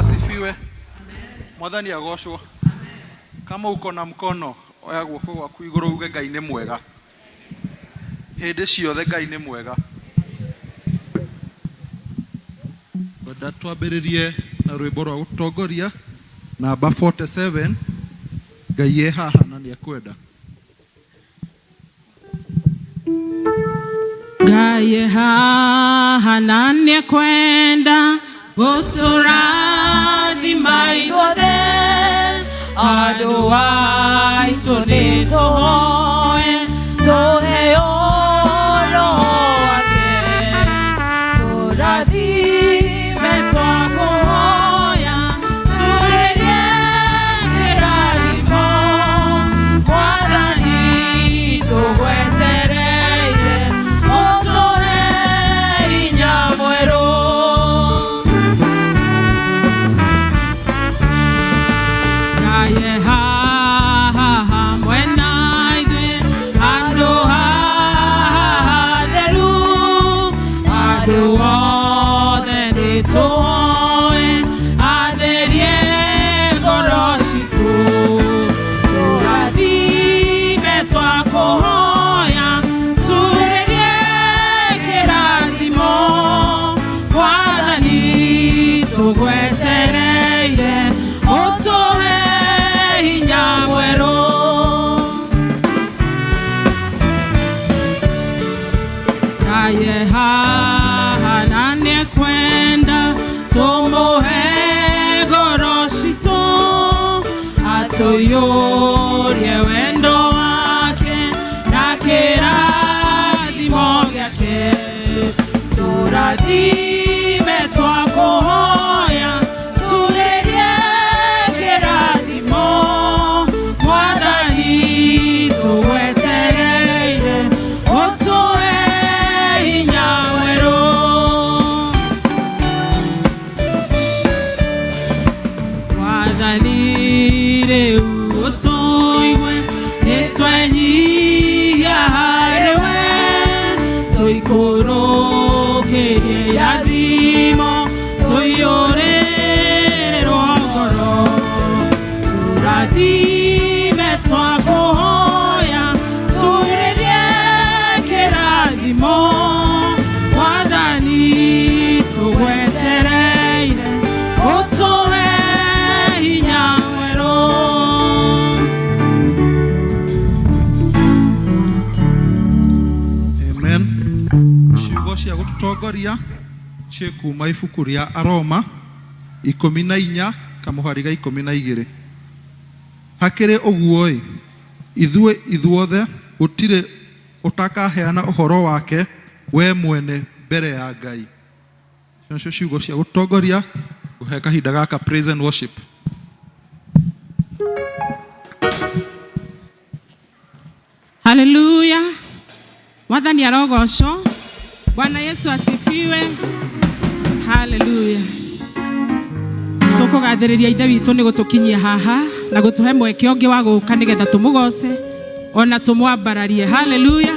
asifiwe. Mwathani agocwo. Kama uko na mkono oya guoko gwaku iguru uge Ngai ni mwega. Hĩndĩ ciothe Ngai ni mwega. Wenda twambĩrĩrie na rwĩmbo rwa gũtongoria namba 47. Ngai e haha na nĩ akwenda. Ngai e haha na nĩ akwenda gũtũrathima ithuothe andũ aitũ nĩ tũhoe tũheo Roho wake tũrathime twakũhoya turĩrie kĩrathimo Mwathani tũgwetereire ũtũhe hinya mwerũ. Ngai e haha hamwe na ithuĩ andũ haha theru andũ othe nĩ tũhoe atherie ngoro citũ tũrathime twakũhoya turĩrie kĩrathimo Mwathani tũgwetereire ũtũhe hinya mwerũ. Ngai e haha na nĩ akwenda tũmũhe ngoro citũ atũiyũrie wendo wake na kĩrathimo gĩake tũrathime twakũhoya turĩrie kĩrathimo Mwathani tũgwetereire ũtũhe hinya mwerũ. Mwathani rĩu ũtũigue nĩtwenyihia harĩwe tũikũrũkĩrie irathimo tũiyũrĩrwo ngoro tũrathime twakũhoya turĩrie kĩrathimo Mwathani tũgwetereire ũtũhe hinya mwerũ. Amen. Ciugo cia gũtũtongoria ciĩ kuma ibuku rĩa Aroma 14 kamũhari ga 12. Hakĩrĩ ũguo-ĩ ithuothe gũtirĩ ũtakaheana ũhoro wake we mwene mbere ya Ngai. Cio ciugo cia gũtongoria kũhe kahinda gaka praise and worship. Haleluya. Mwathani arogocwo. Bwana Yesu asifiwe. Haleluya. Tũkũgathĩrĩria ithe witũ nĩ gũtũkinyia haha na gũtũhe mweke ũngĩ wa gũka nĩgetha tũmũgoce ona tũmwambararie. Haleluya.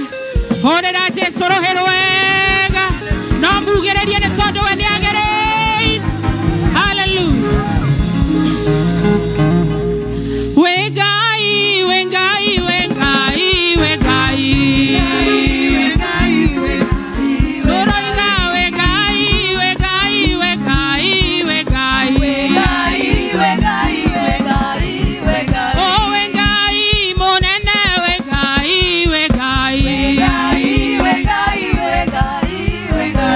Hũrĩra Jesũ rũhĩ rwega no mugĩrĩrie nĩ tondũ we nĩ agereire. Haleluya. We Ngai, we Ngai, we Ngai, we Ngai. Tũroiga we Ngai, we Ngai, we Ngai, we Ngai. Oh, we Ngai mũnene, we Ngai, we Ngai.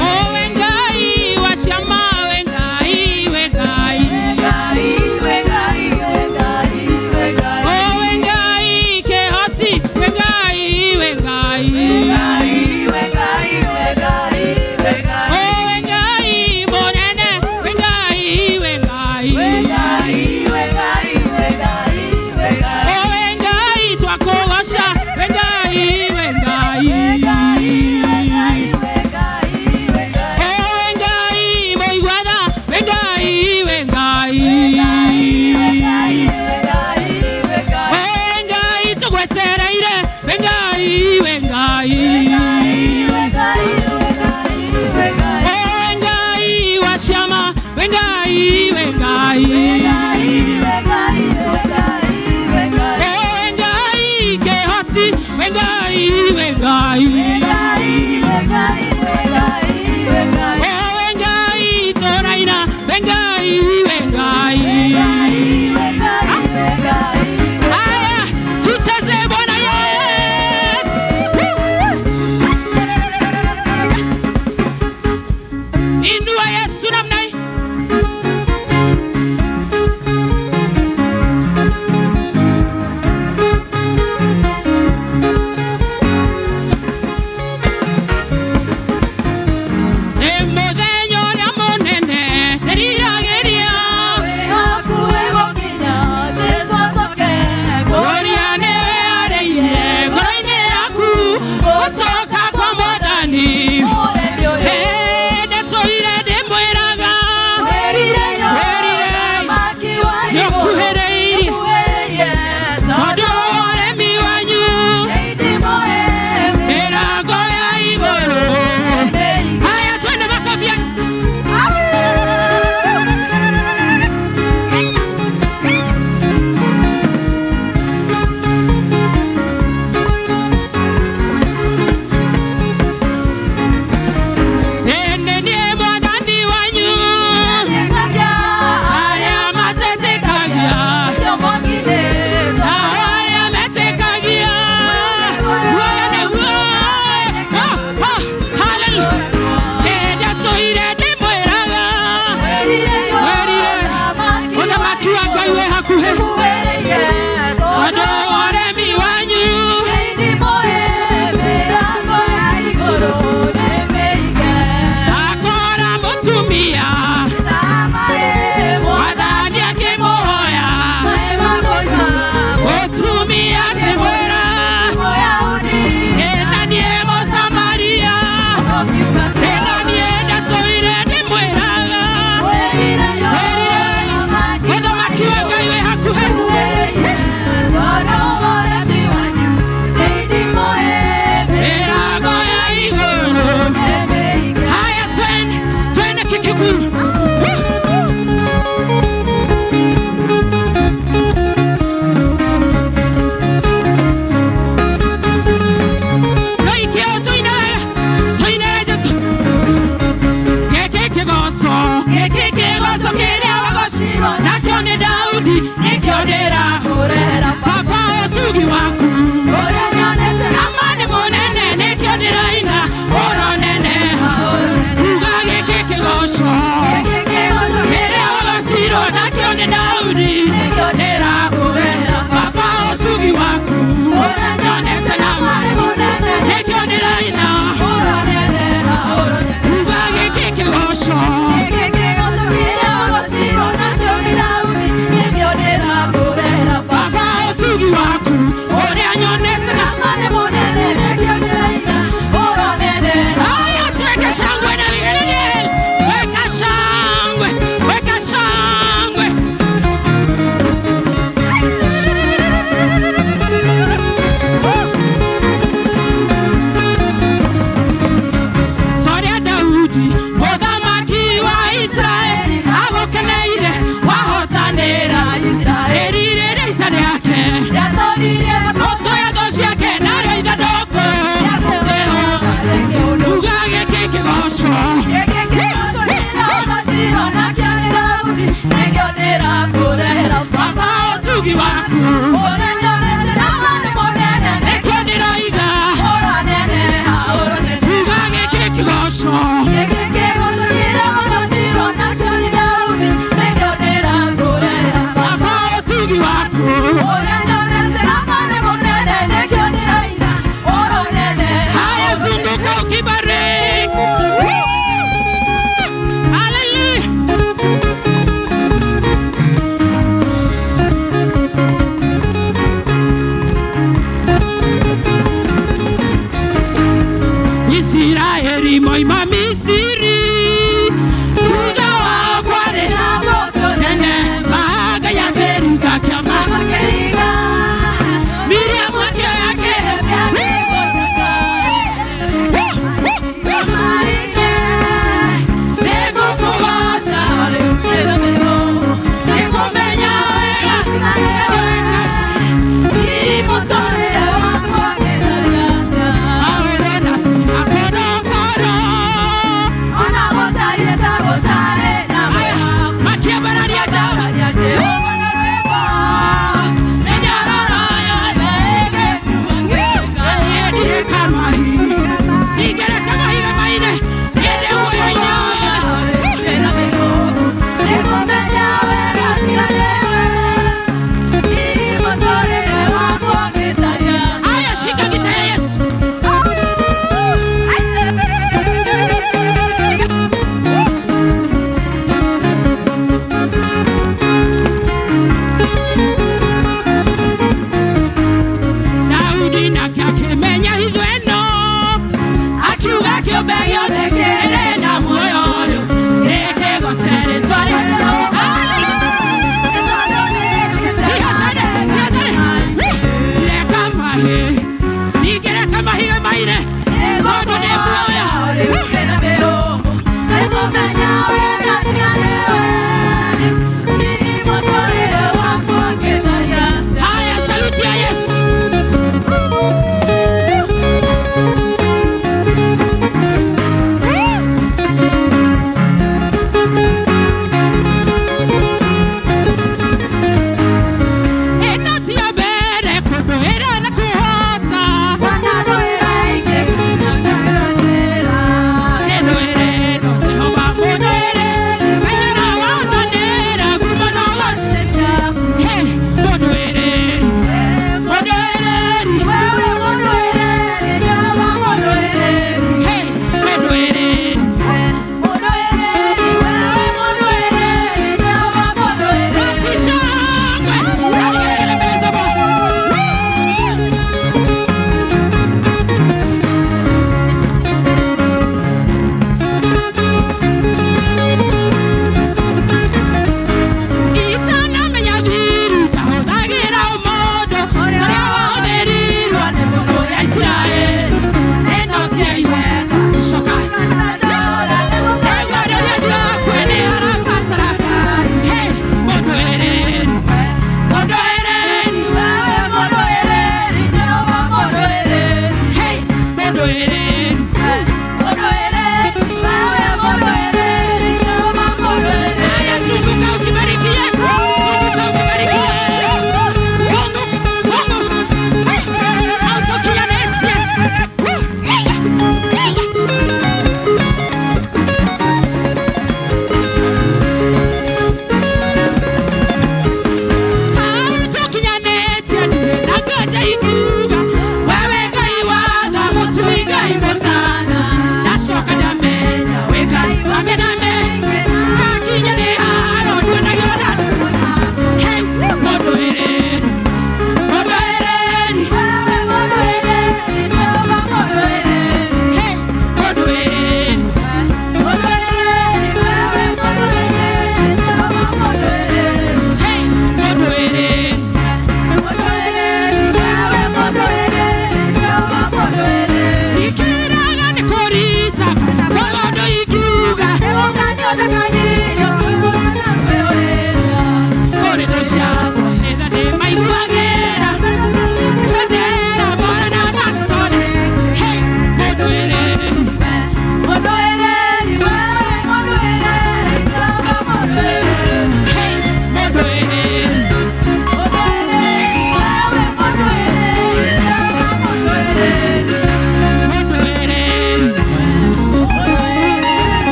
Oh, we Ngai wa ciama, we Ngai, we Ngai. Oh, we Ngai kĩhoti, we Ngai, we Ngai. Oh, we Ngai mũnene, we Ngai, we Ngai. Oh, we Ngai twakũgoca, we Ngai, we Ngai. Oh, we Ngai mũiguatha, we Ngai, we Ngai. Oh, we Ngai tũgwetereire, we Ngai, we Ngai. Oh, we Ngai wa ciama, we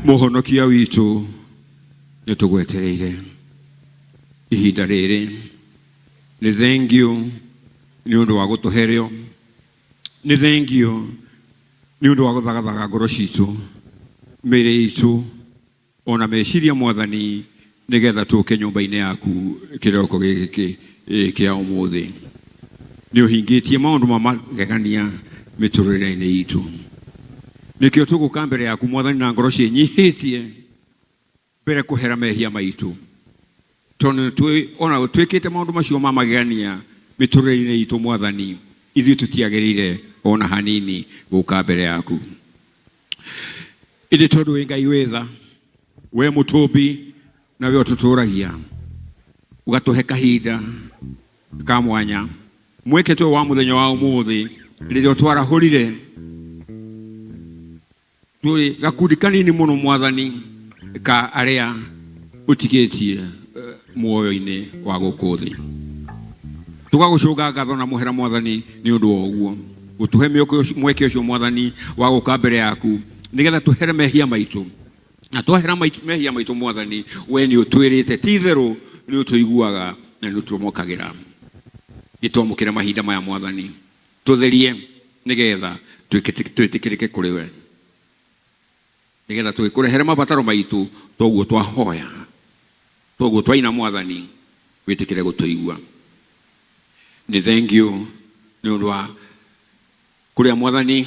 Muhonokia witu nĩ tũgwetereire ihinda rĩrĩ. Nĩ thank you nĩ ũndũ wa gũtũhereo. Nĩ thank you nĩ ũndũ wa gũthagathaga ngoro citũ, mĩĩrĩ itũ, ona meciria Mwathani, nĩgetha tũke nyũmba-inĩ yaku kĩroko gĩkĩ kĩa ũmũthĩ. Nĩ ũhingĩtie maũndũ ma magegania mĩtũrĩre-inĩ itũ. Nikio tũgũka mbere yaku Mwathani na ngoro ciĩnyihĩtie mbere kũhera mehia maitũ. Tondũ ona twĩkĩte maũndũ macio ma magegania mĩtũrĩre-inĩ itũ Mwathani, ithuĩ tũtiagĩrĩire ona hanini gũka mbere yaku. Ĩndĩ tondũ wĩ Ngai wĩtha, we mũtũmbi, na we ũtũtũragia, ũgatũhe kahinda ka mwanya mweke tũ wa mũthenya wa ũmũthĩ, rĩrĩa twarahũrire tũrĩ gakundi kanini mũno Mwathani ka arĩa ũtigĩtie muoyo-inĩ wa gũkũ thĩ. Tũgagũcũnga ngatho na mũhera Mwathani nĩ ũndũ wa ũguo. Ũtũhe mweke ũcio Mwathani wa gũka mbere yaku, nĩgetha tũhere mehia maitũ. Na twahera mehia maitũ Mwathani, we nĩ ũtwĩrĩte ti itherũ nĩ ũtũiguaga na nĩ ũtũmokagĩra. Nĩtwamũkĩre mahinda maya Mwathani, tũtherie nĩgetha twĩtĩkĩrĩke kũrĩ we, nĩgetha twĩkũrehere mabataro maitũ toguo twahoya, toguo twaina Mwathani, wĩtĩkĩre gũtũigua. Nĩ thank you nĩ ũndũ wa kũrĩa Mwathani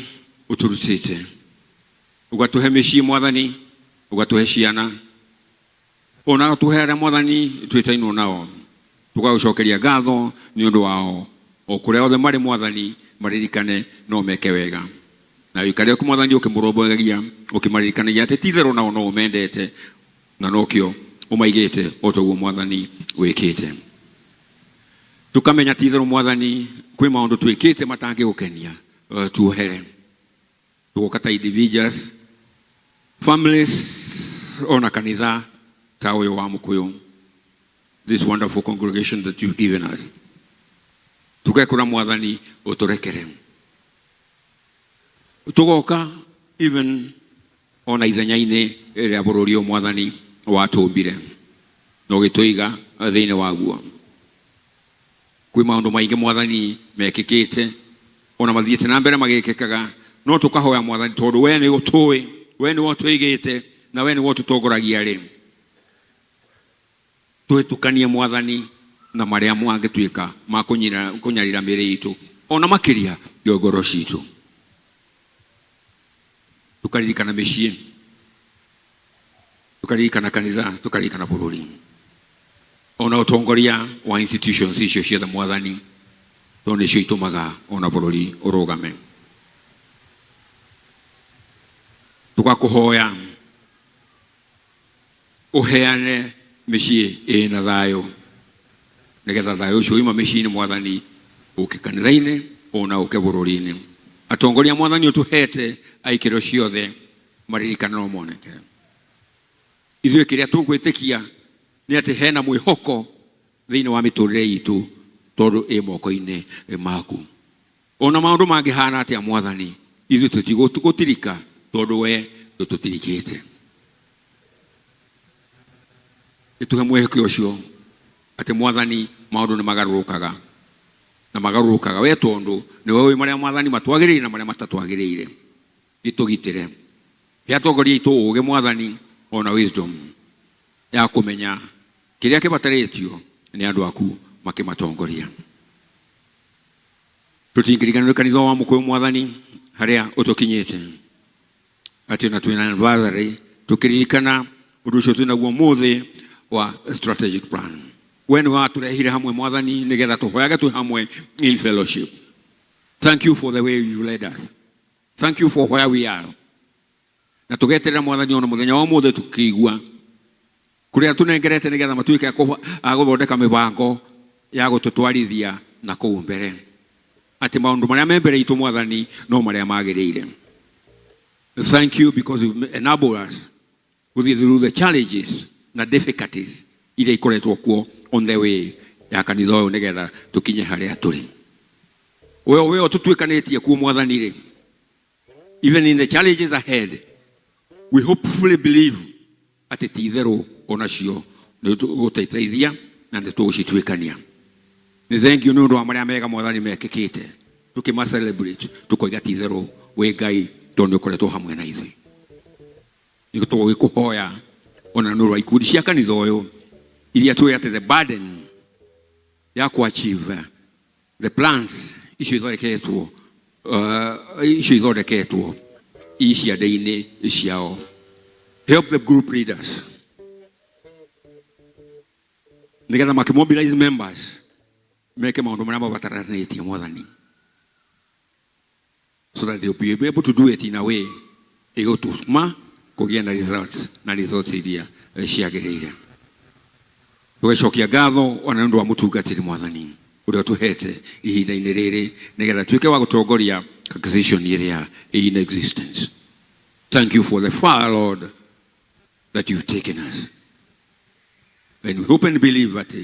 ũtũrutĩte, ũgatũhe mĩciĩ Mwathani, ũgatũhe ciana, ona ũgatũhe arĩa Mwathani twĩtainwo nao, tũgagũcokeria ngatho nĩ ũndũ wao. O kũrĩa othe marĩ Mwathani, maririkane no meke wega, na wĩikare ku Mwathani ũkĩmũrũmbũyagia, ũkĩmaririkanagia atĩ ti itherũ nao no ũmendete na nokĩo ũmaigĩte o toguo Mwathani wĩkĩte. Tukamenya ti itherũ Mwathani kwĩ maũndũ twĩkĩte matangĩgũkenia, tuohere. Tũgoka ta individuals, families, ona kanitha ta ũyũ wa Mũkũyũ, this wonderful congregation that you've given us. Tugekũra Mwathani ũtũrekere. Tugoka even ona ithenya-inĩ rĩa bũrũri ũyũ Mwathani watũmbire na ũgĩtũiga thĩinĩ waguo. Kwĩ maũndũ maingĩ Mwathani mekĩkĩte, ona mathiĩte na mbere magĩkĩkaga, no tũkahoya Mwathani tondũ we nĩ ũtũĩ, we nĩ watũigĩte, na we nĩ watũtongoragia rĩ. Twitukanie mwathani na maria mwangituika makunyarira mĩĩrĩ itu ona makiria yo ngoro citu. Tukaririkana mĩciĩ, tukaririkana kanitha, tukaririkana bũrũri, ona ũtongoria wa institutions icio ciothe mwathani, tondũ nĩcio itumaga ona bũrũri ũrũgame. Tugakuhoya uheane mĩciĩ ĩna thayũ, nĩgetha thayũ ũcio uma mĩciĩ-inĩ mwathani ũke kanitha-inĩ ona ũke bũrũri-inĩ. Atongoria mwathani ũtũhete aikĩro ciothe maririkana no moneke. Ithuĩ kĩrĩa tũgwĩtĩkia nĩ atĩ hena mwĩhoko thĩinĩ wa mĩtũrĩre itũ tondũ ĩ moko-inĩ maku. Ona maũndũ mangĩhana atĩa mwathani, ithuĩ tũtigũtirika tondũ we ndũtũtirikĩte. Nĩtũhe mwĩhoko ũcio atĩ mwathani maũndũ nĩ magarũrũkaga na magarũrũkaga we tondũ nĩwe ũĩ marĩa mwathani matwagĩrĩire na marĩa matatwagĩrĩire. Gĩtũgitĩre, he atongoria itũ ũũgĩ mwathani ona wisdom ya kũmenya kĩrĩa kĩbatarĩtio nĩ andũ aku makĩmatongoria. Tũtingĩriganĩrwo kanitha wa mũkũyũ mwathani harĩa ũtũkinyĩte atĩ ona twĩna anniversary tũkĩririkana ũndũ ũcio twĩnaguo mũthĩ wa strategic plan. We nĩ watũrehire hamwe mwathani nĩgetha tũhoyage twĩ hamwe in fellowship. Thank you for the way you led us. Thank you for where we are. Na tũgeterera mwathani ona mũthenya wa mũthĩ tũkĩigua kũrĩa tũnengerete nĩgetha matuĩke a gũthondeka mĩbango ya gũtũtwarithia na kũu mbere. Atĩ maũndũ marĩa me mbere itũ mwathani no marĩa magĩrĩire. Thank you because you enable us through the challenges na difficulties iria ikoretwo kuo on the way ya kanitha ũyũ nĩgetha tũkinye harĩa tũrĩ. We tũtuĩkanĩtie kuo mwathani rĩ, even in the challenges ahead, we hopefully believe atĩ ti itherũ onacio nĩ tũgũteithia na nĩ tũgũcituĩkania. Nĩ thank you nĩ ũndũ wa marĩa mega mwathani mekĩkĩte, tũkĩma celebrate tũkoiga ti itherũ wĩ Ngai tondũ nĩ ũkoretwo hamwe na ithuĩ. Nĩ tũgũgĩkũhoya ona nĩ ũndũ wa ikundi cia kanitha ũyũ iria tũĩ atĩ the burden ya kuachieve the plans icio ithondeketwo ciande-inĩ ciao. Help the group leaders nĩgetha makĩmobilize members meke maũndũ marĩa mabataranĩtie mwathani, so that they will be able to do it in a way ĩgũtũma kũgĩa na results iria ciagĩrĩire. Tũgĩcokia ngatho ona nĩ ũndũ wa mũtungatĩri mwathani ũrĩa tũhete ihinda-inĩ rĩrĩ nĩgetha tuĩke wa gũtongoria congregation ĩrĩa in existence. Thank you for the far, Lord, that you've taken us. And we hope and believe that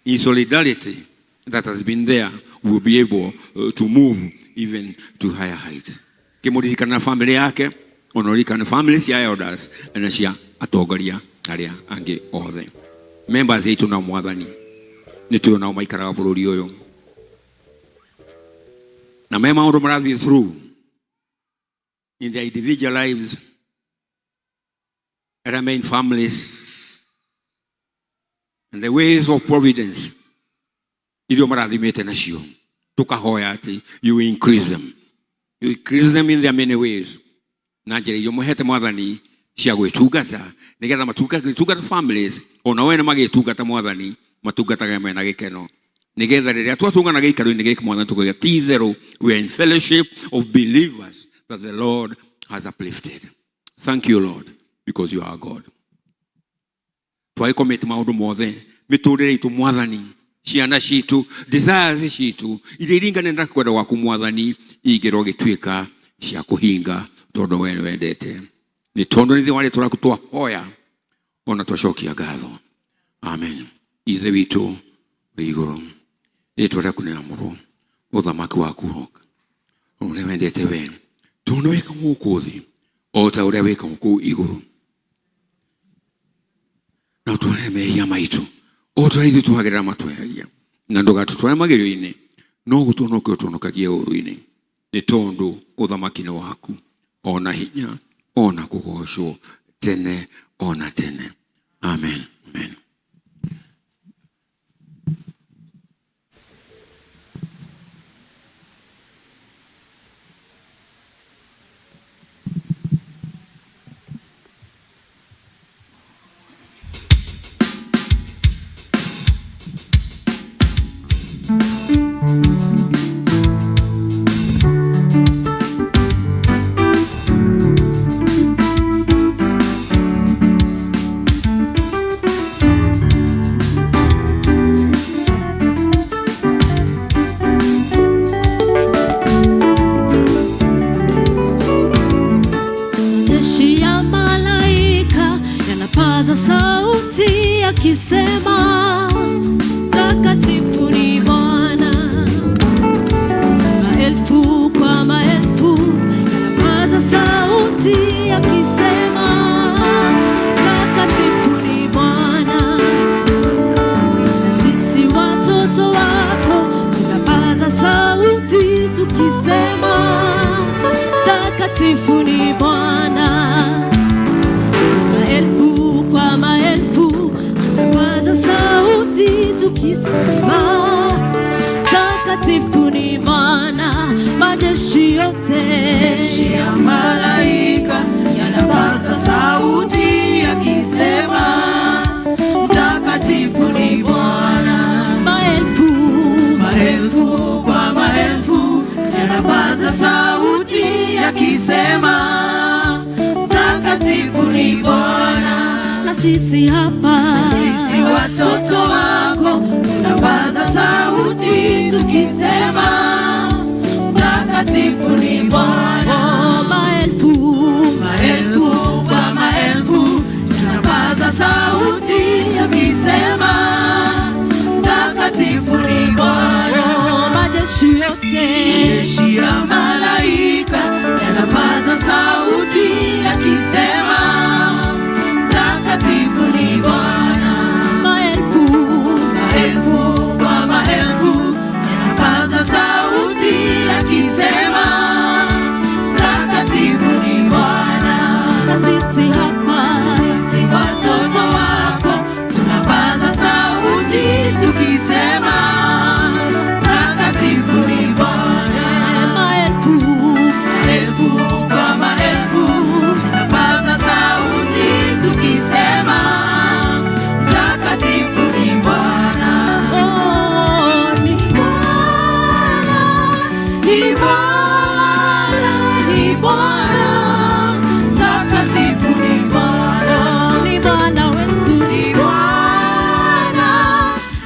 in solidarity that has been there, we will be able to move even to higher heights. Kĩmũririkana na family yake, onorikana families ya elders, na cia atongoria arĩa angĩ othe. Members itũ na mwathani, nĩ tuĩ nao maikaraga bũrũri ũyũ. Na me maũndũ marathiĩ through in their individual lives, and in families, and the ways of providence iria marathimĩte nacio. Tukahoya atĩ you increase them. You increase them in their many ways. Na njĩra iria mũhete mwathani cia gwĩtungata nĩgetha matungata families ona we nĩ magĩtungata mwathani matungatage mena gĩkeno. Nĩgetha rĩrĩa twatungana gĩikaro-inĩ gĩkĩ mwathani tũkoiga ti itherũ we are in fellowship of believers that the Lord has uplifted. Thank you, Lord, because you are God. Twagĩkomete maũndũ mothe mĩtũrĩre itũ mwathani, ciana citũ, desires citũ iria iringanĩte na kwenda gwaku mwathani igĩrwo gĩtuĩka cia kũhinga tondũ we nĩ wendete. Nĩ tondũ nĩ thĩ tũraku twahoya ona twacokia ngatho. Amen. Ithe witũ wĩ igũrũ, rĩĩtwa rĩaku nĩ amũrwo, ũthamaki waku ũroka, ũrĩa wendete we tondũ wĩka gũkũ thĩ o ta ũrĩa wĩka kũu igũrũ. Na ũtũhe mehia maitũ o ta ithuĩ twagĩrĩra matweheria, na ndũgatũtware magerio-inĩ no gũtũhonokia ũtũhonokagie ũũru-inĩ, nĩ tondũ ũthamaki nĩ waku ona hinya ona kũgocwo tene ona tene. Amen. Amen. Akisema takatifu ni Bwana, maelfu kwa maelfu yanapaza sauti akisema takatifu ni Bwana. Sisi watoto wako tunapaza sauti tukisema takatifu ni Bwana, maelfu kwa maelfu tunapaza sauti tukisema takatifu ni Bwana. Majeshi yote, majeshi ya malaika yanapaza sauti yakisema takatifu ni Bwana. Maelfu, maelfu kwa maelfu yanapaza sauti yakisema takatifu ni Bwana. na sisi hapa, sisi watoto wako tunapaza sauti tukisema takatifu ni Bwana. Maelfu, maelfu kwa maelfu tunapaza sauti tukisema takatifu ni Bwana. majeshi yote, Majeshi ya malaika yanapaza sauti yakisema takatifu ni Bwana. maelfu, Maelfu kwa maelfu yanapaza sauti yakisema takatifu ni Bwana. na sisi hapa, Sisi watoto wako tunapaza sauti tukisema takatifu ni Bwana. maelfu, Maelfu kwa maelfu tunapaza sauti tukisema takatifu ni Bwana. ni Bwana, Ni Bwana, ni Bwana, takatifu ni Bwana. ni Bwana wetu, Ni Bwana,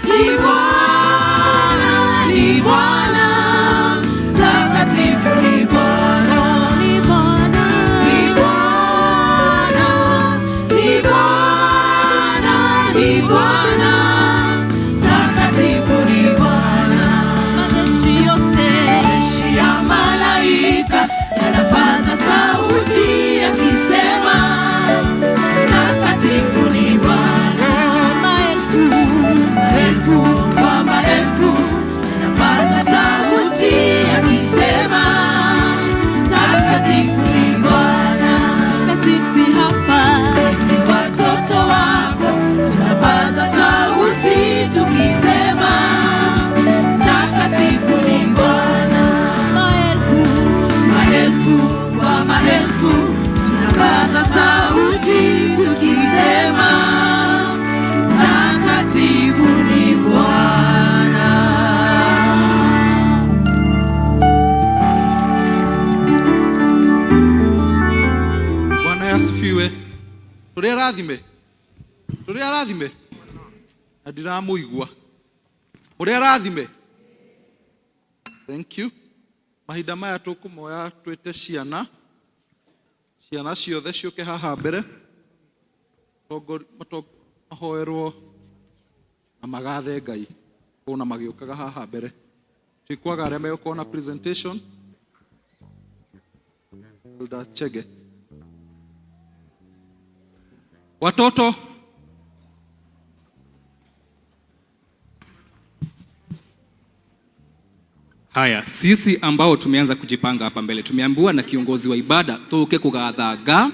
ni Bwana, ni Bwana, takatifu ni Bwana. ni Bwana, Ni Bwana, ni Bwana, ni Bwana, takatifu ni Bwana. majeshi yote, Majeshi ya malaika yanapaza sauti yakisema takatifu ni Bwana. maelfu, Maelfu kwa maelfu yanapaza sauti yakisema takatifu ni Bwana. na sisi hapa, Sisi watoto wako tunapaza sauti tukisema takatifu ni Bwana. maelfu, Maelfu kwa maelfu tunapaza sauti tukisema takatifu ni Bwana. Bwana asifiwe. Tũrĩ arathime, tũrĩ arathime, na ndiramũigua. Ũrĩ arathime. Thank you. Mahinda maya tũkũmoya twĩte ciana ciothe ciũke haha mbere mahoerwo na magathe Ngai kũna magĩũkaga haha mbere. Twĩkwaga arĩa megũkorwo na presentation. Elder Chege. Watoto, haya, sisi ambao tumeanza kujipanga hapa mbele, tumeambiwa na kiongozi wa ibada tuke kugathaga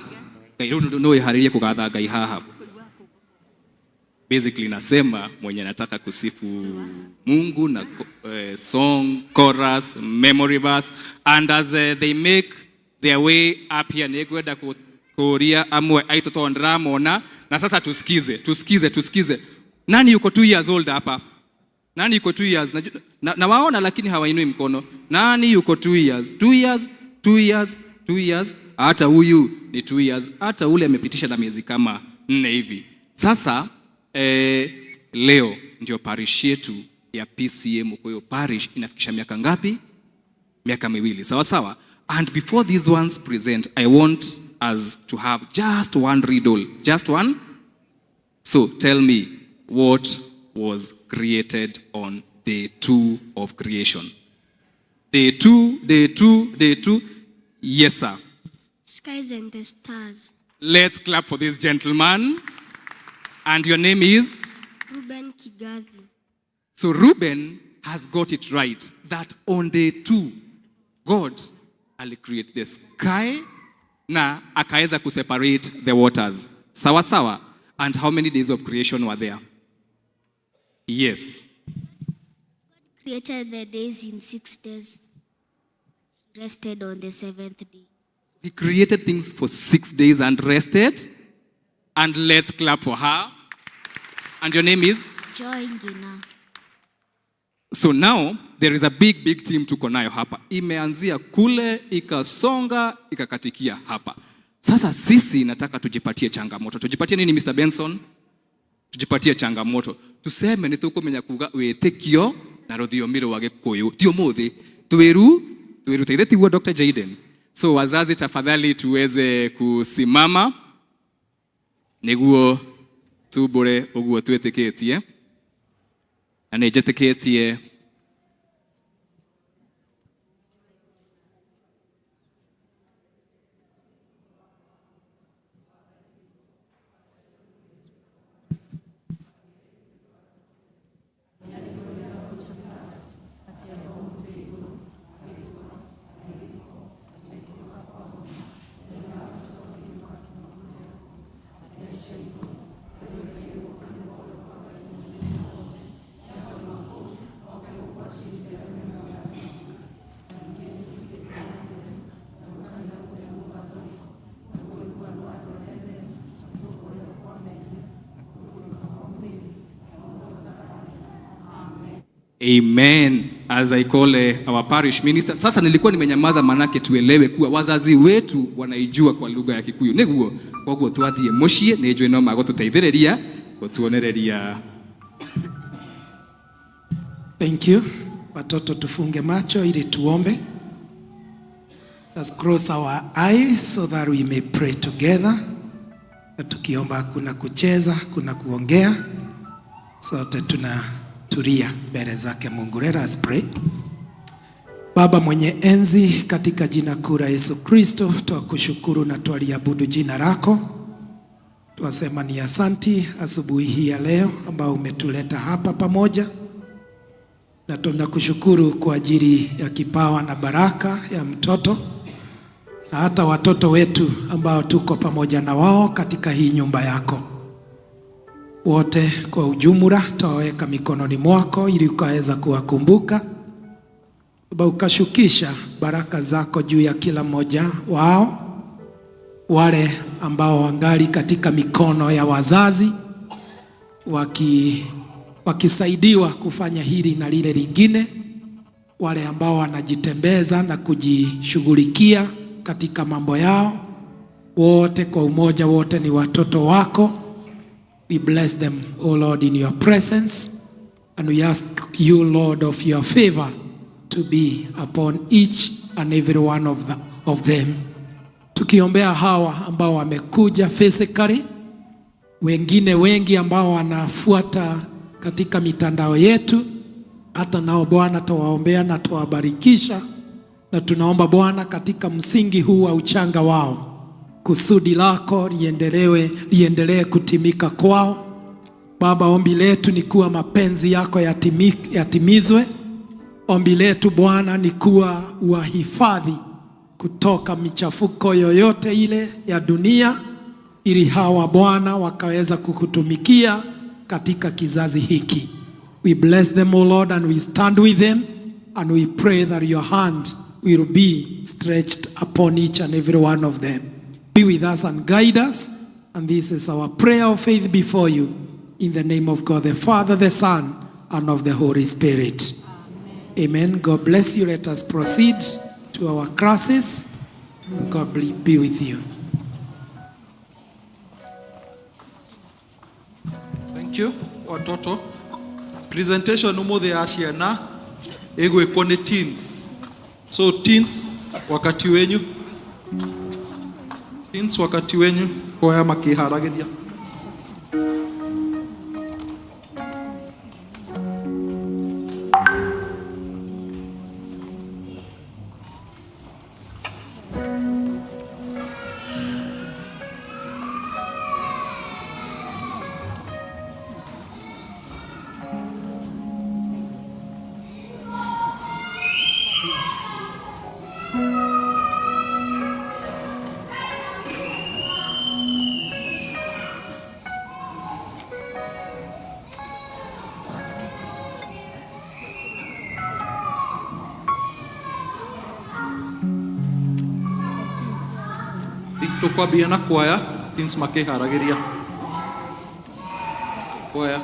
Ngai, no iharirie kugathaga Ngai haha. Basically nasema mwenye nataka kusifu Mungu na song, chorus, memory verse, and as they make their way up here negwenda kuria amwe aitoto ndramona. Na sasa tusikize nani yuko 2 years old hapa? Nani yuko 2 years? Na waona lakini hawainui mkono. Nani yuko 2 years? 2 years, 2 years, 2 years. Hata huyu ni 2 years. Hata ule amepitisha na miezi kama 4 hivi. Sasa leo ndio parish yetu ya PCM. Kwa hiyo parish inafikisha miaka ngapi? Miaka 2. Sawa sawa. And before these ones present, I want us to have just one riddle. Just one. So tell me, what was created on day 2 of creation? Day 2, day 2, day 2. Yes, sir. Skies and the stars. Let's clap for this gentleman. And your name is? Ruben Kigathi. So Ruben has got it right that on day 2, God will create the sky na akaweza kuseparate the waters. Sawa sawa. And how many days of creation were there? Yes. God created the days in 6 days. He rested on the 7th day. He created things for 6 days and rested. And let's clap for her. And your name is? Joy Ngina. So now there is a big team tuko nayo hapa. Imeanzia kule, ikasonga, ikakatikia hapa. Sasa sisi nataka tujipatie changamoto. Tujipatie nini Mr. Benson? Tujipatie changamoto. Tuseme nitukumenya kuga wetekio na ruthiomiro wa Gikuyu. Tio muthi tweru teithetiwa Dr. Jaden. So wazazi tafadhali tuweze kusimama. Niguo tubure uguo tweteketie. Na nejeteketie. Amen. As I call our parish minister. Sasa nilikuwa nimenyamaza manake tuelewe kuwa wazazi wetu wanaijua kwa lugha ya Kikuyu. Niguo koguo twathie mucie nejwe no magotuteithĩrĩria gutuonereria. Thank you. Watoto tufunge macho ili tuombe. Let's close our eyes so that we may pray together. Tukiomba kuna kucheza, kuna kuongea. Sote tunatulia mbele zake Mungu. Let us pray. Baba mwenye enzi, katika jina kuu la Yesu Kristo, twakushukuru na twaliabudu jina lako. Twasema ni asanti asubuhi hii ya leo ambao umetuleta hapa pamoja. Na tunakushukuru kwa ajili ya kipawa na baraka ya mtoto na hata watoto wetu ambao tuko pamoja na wao katika hii nyumba yako. Wote kwa ujumla twaweka mikononi mwako ili ukaweza kuwakumbuka. Baba, ukashukisha baraka zako juu ya kila mmoja wao. Wale ambao wangali katika mikono ya wazazi wakisaidiwa kufanya hili na lile lingine, wale ambao wanajitembeza na kujishughulikia katika mambo yao, wote kwa umoja, wote ni watoto wako. We bless them, O Lord, in your presence, and we ask you, Lord, of your favor to be upon each and every one of them. Tukiombea hawa ambao wamekuja physically, wengine wengi ambao wanafuata katika mitandao yetu, hata nao Bwana tuwaombea na tuwabarikisha, na tunaomba Bwana katika msingi huu wa uchanga wao, kusudi lako liendelee kutimika kwao. Baba, ombi letu ni kuwa mapenzi yako yatimizwe. Ombi letu Bwana ni kuwa wahifadhi kutoka michafuko yoyote ile ya dunia, ili hawa Bwana wakaweza kukutumikia katika kizazi hiki. We bless them, O Lord, and we stand with them, and we pray that your hand will be stretched upon each and every one of them. Be with us and guide us, and this is our prayer of faith before you, in the name of God the Father, the Son, and of the Holy Spirit. Amen. God bless you. Let us proceed to our classes. God be with you. Thank you watoto. Presentation umuthi ya ciana igwikwo ni teens. So teens wakati wenyu hoya makiharagithia. Tukwambia na kwaya teens makiharagiria kwaya.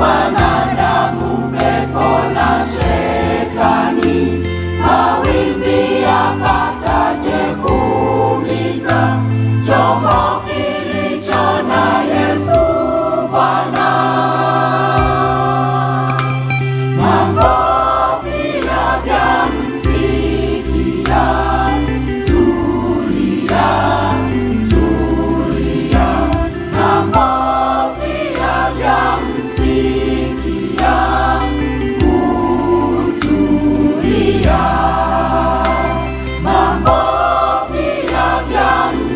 Wanadamu, pepo na shetani, mawimbi yapataje kuumiza chombo kilicho na Yesu Bwana. Mambo pia vyamsikia, tulia, tulia. Mambo pia vyamsikia, utulia. Mambo pia vyamsikia,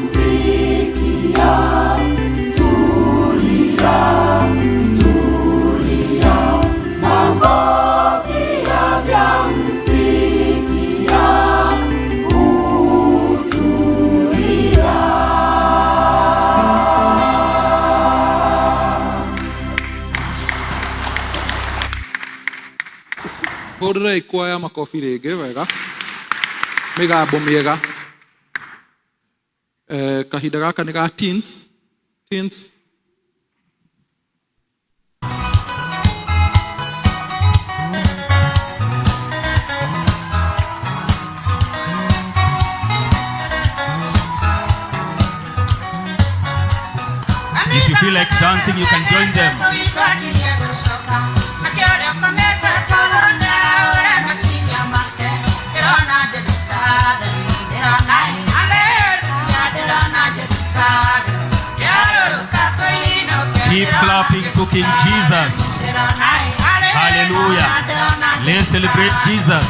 tulia, tulia. Mambo pia vyamsikia, utulia. Hũrĩre ikwaya makobi rĩngĩ wega, mĩgambo mĩega. Kahinda gaka nĩ ga teens. If you feel like dancing, you can join them. Keep clapping to King Jesus. Hallelujah. Let's celebrate Jesus.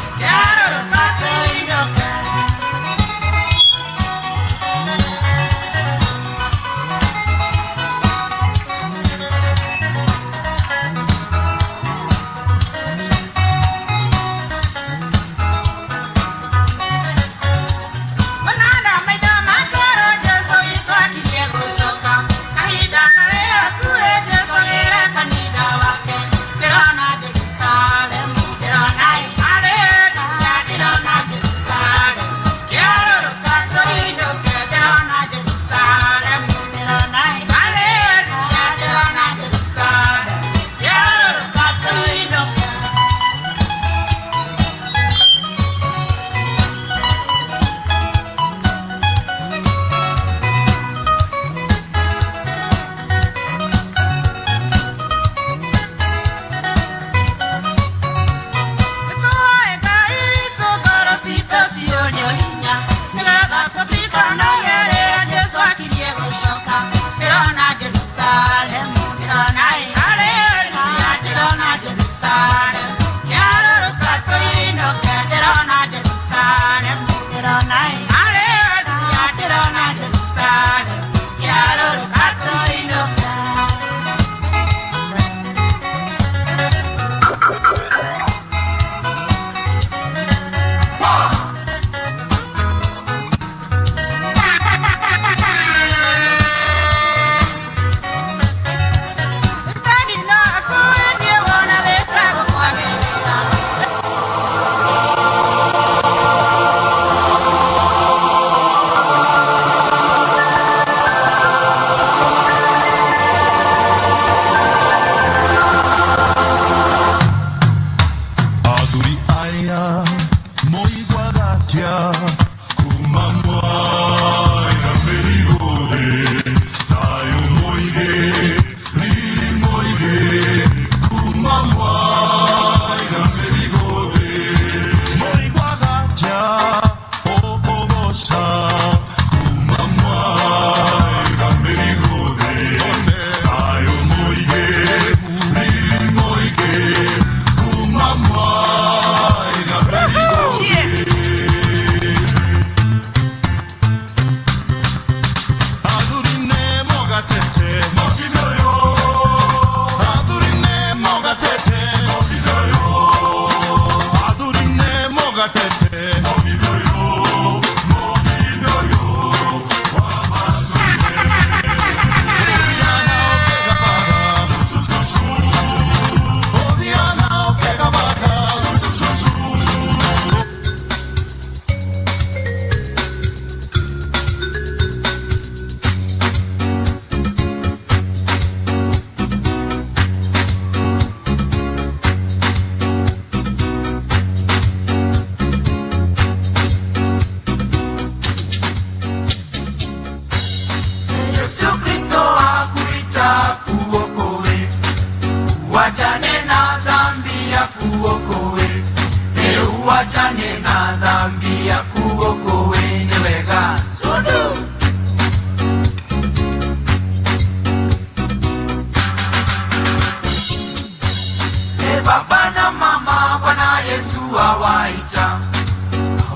Baba na mama, Bwana Yesu awaita,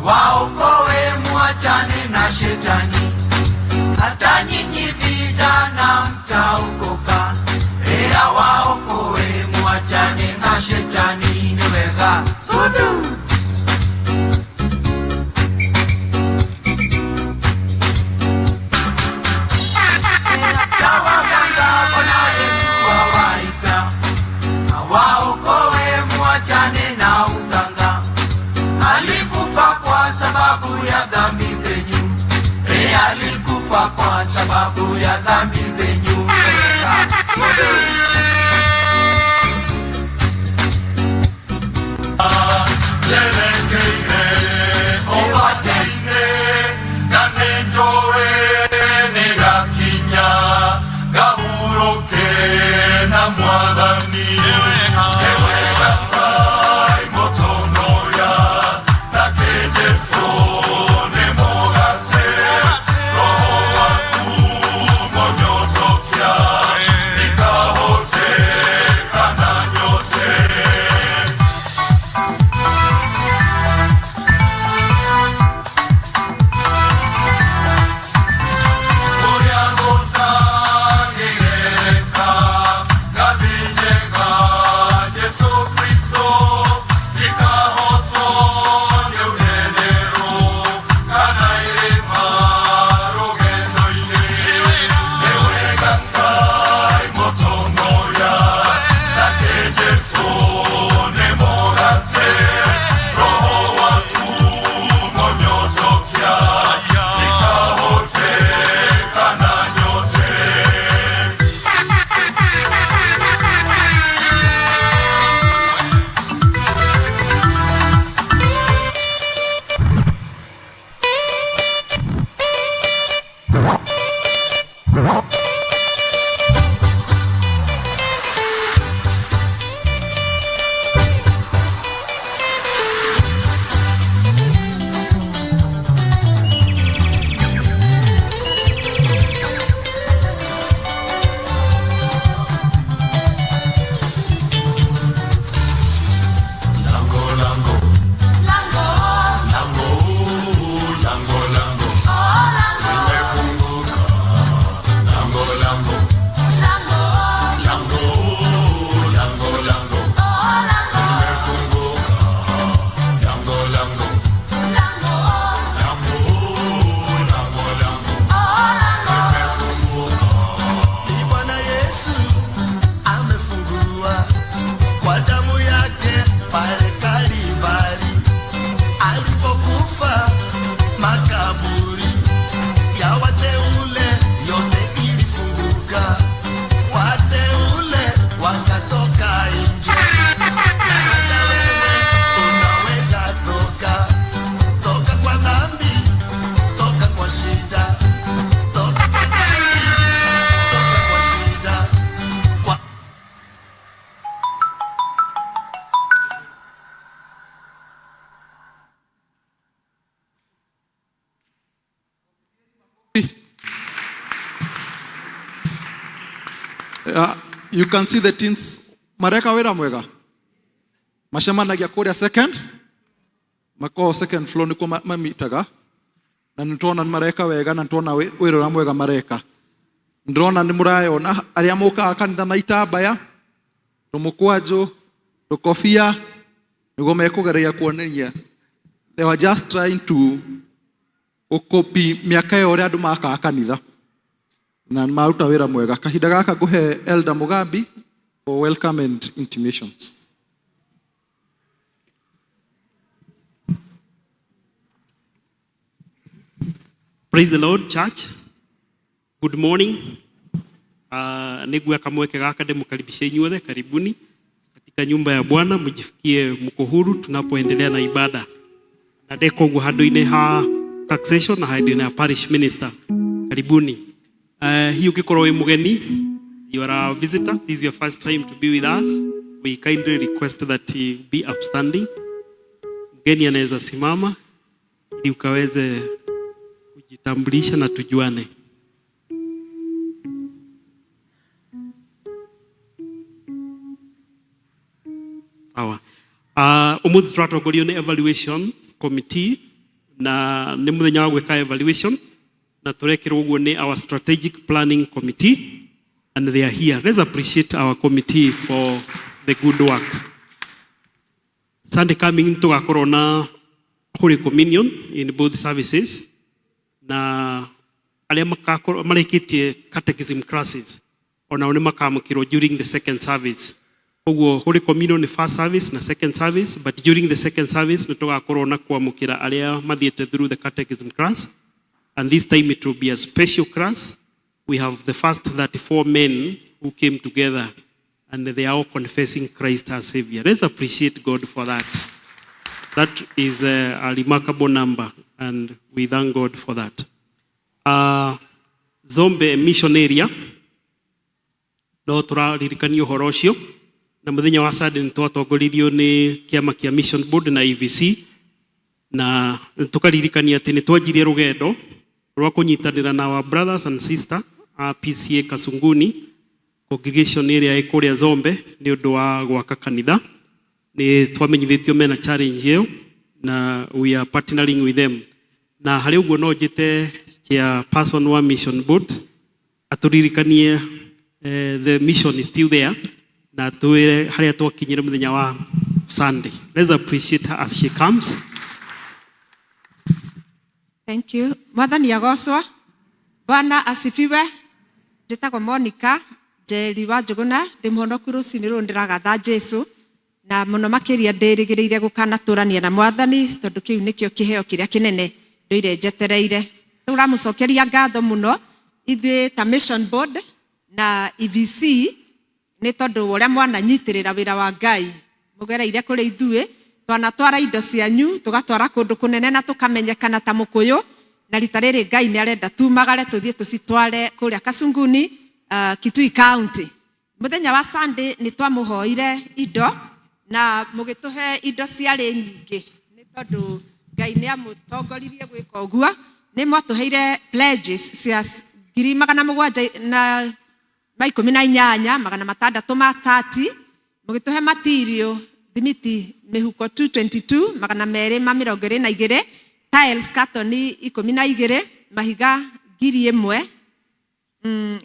waokoe muachane na shetani. Hata nyinyi vijana mtaokoka, waokoe muachane na shetani. Niwega sudu kwa sababu ya dhambi zenyu. You can see the teens mareka wera mwega macemanagia kuria second mako second floor niko mamitaga na nitona mareka wega na nitona wira mwega mareka ndrona ni murayona aria muka kanitha na itambaya rumukwajo rukofia nigo mekugeria kuoneria they were just trying to copy miaka yore andu maka kanitha na maruta wira mwega. Kahinda gaka nguhe Elder Mugambi for welcome and intimations. Praise the Lord, church. Good morning. Nigua kamweke gaka demukaribishe nyuothe, karibuni katika nyumba ya Bwana, mjifikie mko huru tunapoendelea na ibada. Na deko gu handu-ini ha taxation na handu-ini ha parish minister. Karibuni. Hiyo ukikorwo wi mugeni, you are a visitor, this is your first time to be with us, we kindly request that you be upstanding. Mgeni anaweza simama ili ukaweze kujitambulisha na tujuane. Sawa. Umuthi turatongorio ni evaluation committee na ni muthenya wa gwika evaluation na turekirwo uguo ni our strategic planning committee and they are here. Let's appreciate our committee for the good work. Sunday coming tugakorwo na Holy Communion in both services na aria marekitie catechism classes onao ni makamukirwo during the second service. Uguo Holy Communion ni first service na second service, but during the second service ni tugakorwo na kwamukira aria mathiete through the catechism class, and this time it will be a special class. We have the first 34 men who came together and they are all confessing Christ as Savior. Let's appreciate God for that. That is a remarkable number and we thank God for that. Zombe mission area no turaririkania uhoro ucio na muthenya wa Sunday twatongoririo ni kiama kia Mission Board na EVC na tukaririkania ati ni twanjirie rugendo rwa kunyitanira na our brothers and sister PCA Kasunguni congregation area ikuria Zombe ni undu wa gwaka kanitha. Ni twamenyithitio mena challenge iyo na we are partnering with them. Na hari uguo no njite chia person wa Mission Board aturirikanie the mission is still there na tuire haria twakinyire muthenya wa Sunday. Let's appreciate her as she comes. Thank you. Mwathani agocwa. Bwana asifiwe. Njitagwo Monica Njeri wa Njuguna ndi muhonoku rucini ru ndiragatha Jesu na muno makiria ndirigiriire gukana turania na Mwathani tondu kiu nikio kiheo kiria kinene ndoire njetereire. Turamucokeria ngatho muno ithuĩ ta Mission Board na EVC ni tondu uria mwananyitirira wira wa Ngai mugereire kuri ithuĩ twanatwara indo cianyu tugatwara kundu kunene na tukamenyekana ta Mukuyu na rita riri Ngai ni arenda tumagare tuthie tucitware kuria Kasunguni Kitui County. Muthenya wa Sunday ni twamuhoire indo na mugituhe indo ciari nyingi ni tondu Ngai ni amutongoririe gwika uguo. Ni mwatuheire pledges cia 718 30 mugituhe material thimiti mihuko 222 222 tiles cartoni 12 mahiga 1000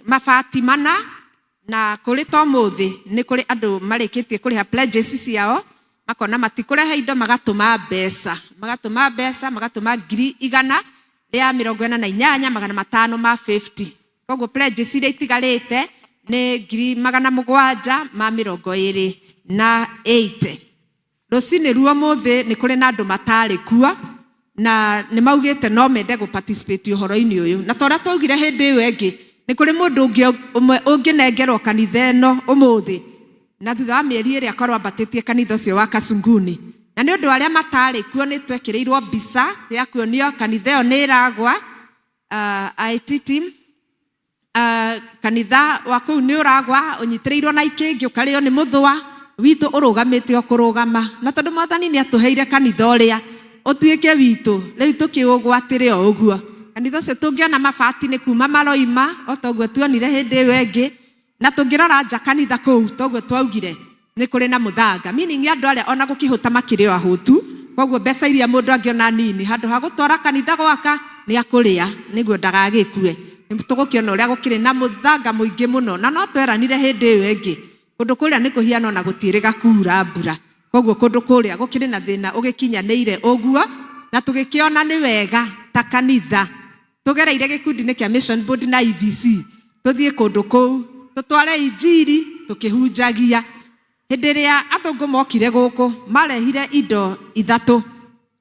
mabati mana na kuri to muthi ni kuri andu marikitie kuriha pledges ciao makona matikurehe indo magatuma mbeca magatuma 100,000 ya 48,550 koguo pledges iria itigarite ni 728 rucini ruo muthi ni kuri na andu matari kuo na ni maugite no mende go participate uhoro-ini uyu na tora twaugire hindi iyo engi ni kuri mundu ungi nengerwo kanitha ino umuthi na thutha wa mieri iri akorwo ambatitie kanitha ucio wa Kasunguni na ni undu aria matari kuo ni twekireirwo mbica ya kuonio kanitha iyo ni iragwa IT team kanitha wa kuu ni uragwa unyitireirwo na ikingi ukario ni muthwa witu urugamite okurugama na tondu Mwathani ni atuheire kanitha uria utuike witu riu tukiugwatire o uguo kanitha ucio tungiona mabati ni kuma maroima otoguo tuonire hindi iyo engi na tungirora nja kanitha kuu toguo twaugire ni kuri na muthanga meaning andu aria ona gukihuta makiri o ahutu koguo mbeca iria mundu angiona nini handu ha gutwara kanitha gwaka ni akuria niguo ndagagikue ni tugukiona uria gukiri na muthanga muingi muno na no tweranire hindi iyo engi kundu kuria ni kuhiana na gutiriga kura mbura koguo kundu kuria gukiri na thina ugikinyanire uguo na tugikiona ni wega ta kanitha tugereire gikundi-ini kia Mission Board na EVC tuthie kundu kuu tutware injiri tukihunjagia hindi ria athungu mokire guku marehire indo 3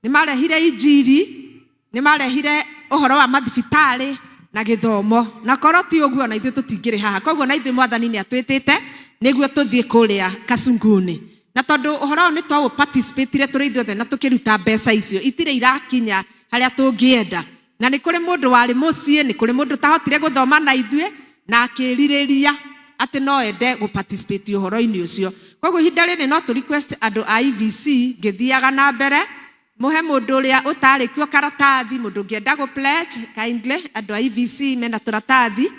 ni marehire injiri ni marehire uhoro wa mathibitari na githomo na koroti uguo na ithu tutingire haha koguo na ithu Mwathani ni atwitite niguo tuthie kuria Kasunguni na tondu uhoro ni twa participate turi ithuothe na tukiruta mbeca icio itire irakinya haria tungienda na ni kuri mundu wari mucii ni kuri mundu tahotire guthoma na ithuĩ na akiririria ati no ende gu participate uhoro-ini ucio koguo hinda riri no tu request andu a EVC ngithiaga na mbere muhe mundu uria utari kuo karatathi mundu ngienda gu pledge kindly andu a EVC mena turatathi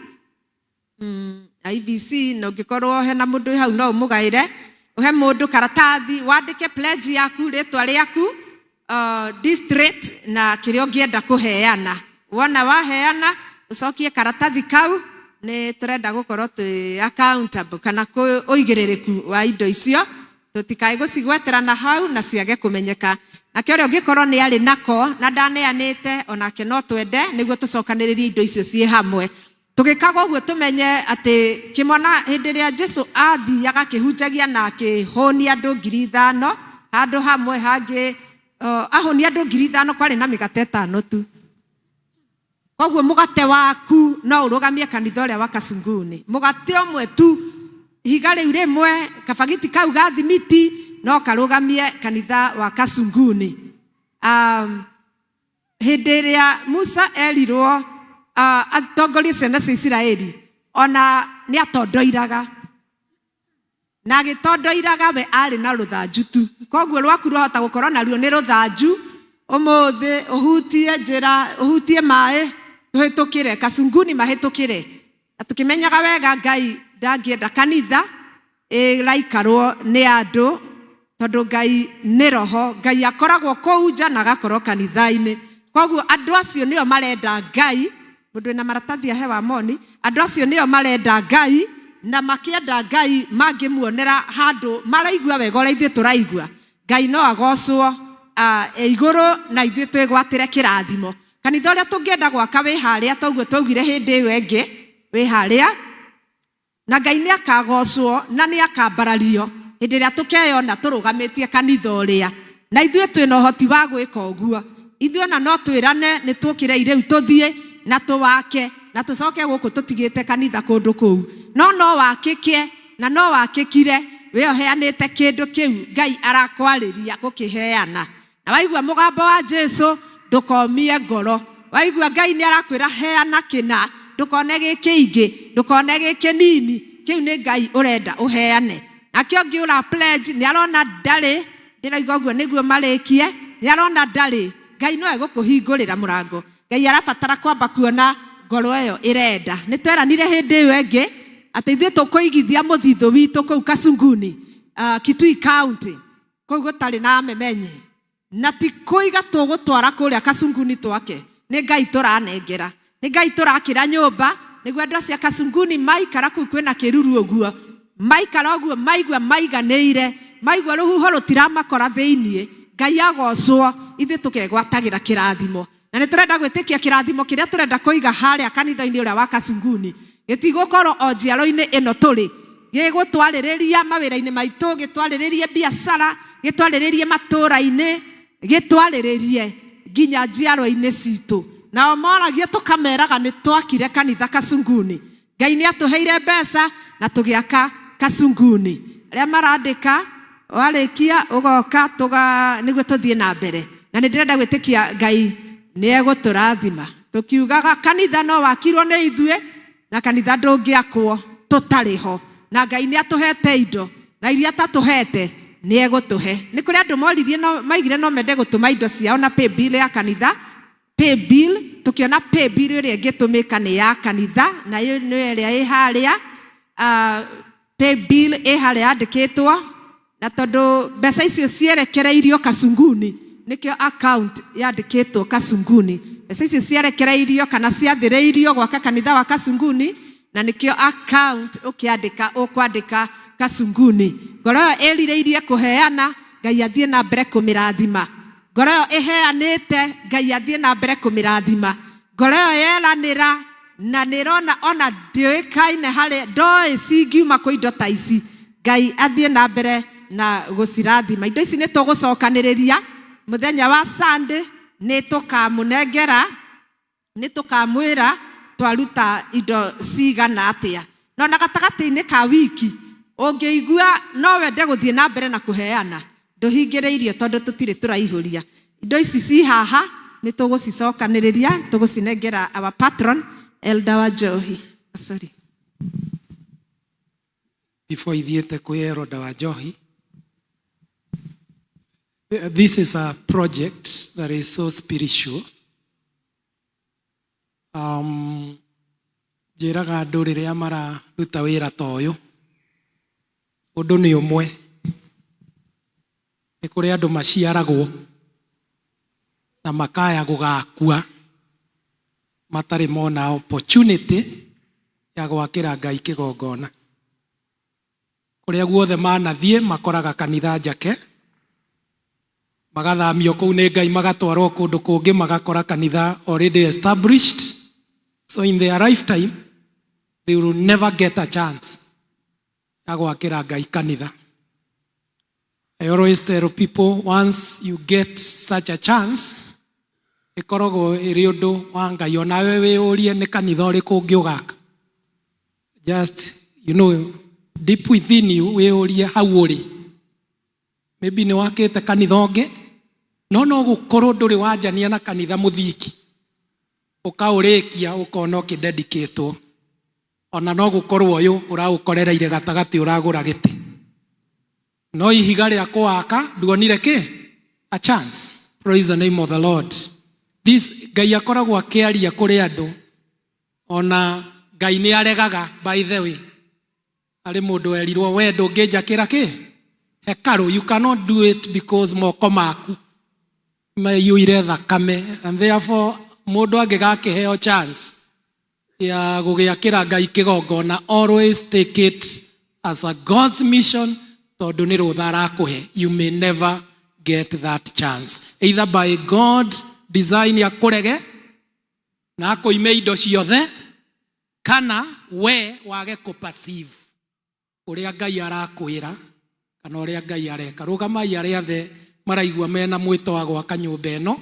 EVC no ngikorwo hena mundu hau no umugaire uhe mundu karatathi wandike pledge yaku ritwa riaku district na kiria ungienda kuheana. Wona waheana ucokie karatathi kau ni turenda gukorwo tu accountable kana ku uigiririku wa indo icio tutikae gucigweterana hau na ciage kumenyeka. Na kĩrĩa ũngĩkorwo nĩ arĩ nako na ndaneanĩte onake no twende nĩguo tũcokanĩrĩrie indo icio ciĩ hamwe. Tũgĩkaga ũguo tũmenye atĩ kĩmwana hĩndĩ ĩrĩa Jesũ athiaga akĩhunjagia na akĩhũnia andũ 5,000 handũ hamwe hangĩ ahonia andũ 5,000 kwarĩ na mĩgate 5 tu. Koguo mũgate waku no ũrũgamie kanitha ũrĩa wa Kasunguni. Mũgate ũmwe tu ihiga rĩu rĩmwe kabagiti kau ga thimiti no karũgamie kanitha wa Kasunguni. Hĩndĩ ĩrĩa Musa erirwo atongorie ciana cia Isiraeli ona nĩ atondoiraga na agĩtondoiraga we arĩ na rũthanju tu. Koguo rwaku rwahota gũkorwo naruo nĩ rũthanju ũmũthĩ ũhutie njĩra ũhutie maĩ tũhĩtũkĩre Kasunguni mahĩtũkĩre. Na tũkĩmenyaga wega Ngai ndangĩenda kanitha ĩraikarwo nĩ andũ tondũ Ngai nĩ roho. Ngai akoragwo kũu nja na agakorwo kanitha-inĩ. Koguo andũ acio nĩo marenda Ngai. Mũndũ wĩna maratathi ahewa moni. Andũ acio nĩo marenda Ngai na makĩenda Ngai mangĩmuonera handũ maraigua wega ũrĩa ithuĩ tũraigua. Ngai no agocwo igũrũ na ithuĩ twĩgwatĩre kĩrathimo. Kanitha ũrĩa tũngĩenda gwaka wĩ harĩa toguo twaugire hĩndĩ ĩyo ĩngĩ wĩ harĩa na Ngai nĩ akagocwo na nĩ akambarario hĩndĩ ĩrĩa tũkeyona tũrũgamĩtie kanitha ũrĩa. Na ithuĩ twĩna ũhoti wa gwĩka ũguo. Ithuĩ ona no twĩrane nĩ tũkĩre irĩu tũthiĩ na tũwake na tũcoke gũkũ tũtigĩte kanitha kũndũ kũu. No wakĩke na no wakĩkire we ũheanĩte kĩndũ kĩu Ngai arakwarĩria gũkĩheana. Na waigua mũgambo wa Jesũ ndũkomie ngoro. Waigua Ngai nĩ arakwĩra heana kĩna ndũkone gĩkĩingĩ ndũkone gĩkĩnini. Kĩu nĩ Ngai ũrenda ũheane. Nakĩo ngĩũra pledge nĩ arona ndarĩ ndĩraigua ũguo nĩguo marĩkie nĩ arona ndarĩ. Ngai no egũkũhingũrĩra mũrango. Ngai arabatara kwamba kuona ngoro ĩyo ĩrenda. Nĩ tweranire hĩndĩ ĩyo ĩngĩ atĩ ithuĩ tũkũigithia mũthithũ witũ kũu Kasunguni Kitui County kũu gũtarĩ na memenye na ti kũiga tũgũtwara kũrĩa Kasunguni twake. Nĩ Ngai tũranengera. Nĩ Ngai tũrakĩra nyũmba nĩguo andũ acio Kasunguni maikara kũu kwĩna kĩruru ũguo maikara ũguo maigua maiganĩire maigua rũhuho rũtiramakora thĩiniĩ. Ngai agocwo ithuĩ tũkegwatagĩra kĩrathimo. Na nĩ tũrenda gwĩtĩkia kĩrathimo kĩrĩa tũrenda kũiga harĩa kanitha-inĩ ũrĩa wa Kasunguni gĩtigũkorwo o njiaro-inĩ ĩno tũrĩ. Gĩgũtwarĩrĩria mawĩra-inĩ maitũ gĩtwarĩrĩrie biacara gĩtwarĩrĩrie matũũra-inĩ gĩtwarĩrĩrie nginya njiaro-inĩ citũ. Nao moragia tũkameraga nĩ twakire kanitha Kasunguni. Ngai nĩ atũheire mbeca na tũgĩaka Kasunguni. Arĩa marandĩka warĩkia ũgoka nĩguo tũthiĩ na mbere. Na nĩ ndĩrenda gwĩtĩkia Ngai nĩ egũtũrathima. Tũkiugaga kanitha no wakirwo nĩ ithuĩ na kanitha ndũngĩakwo tũtarĩ ho. Na Ngai nĩ atũhete indo na iria atatũhete nĩ egũtũhe. Nĩ kũrĩ andũ moririe maigire no mende gũtũma indo ciao na pay bill ya kanitha. Pay bill tukiona pay bill ĩrĩa ĩngĩtũmĩka nĩ ya kanitha na nĩ ĩrĩa ĩ harĩa. Pay bill ĩ harĩa yandĩkĩtwo na tondũ mbeca icio cierekereirio Kasunguni nĩkĩo account yandĩkĩtwo Kasunguni. Mbeca icio cierekereirio kana ciathĩrĩirio gwaka kanitha wa Kasunguni na nĩkĩo account ũkwandĩka Kasunguni. Ngoro ĩyo ĩrirĩirie kũheana Ngai athiĩ na mbere kũmĩrathima. Ngoro ĩyo ĩheanĩte Ngai athiĩ na mbere kũmĩrathima. Ngoro ĩyo yeranĩra na nĩrona ona ndĩũĩkaine harĩa ndoĩ cingiuma kwĩ indo ta ici. Ngai athiĩ na mbere na gũcirathima. Indo ici nĩ tũgũcokanĩrĩria mũthenya wa Sunday nĩ tũkamũnengera nĩ tũkamwĩra twaruta indo cigana atĩa. No na gatagatĩ-inĩ ka wiki ũngĩigua no wende gũthiĩ na mbere na kũheana ndũhingĩrĩirio tondũ tũtirĩ tũraihũria. Indo ici ci haha nĩ tũgũcicokanĩrĩria tũgũcinengera our patron Elder Wanjohi. Sorry. Before ithiĩte kwĩ Elder Wanjohi, this is a project that is so spiritual. Njĩraga andũ rĩrĩa mararuta wĩra ta ũyũ ũndũ nĩ ũmwe nĩ kũrĩ andũ maciaragwo na makaya gũgakua matarĩ mona opportunity ya gwakĩra Ngai kĩgongona. Kũrĩa guothe manathiĩ makoraga kanitha njake, magathamio kũu nĩ Ngai magatwarwo kũndũ kũngĩ magakora kanitha already established. So in their lifetime they will never get a chance ya gwakĩra Ngai kanitha. I always tell people, once you get such a chance, ikoragwo ĩrĩ ũndũ wa Ngai, onawe wĩyũrie nĩ kanitha ũrĩkũ ũngĩũgaka. Just, deep within you, wĩyũrie hau ũrĩ. Maybe nĩ wakĩte kanitha ũngĩ, no gũkorwo ndũrĩ wanjania na kanitha mũthingi, ũkaũrĩkia ũkona ũkĩdedicatwo. Ona no gũkorwo ũyũ ũraũkorereire gatagatĩ ũragũra gĩtĩ. No ihiga rĩa kũwaka nduonire kĩ? A chance. Praise the name of the Lord. This Ngai akoragwo akĩaria kũrĩ andũ, ona Ngai nĩ aregaga. By the way, arĩ mũndũ erirwo we ndũngĩnjakĩra kĩ? Hekaru. You cannot do it because moko maku mayũire thakame, and therefore mũndũ angĩgakĩheo chance ya gũgĩakĩra Ngai kĩgongona, always take it as a God's mission, tondũ nĩ rũtha arakũhe. You may never get that chance, either by God design ya kũrege na akũime indo ciothe, kana we wage kũperceive ũrĩa Ngai arakwĩra kana ũrĩa Ngai areka. Rũgamai arĩa othe maraigua mena mwĩto wa gwaka nyũmba ĩno.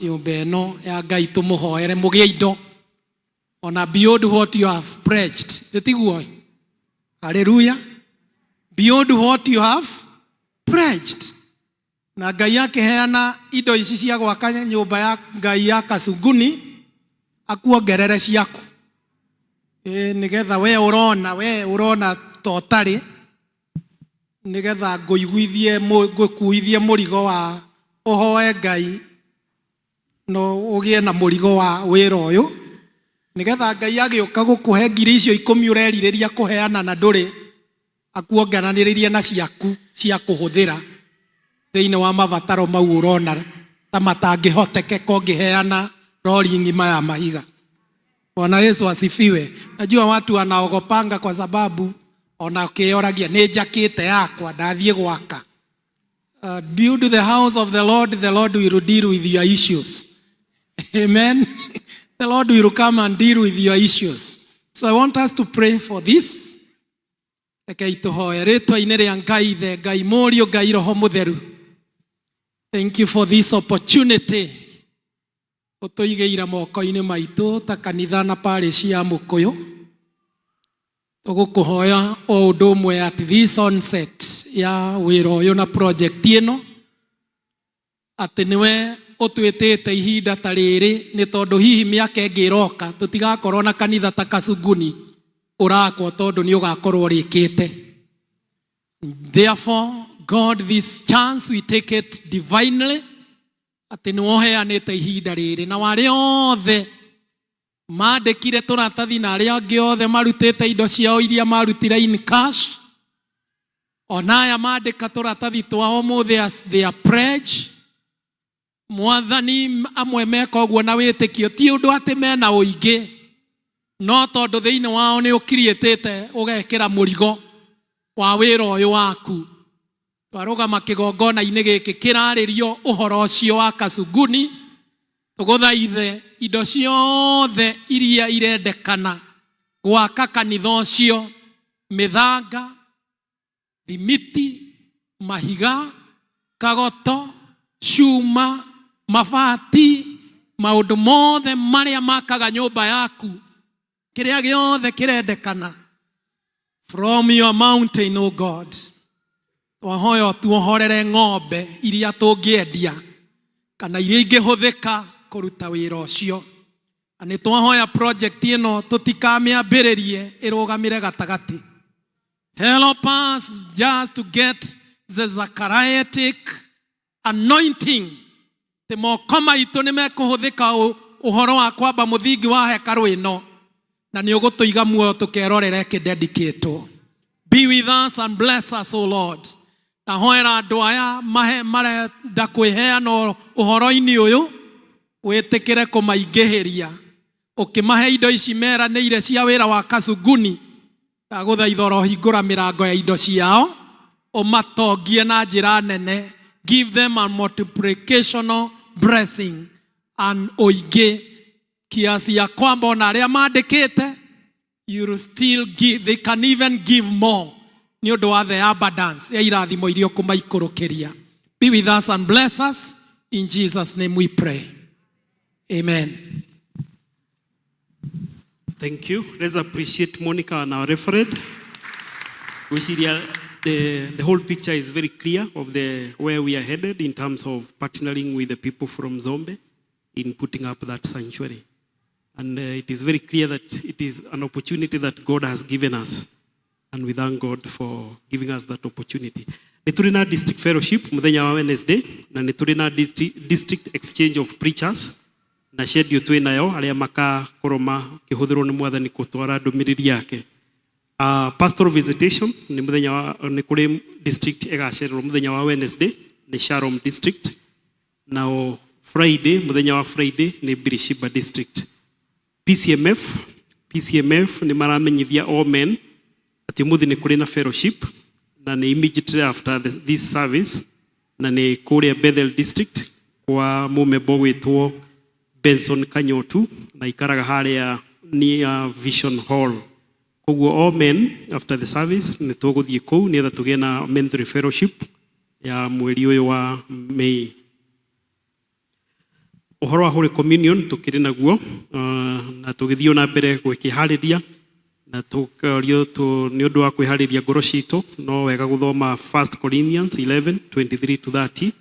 Nyũmba ĩno ya Ngai tũmũhoere mũgĩe indo ona beyond what you have pledged. Tiguo. Hallelujah. Beyond what you have pledged. Na Ngai akĩheana indo ici cia gwaka nyũmba ya Ngai ya Kasuguni, akuongerere ciaku. Nĩgetha we ũrona totarĩ, nĩgetha ngũkuithie mũrigo wa ũhoe Ngai, no ũgĩe na mũrigo wa wĩra ũyũ, nĩgetha Ngai agĩũka gũkũhe ngiri icio 10 ũrerirĩria kũheana na ndũrĩ, akuongeranĩrĩrie na ciaku cia kũhũthĩra thĩinĩ wa mabataro mau ũrona ta matangĩhotekeka ũngĩheana rori ng'ima ya mahiga. Bwana Yesu asifiwe. Najua watu wanaogopanga kwa sababu ona ukioragia nĩnjakĩte yakwa ndathiĩ gwaka. Build the house of the Lord will deal with your issues. Amen. The Lord will come and deal with your issues. So I want us to pray for this. Rekei tũhoe rĩtwa-inĩ rĩa Ngai Ithe, Ngai Mũriũ, Ngai Roho Mũtheru. Thank you for this opportunity. Ũtũigĩire moko-inĩ maitũ ta kanitha na parish ya Mũkũyũ. Tũgũkũhoya o ũndũ ũmwe at this onset ya wĩra ũyũ na project ĩno, atĩ nĩwe ũtwĩtĩte ihinda ta rĩrĩ, nĩ tondũ hihi mĩaka ĩngĩ ĩroka tũtigakorwo na kanitha ta Kasuguni ũrakwo, tondũ nĩ ũgakorwo ũrĩkĩte. Therefore, God, this chance we take it divinely, atĩ nĩ woheanĩte ihinda rĩrĩ, na warĩ othe mandĩkire tũratathi na arĩa angĩ othe marutĩte indo ciao iria marutire in cash, ona aya mandĩka tũratathi twao ũmũthĩ as their pledge. Mwathani, amwe meka ũguo na wĩtĩkio, ti ũndũ atĩ mena ũingĩ, no tondũ thĩinĩ wao nĩ ũkiriĩtĩte ũgekĩra mũrigo wa wĩra ũyũ waku. Twarũgama kĩgongona-inĩ gĩkĩ kĩrarĩrio ũhoro ũcio wa Kasuguni, tũgũthaithe indo ciothe iria irendekana gwaka kanitha ũcio, mĩthanga, thimiti, mahiga, kagoto, cuma, mabati, maũndũ mothe marĩa makaga nyũmba yaku, kĩrĩa gĩothe kĩrendekana from your mountain, O God. Twahoya tuohorere ng'ombe iria tũngĩendia kana iria ingĩhũthĩka kũruta wĩra ũcio. Nĩ twahoya project ĩno tũtikamĩambĩrĩrie ĩrũgamĩre gatagatĩ. Help us just to get the Zachariatic anointing. Te moko maitũ nĩ mekũhũthĩka ũhoro wa kwamba mũthingi wa hekaru ĩno, na nĩ ũgũtũiga muoyo tũkerorere kĩdedicatwo. Be with us and bless us, O Lord. ndahoera andũ aya mahe marenda kwĩheana ũhoro-inĩ ũyũ wĩtĩkĩre kũmaingĩhĩria ũkĩmahe indo ici meranĩire cia wĩra wa Kasuguni ndagũthaitha ũrohingũra mĩrango ya indo ciao ũmatongie na njĩra nene. Give them a multiplicational blessing and oige kiasi ya kwamba ona arĩa mandĩkĩte you will still give, they can even give more nĩ ũndũ wa the abundance ya irathimo iria ũkũmaikũrũkĩria. Be with us and bless us. In Jesus' name we pray. Amen. Thank you. Let's appreciate Monica and our referent. We see the whole picture is very clear of where we are headed in terms of partnering with the people from Zombe in putting up that sanctuary. And it is very clear that it is an opportunity that God has given us. And we thank God for giving us that opportunity. Niturina district fellowship muthenya wa Wednesday na niturina district exchange of preachers na schedule twinayo aria makakoroma kihuthirwo ni mwathani kutwara ndumiriri yake. Pastoral visitation ni muthenya ni kuri district egacererwo muthenya wa Wednesday ni Sharon district. Now Friday muthenya wa Friday ni Birishiba district. PCMF ni maramenyithia all men ati muthi ni kuri na fellowship na ni immediately after this service na ni kuria Bethel district kwa mumembo witwo Benson Kanyotu na ikaraga haria near Vision Hall. Koguo all men after the service ni tuguthie kou ni tugie na mentoring fellowship ya mweri uyu wa Mei. Uhoro wa Holy Communion tukiri naguo na tugithio na mbere gwikihariria na tukario ni undu wa kwihariria ngoro citu no wega guthoma 1 Corinthians 11:23 to 30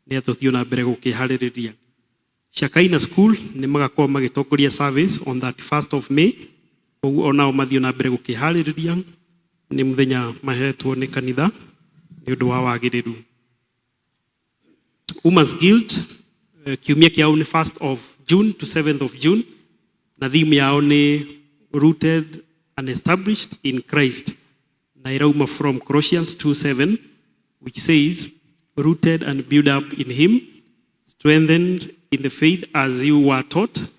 ni tuthio na mbere gukihariria. Shakaina School ni magakorwo magitongoria service on that 1st of May. Koguo onao mathio na mbere gukihariria ni muthenya mahetwo ni kanitha ni undu wa wagiriru. Women's Guild kiumia kiao ni 1st of June to 7th of June na theme yao ni rooted and established in Christ na irauma from Colossians 2:7 which says rooted and built up in him, strengthened in the faith as you were taught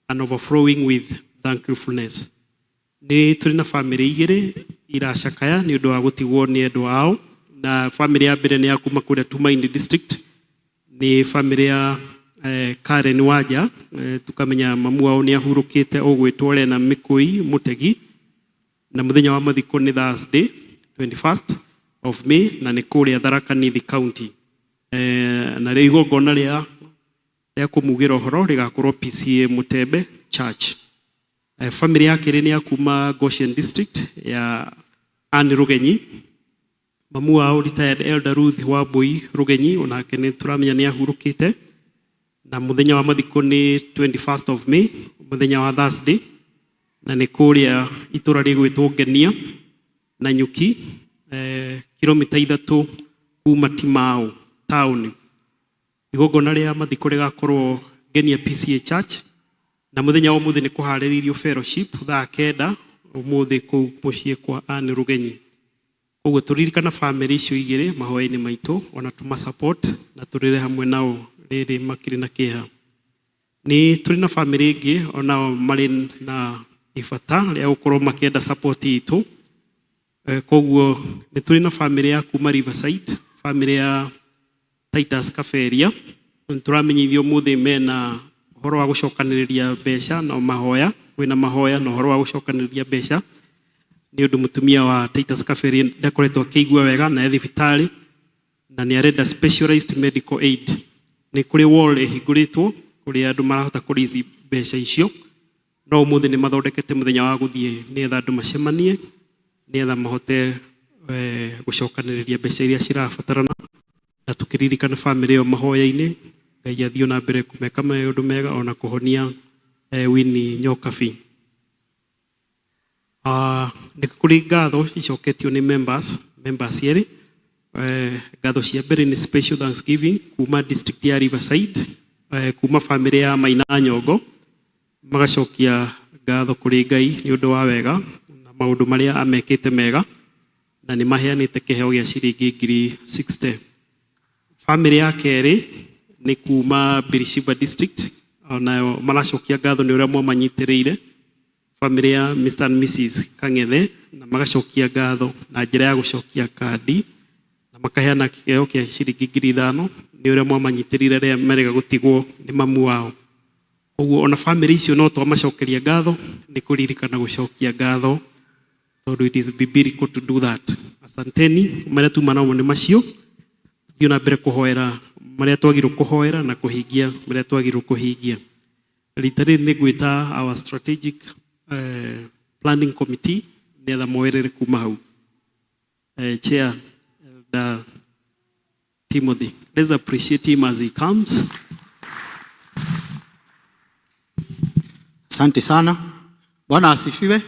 and overflowing with thankfulness. Ni tuli na family igiri iracakaya ni undu wa gutigwo ni endu ao na family ya mbere ni ya kuma kuria Tumaini district ni family ya Karen Waja tukamenya mamu wao ni ahurukite ogwitwo na Mikui Mutegi na muthenya wa mathiko ni Thursday 21st of May na ni kuria Tharaka Nithi County na ri igongona ria kumugira uhoro rigakorwo PCA Mutembe Church. Family yake ni ya kuma Goshen district ya Anne Rugenyi. Mamu wao retired Elder Ruth Wabui Rugenyi onake ni turamenya ni ahurukite na muthenya wa mathiko ni 21st of May muthenya wa Thursday na ni kuria itura rigwitwo Ngenia na Nyuki kilomita 3 kuma Timau town. Igongona ria mathiko rigakorwo Ngenia PCA Church na muthenya wa muthi ni kuhariririo fellowship thaa 9 umuthi ku mucii kwa Anne Rugenyi. Koguo turirikana family icio igiri mahoya-ini maitu ona tuma support na turire hamwe nao riri makiri na kiha. Ni turi na family ingi ona mari na ifata ria gukorwo makienda support itu. Koguo ni turi na family ya kuma Riverside, family ya Titus Kaferia. Turamenyithio muthi mena horo wa gucokaniriria mbeca na mahoya, wina mahoya na horo wa gucokaniriria mbeca ni undu mutumia wa Titus Kaferia ndakoretwo akigua wega na thibitari na ni arenda specialized medical aid. Ni kuri wall ihiguritwo kuri andu marahota kurizi mbeca icio no umuthi ni mathondekete muthenya wa guthie ni etha andu macemanie ni etha mahote gucokaniriria mbeca iria cirabatarana na tukiririkana family yo mahoya-ini Ngai athio na mbere kumeka maundu mega ona kuhonia Winnie Nyokabi. Ni kuri ngatho icoketio ni members eri ngatho cia mbere ni special thanksgiving kuma district ya Riverside kuma family ya Maina Nyongo magacokia ngatho kuri Ngai ni undu wa wega na maundu maria amekite mega na nĩ maheanĩte kĩheo gĩa ciringi ngiri 60. Family ya kerĩ nĩ kuma Birishiba district, onayo maracokia ngatho nĩ ũrĩa mwamanyitĩrĩire. Family ya Mr. and Mrs. Kang'ethe na magacokia ngatho na njĩra ya gũcokia kandi na makaheana kĩheo kĩa ciringi ngiri 5 nĩ ũrĩa mwamanyitĩrĩire rĩrĩa merega gũtigwo nĩ mamu wao. Ũguo ona family icio no twamacokeria ngatho nĩ kũririkana gũcokia ngatho tondũ it is biblical to do that. Asanteni marĩa tuma namo nĩ macio, thiĩ na mbere kũhoera marĩa twagĩrĩirwo kũhoera na kũhingia marĩa twagĩrĩirwo kũhingia. Rita rĩrĩ nĩ ngwĩta our strategic planning committee nĩgetha moerere kuma hau. Chair Elder Timothy, let's appreciate him as he comes. Asante sana. Bwana asifiwe.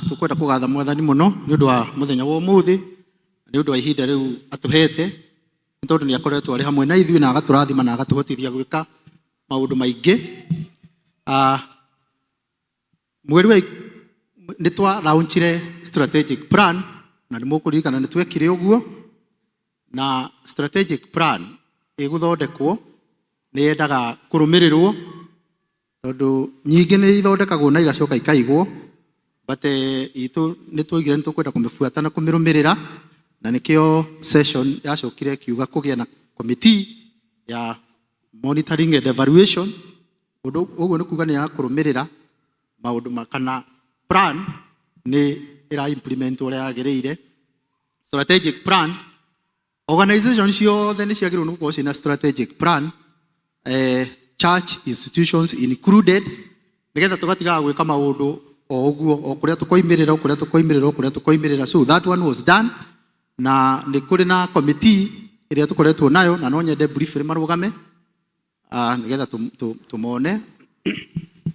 Tukwenda kugatha mwathani muno ni undu wa muthenya wa umuthi, ni undu wa ihinda riu atuhete, ni tondu ni akoretwo ari hamwe na ithuĩ na agaturathima na agatuhotithia gwika maundu maingi. Mweri wa ni twa launchire strategic plan na ni mukuririkana ni twekire uguo, na strategic plan iguthondekwo ni yendaga kurumirirwo tondu nyingi ni ithondekagwo na igacoka ikaigwo, but itu ni twigire ni tukwenda kumifuata na kumirumirira, na nikio session yacokire kiuga kugia na committee ya monitoring and evaluation. Undu uguo ni kuga ni ya kurumirira maundu makana plan ni ira implement uria yagiriire. Strategic plan, organization ciothe ni ciagirwo ni gukorwo na strategic plan, church institutions included, nigetha tugatiga gwika maundu o uguo o kuria tukoimirira. So that one was done, na ni kuri na committee iria tukoretwo nayo, na no nyende brief marugame nigetha tumone.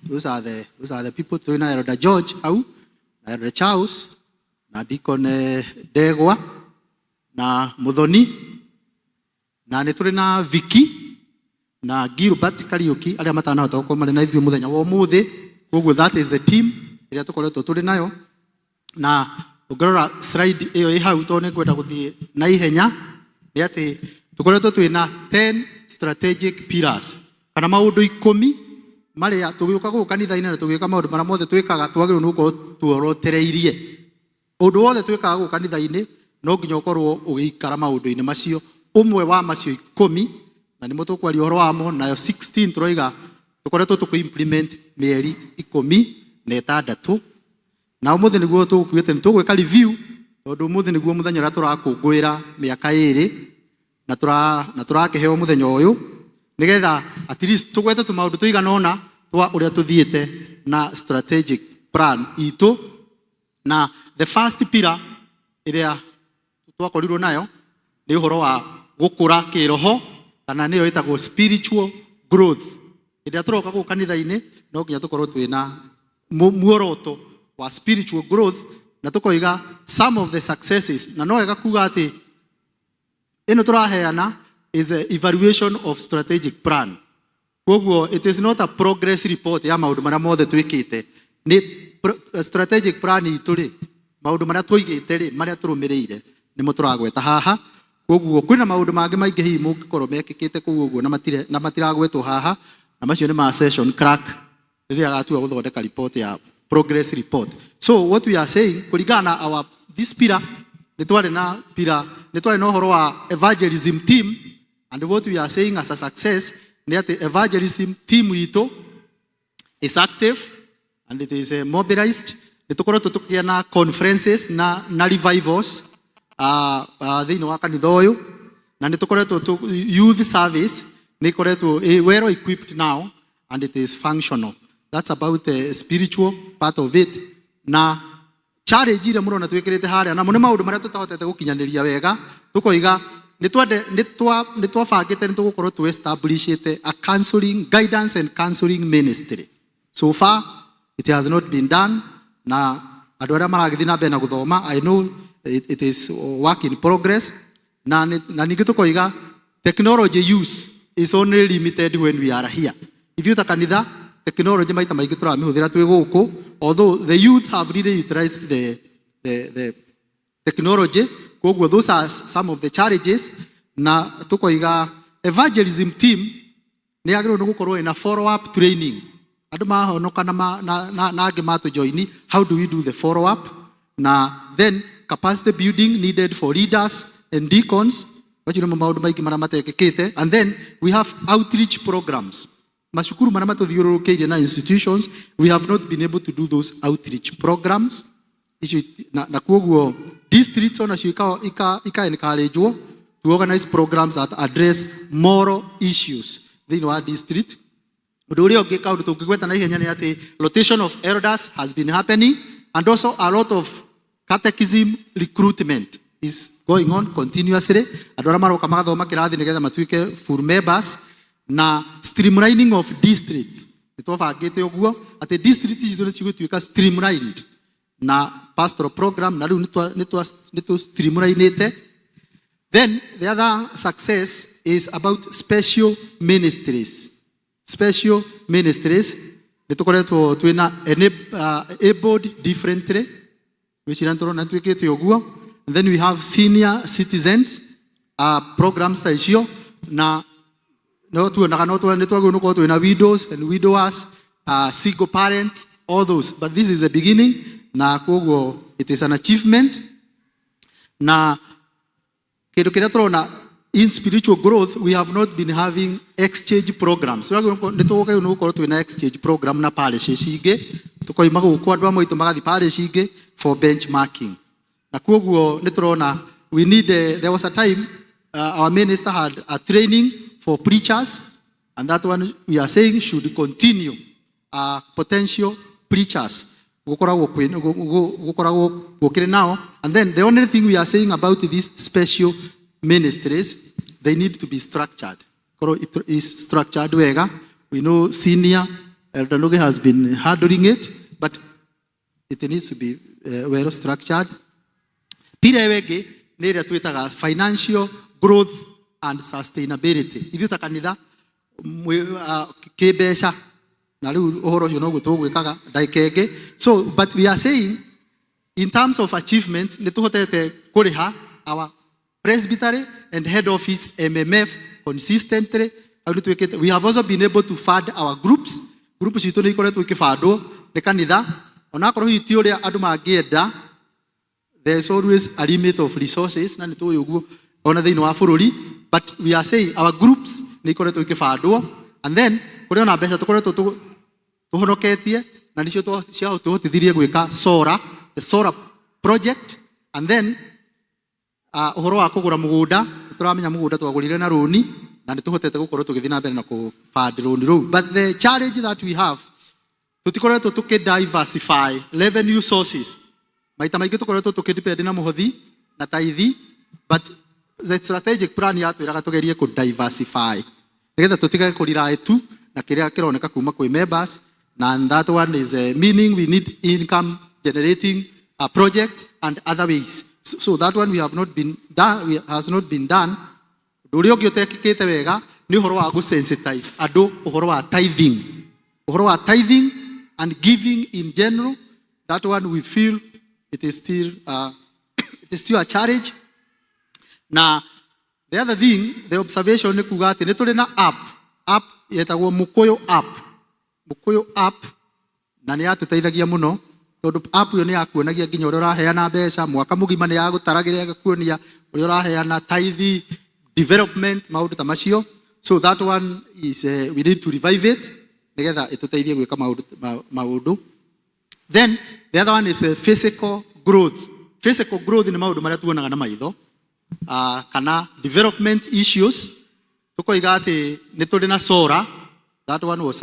Those are the people to na Elder George au na Elder Charles na Deacon Degwa na Muthoni, na ni turi na Vicky na Gilbert Kariuki aria matanahota gukorwo marĩ na ithuĩ muthenya wa ũmũthĩ. Koguo that is the team iria tukoretwo turi nayo, na ũngĩrora slide ĩyo ĩ hau tondũ nĩ ngwenda gũthiĩ na ihenya, nĩ atĩ tukoretwo twĩ na 10 strategic pillars kana maũndũ 10 marĩa tũgĩũka gũkũ kanitha-inĩ na tũgĩka maũndũ marĩa mothe twĩkaga twagĩrĩirwo nĩ gũkorwo tuorotereirie. Ũndũ wothe twĩkaga gũkũ kanitha-inĩ no nginya ũkorwo ũgĩikara maũndũ-inĩ macio. Ũmwe wa macio 10 na nĩ mũtũkwaria ũhoro wamo, nayo 16 tũroiga tukoretwo tũkĩ-implement mĩeri 16, na ũmũthĩ nĩguo tũgũkuĩte nĩ tũgwĩka review, tondũ ũmũthĩ nĩguo mũthenya ũrĩa tũrakũngũĩra mĩaka 2 na tũrakĩheo mũthenya ũyũ, nigetha at least tũgwete tũmaũndũ tũigana ũna twa ũrĩa tũthiĩte na strategic plan itũ. Na the first pillar ĩrĩa twakorirwo nayo nĩ ũhoro wa gũkũra kĩroho, kana nĩyo ĩtagwo spiritual growth. Ĩrĩa tũroka gũkũ kanitha-inĩ no nginya tũkorwo twĩna muoroto wa spiritual growth, na tũkoiga some of the successes, na no wega kuga atĩ ĩno tũraheana is a evaluation of strategic plan. Koguo it is not a progress report ya maundu maria mothe twikite, ni strategic plan itu ri maundu maria twoigite ri maria turumirire nimo turagweta haha. Koguo kwina maundu mangi maingi hihi mungikorwo mekikite kuu uguo na matiragwetwo haha, na macio ni ma session crack riria agatua guthondeka report ya progress report. So what we are saying kuringana our this pillar ni twari na pillar ni twari no horo wa evangelism team, and what we are saying as a success ni ati evangelism team ito is active and it is mobilized. Ni tukoretwo tukia na conferences na revivals thiini wa kanitha uyu, na ni tukoretwo youth service ni koretwo well equipped now and it is functional. That's about the spiritual part of it. Na challenge ile murona twikirite haria na mune maundu maria tutahotete gukinyaniria wega, tukoiga ni twabangite ni tugukorwo tu establish a counseling guidance and counseling ministry. So far it has not been done, na andu aria maragithii na mbere na guthoma, I know it is work in progress, na ningi tukoiga technology use is only limited when we are here. Ithuĩ ta kanitha technology maita maingĩ tũramĩhũthĩra twĩ gũkũ, although the youth have really utilized technology. Those are some of the challenges. Na tukoiga evangelism team ni agro no gukorwo in a follow up training. Andu mahonoka na ange mato join. How do we do the follow up? Na then capacity building needed for leaders and deacons. And then we have outreach programs. Mashukuru maramato thiururukiire na institutions, we have not been able to do those outreach programs. Na kuoguo districts ona cio ika encouragewo to organize programs that address moral issues thĩinĩ wa district. Ũndũ ũrĩa ũngĩ kaũndũ tũngĩgweta na ihenya nĩ atĩ rotation of elders has been happening, and also a lot of catechism recruitment is going on continuously. Andũ arĩa maroka magathoma kĩrathi nĩgetha matuĩke full members. Na streamlining of districts. Nĩtwabangĩte ũguo atĩ district ici nĩ cigũtuĩka streamlined na pastoral program na rĩu nĩtũ streamlinete. Then the other success is about special ministries. Special ministries nĩtũkoretwo twĩna abled differently, which na twĩkĩte ũguo. And then we have senior citizens programs ta icio, na no tuonaga no widows and widowers, single parents, all those. But this is the beginning. Na kuoguo it is an achievement. Na kĩndũ kĩrĩa tũrona in spiritual growth, we have not been having exchange programs. Nĩtũgũkorwo nĩgũkorwo twĩna exchange program na parishes ingĩ. Tũkoima gũkũ andũ amwe aitũ magathi parish ingĩ for benchmarking. Na kuoguo nĩtũrona we need there was a time our minister had a training for preachers, and that one we are saying should continue. Potential preachers now. And then the only thing we are saying about these special ministries, they need to be structured. It is structured. We know senior Elder Noge has been handling it, but it needs to be well structured. Pirewege nere tuitaga financial growth and sustainability. If you takanida kebesha na riu ohoro ucio no gutugwikaga daikenge. So but we are saying in terms of achievement nituhotete kuriha our presbytery and head office MMF consistently. We have also been able to fund our groups. Groups citu ni ikoretwo ikifandwo ni kanitha ona korwo hiti uria andu mangienda. There is always a limit of resources na nituwe uguo ona thiini wa bururi. But we are saying our groups ni ikoretwo ikifandwo, and then kuri ona mbeca tukoretwo tuhonoketie na nicio tuhotithirie gwika solar, the solar project. And then uhoro wa kugura mugunda turamenya mugunda twagurire na roni na nituhotete gukorwo tugithina na mbere na ku fund roni ro. But the challenge that we have, tutikoretwo diversify revenue sources. Maita maingĩ tukoretwo tukidepend na muhothi na taithi, but the strategic plan yatu iraga tugerie ku diversify nigetha tutigage kurira tu na kiria kironeka kuma kwi members. And that one is meaning we need income generating projects and other ways. So that one we have not been done, has not been done. Uria ungi utekikite wega ni uhoro wa gu sensitize andu uhoro wa tithing. Uhoro wa tithing and giving in general. That one we feel it is still a challenge. Now the other thing, the observation ni kuga ati ni tuli na app yetagwo Mukoyo app na ni atuteithagia muno tondu app yo ni yakuonagia nginya uria uraheana mbeca mwaka mugima ni yagutaragira gakuonia uria uraheana tithe development maundu ta macio. So that one is we need to revive it nigetha ituteithie gwika maundu. Then the other one is physical growth. Physical growth ni maundu maria tuonaga na maitho kana development issues. Tukoiga ati ni tuli na solar. That one was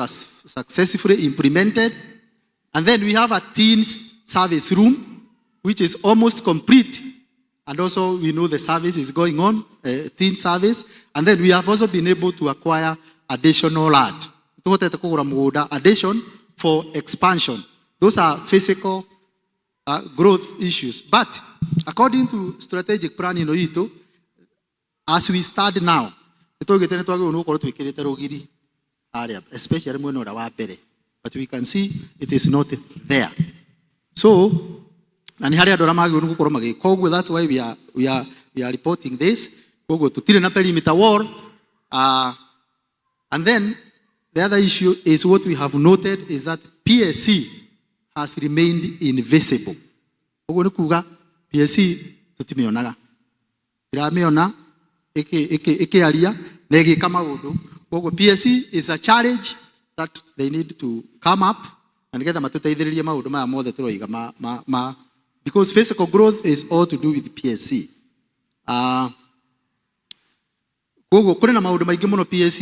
successfully implemented. And then we have a teens service room, which is almost complete. And also we know the service is going on, teen service. And then we have also been able to acquire additional land. Addition for expansion. Those are physical growth issues. But according to strategic plan in Oito, as we start now, especially but we can see it is not there. So na nĩ harĩ andũ arĩa magĩrĩirwo gũkorwo magĩka ũguo. That's why we are reporting this. Koguo tũtirĩ na perimeter wall. And then the other issue is what we have noted is that PSC has remained invisible. Koguo nĩ kuga PSC tũtimĩonaga. Tiramĩona ĩkĩaria na ĩgĩka maũndũ. Koguo PSC is a challenge that they need to come up and nĩgetha matũteithĩrĩrie maũndũ maya mothe tũroiga because physical growth is all to do with PSC. Koguo kũrĩ na maũndũ maingĩ mũno PSC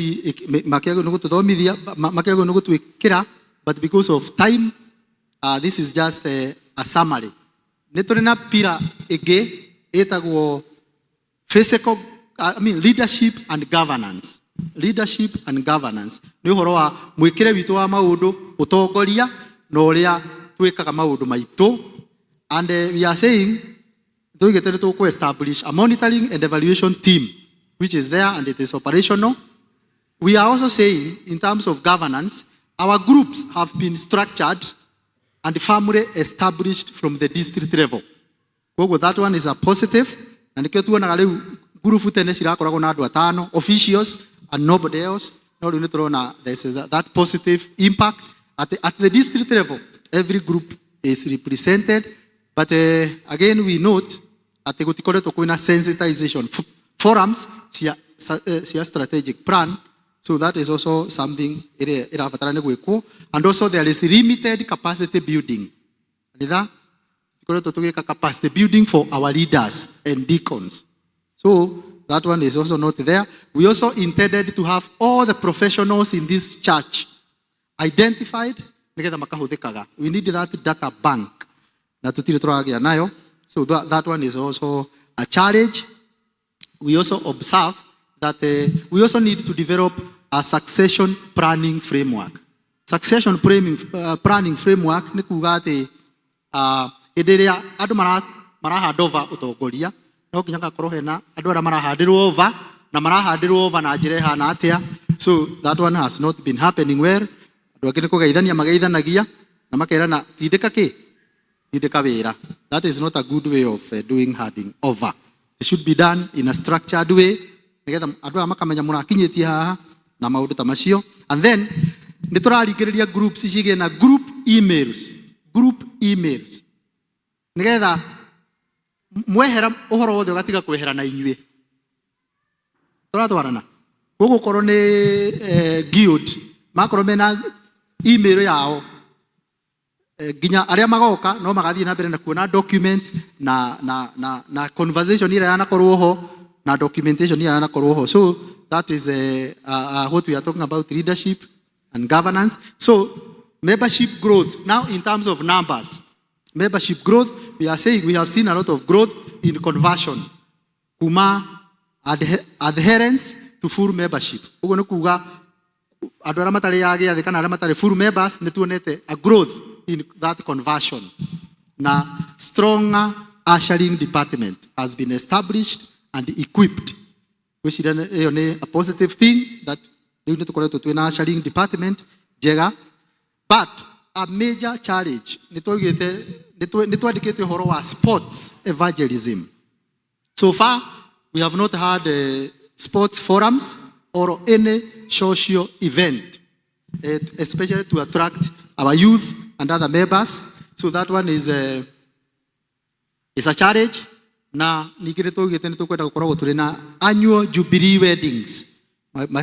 makĩagĩrĩirwo nĩ gũtũthomithia, makĩagĩrĩirwo nĩ gũtwĩkĩra, but because of time this is just a summary. Nĩ tũrĩ na pillar ĩngĩ ĩtagwo physical, leadership and governance. Leadership and governance nĩ ũhoro wa mwĩkĩre witũ wa maũndũ, ũtongoria na ũrĩa twĩkaga maũndũ maitũ. And we are saying tũigĩte nĩ tũkũ establish a monitoring and evaluation team which is there and it is operational. We are also saying in terms of governance, our groups have been structured and firmly established from the district level. Koguo that one is a positive. Na nĩkĩo tuonaga rĩu gurubu tene cirakoragwo na andũ atano, officials and nobody else. No, rĩu nĩ tũrona that positive impact at the district level. Every group is represented. But again we note atĩ gũtikoretwo kwĩna sensitization forums cia strategic plan. So that is also something ĩrabatara nĩ gwĩkwo. And also there is limited capacity building. Tũkoretwo tũgĩka capacity building for our leaders and deacons. So that one is also not there. We also intended to have all the professionals in this church identified nĩgetha makahũthĩkaga. We need that data bank. Na tutire tũragĩa nayo. So that one is also a challenge. We also observe that we also need to develop a succession planning framework. Succession planning framework nĩ kuga atĩ hĩndĩ ĩrĩa andũ marahand over ũtongoria, no nginya gakorwo hena andũ arĩa marahandĩrwo over na marahandĩrwo over na njĩra ĩhana atĩa. So that one has not been happening well. Andũ angĩ nĩ kũgeithania mageithanagia na makerana tindĩka kĩ tindĩka wĩra. That is not a good way of doing handing over. It should be done in a structured way. Nĩgetha andũ aya makamenya mũrakinyĩtie haha na maũndũ ta macio. And then nĩ tũraringĩrĩria groups cigĩe na group emails. Nĩgetha mwehera ũhoro wothe ũgatiga kwehera na inyuĩ. Tũratwarana. Gũgũkorwo nĩ guild makorwo mena email yao. Nginya arĩa magoka no magathiĩ na mbere na kuona documents na conversation ĩrĩa yanakorwo ho na documentation ĩrĩa yanakorwo ho. So that is what we are talking about, leadership and governance. So membership growth. Now in terms of numbers, membership growth, we are saying we have seen a lot of growth in conversion. Kuma adherence to full membership. Ũguo nĩ kuga andũ arĩa matarĩ agĩathĩ kana arĩa matarĩ full members nĩ tuonete a growth in that conversion. Now, stronger ushering department has been established and equipped. Which is a positive thing that we need to correct to an ushering department. But a major challenge, sports evangelism. So far, we have not had sports forums or any social event, especially to attract our youth and other members. So that one is a challenge. Na ningĩ nĩtũgĩte nĩtũkwenda gũkorwo tũrĩ na annual jubilee weddings.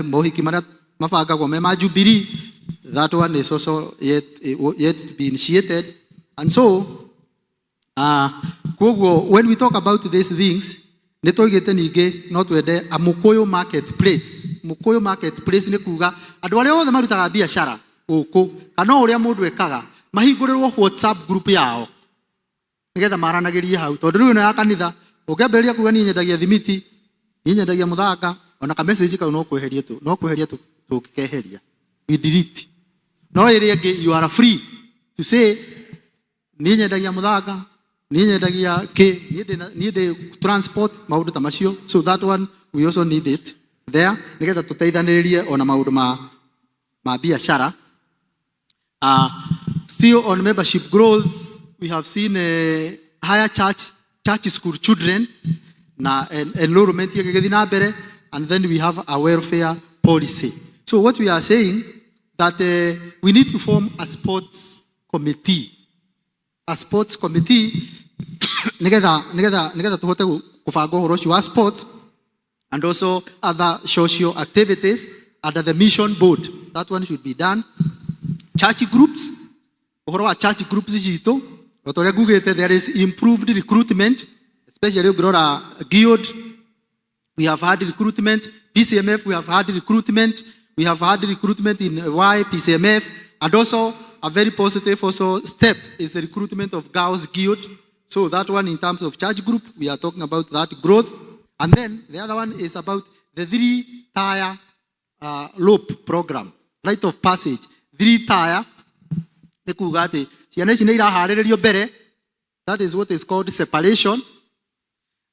Mohiki marĩa mabangagwo me ma jubilee. That one is also yet to be initiated. And so when we talk about these things, nĩtũgĩte ningĩ no twende a Mukoyo marketplace. Mukoyo marketplace nĩ kuga andũ arĩa othe marutaga biacara gũkũ kana ũrĩa mũndũ ekaga mahingũrĩrwo WhatsApp group yao nĩgetha maranagĩrie hau. Tondũ rĩu ĩno ya kanitha ũngĩambĩrĩria kuga niĩ nyendagia thimiti, niĩ nyendagia mũthanga, ona ka message kau no kweheria tũkeheria. We delete. No ĩrĩa ĩngĩ you are free to say niĩ nyendagia mũthanga, niĩ nyendagia niĩ ndĩ transport maũndũ ta macio. So that one we also need it there nĩgetha tũteithanĩrĩrie ona maũndũ ma biacara. Still on membership growth, we have seen higher church school children na enrollment yake na bere, and then we have a welfare policy. So what we are saying that we need to form a sports committee. A sports committee nigeda tuhote kufanga uhoro wa sports and also other social activities under the mission board. That one should be done. Church groups, uhoro wa church groups jito otore gugete there is improved recruitment, especially Grora Guild. We have had recruitment. PCMF, we have had recruitment. We have had recruitment in PCMF, and also a very positive also step is the recruitment of Girls Guild. So that one in terms of church group, we are talking about that growth. And then the other one is about the 3-tier lope program, rite of passage. 3-tier, that is what is called separation.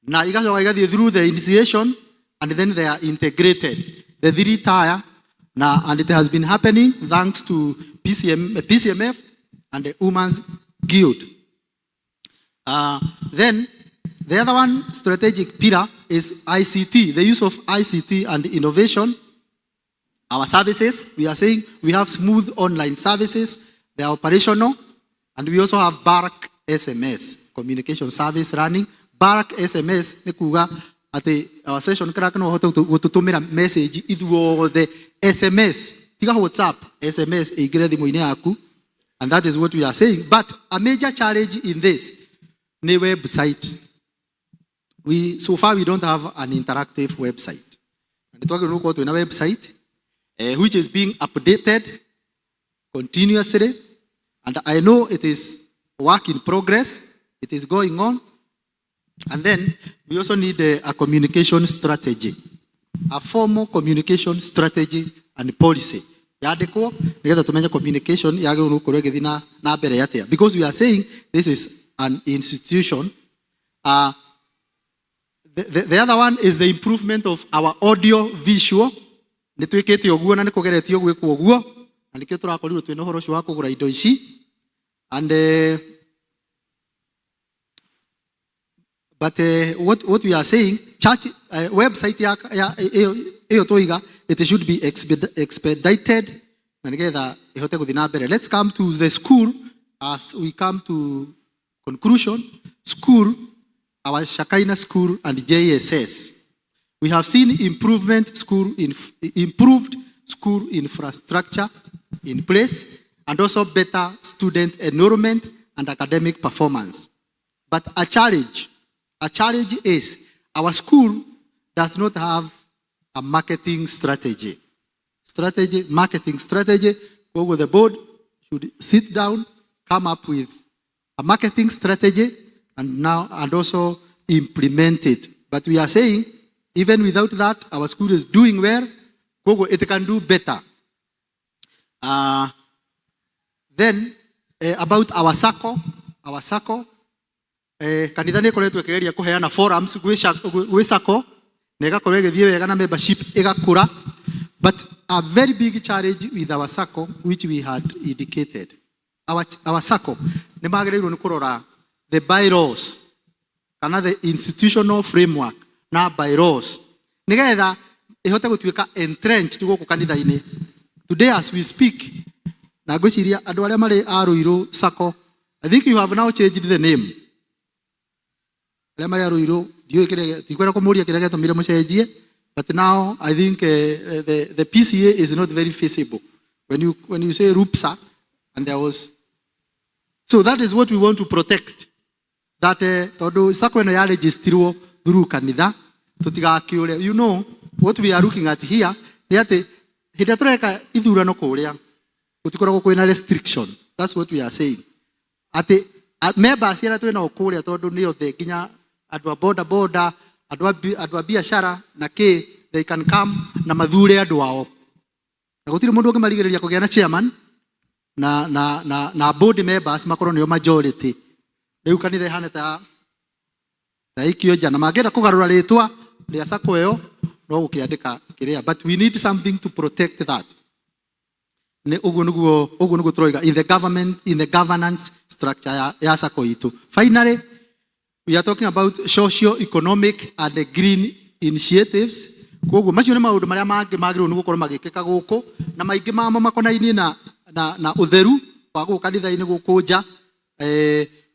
Now you guys through the initiation, and then they are integrated. The 3-tier. Now, and it has been happening thanks to PCMF and the Women's Guild. Then, the other one strategic pillar is ICT, the use of ICT and innovation. Our services, we are saying we have smooth online services, they are operational, and we also have Bark SMS, communication service running. Bark SMS, at our session, to message, it was the SMS. Tiga WhatsApp, SMS, and that is what we are saying. But a major challenge in this, the website. So far we don't have an interactive website. And talking about a website, which is being updated continuously. And I know it is work in progress. It is going on. And then we also need a communication strategy, a formal communication strategy and policy. Communication because we are saying this is an institution. The other one is the improvement of our audio visual. And but what we are saying, church website it should be expedited. Let's come to the school as we come to conclusion. School, our Shakaina school and JSS. We have seen improved school infrastructure in place, and also better student enrollment and academic performance. But a challenge is our school does not have a marketing strategy. Marketing strategy, where the board should sit down, come up with a marketing strategy, and also implement it. But we are saying, even without that, our school is doing well. It can do better. Then about our SACCO, kanitha nä koretwo kä kũheana forums gwĩ SACCO na ĩgakorwo ĩgĩthiĩ wega na membership ĩgakũra, but a very big challenge with our SACCO which we had indicated. Our SACCO nĩ magĩrĩirwo nĩ kũrora the bylaws kana the institutional framework na bylaws nĩgetha ĩhote gũtuĩka entrenched gũkũ kanitha-inĩ. Today as we speak, na ngwĩciria andũ arĩa marĩ a Ruiru SACCO, I think you have now changed the name. But now I think the PCA is not very feasible. When you say RUPSA, and there was, so that is what we want to protect. That you know what we are looking at here. Restriction. That's what we are saying. Members here adwa boda adwa biashara na ke they can come na mathure andu ao na gutire mundu ungimarigiriria kugia na chairman na board members makorwo nio majority riu kanitha ihana ta ikio jana magenda kugarura ritwa ria SACCO io no gukiandika kiria, but we need something to protect that. Ne uguo nugo troiga in the governance structure ya SACCO itu. Finally, we are talking about socio-economic and green initiatives. Koguo macio nĩ maũndũ marĩa mangĩ magĩrĩirwo nĩ gũkorwo magĩkĩka gũkũ, na maingĩ mamo makonainie na ũtheru wa gũkũ kanitha-inĩ gũkũ nja.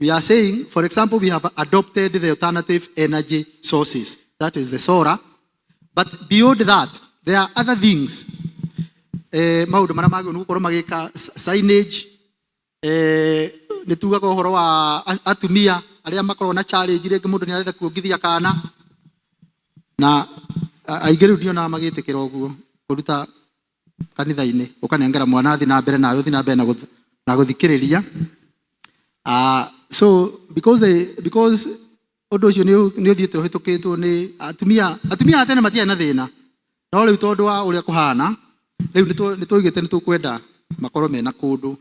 We are saying, for example, we have adopted the alternative energy sources, that is the solar. But beyond that, there are other things. Maũndũ marĩa magĩrĩirwo nĩ gũkorwo magĩka signage. Nĩ tugaga ũhoro wa atumia arĩa makorwo na challenge rĩngĩ mũndũ nĩ arenda kuongithia kana, na aingĩ rĩu ndiona magĩtĩkĩra ũguo kũruta kanitha-inĩ ũkanengera mwana athi na mbere nawe ũthi na mbere na gũthikĩrĩria. So because ũndũ ũcio nĩ ũthiĩte ũhĩtũkĩtwo nĩ atumia atene matiarĩ na thĩna, no rĩu tondũ wa ũrĩa kũhana rĩu nĩ tũigĩte nĩ tũkwenda makorwo mena kũndũ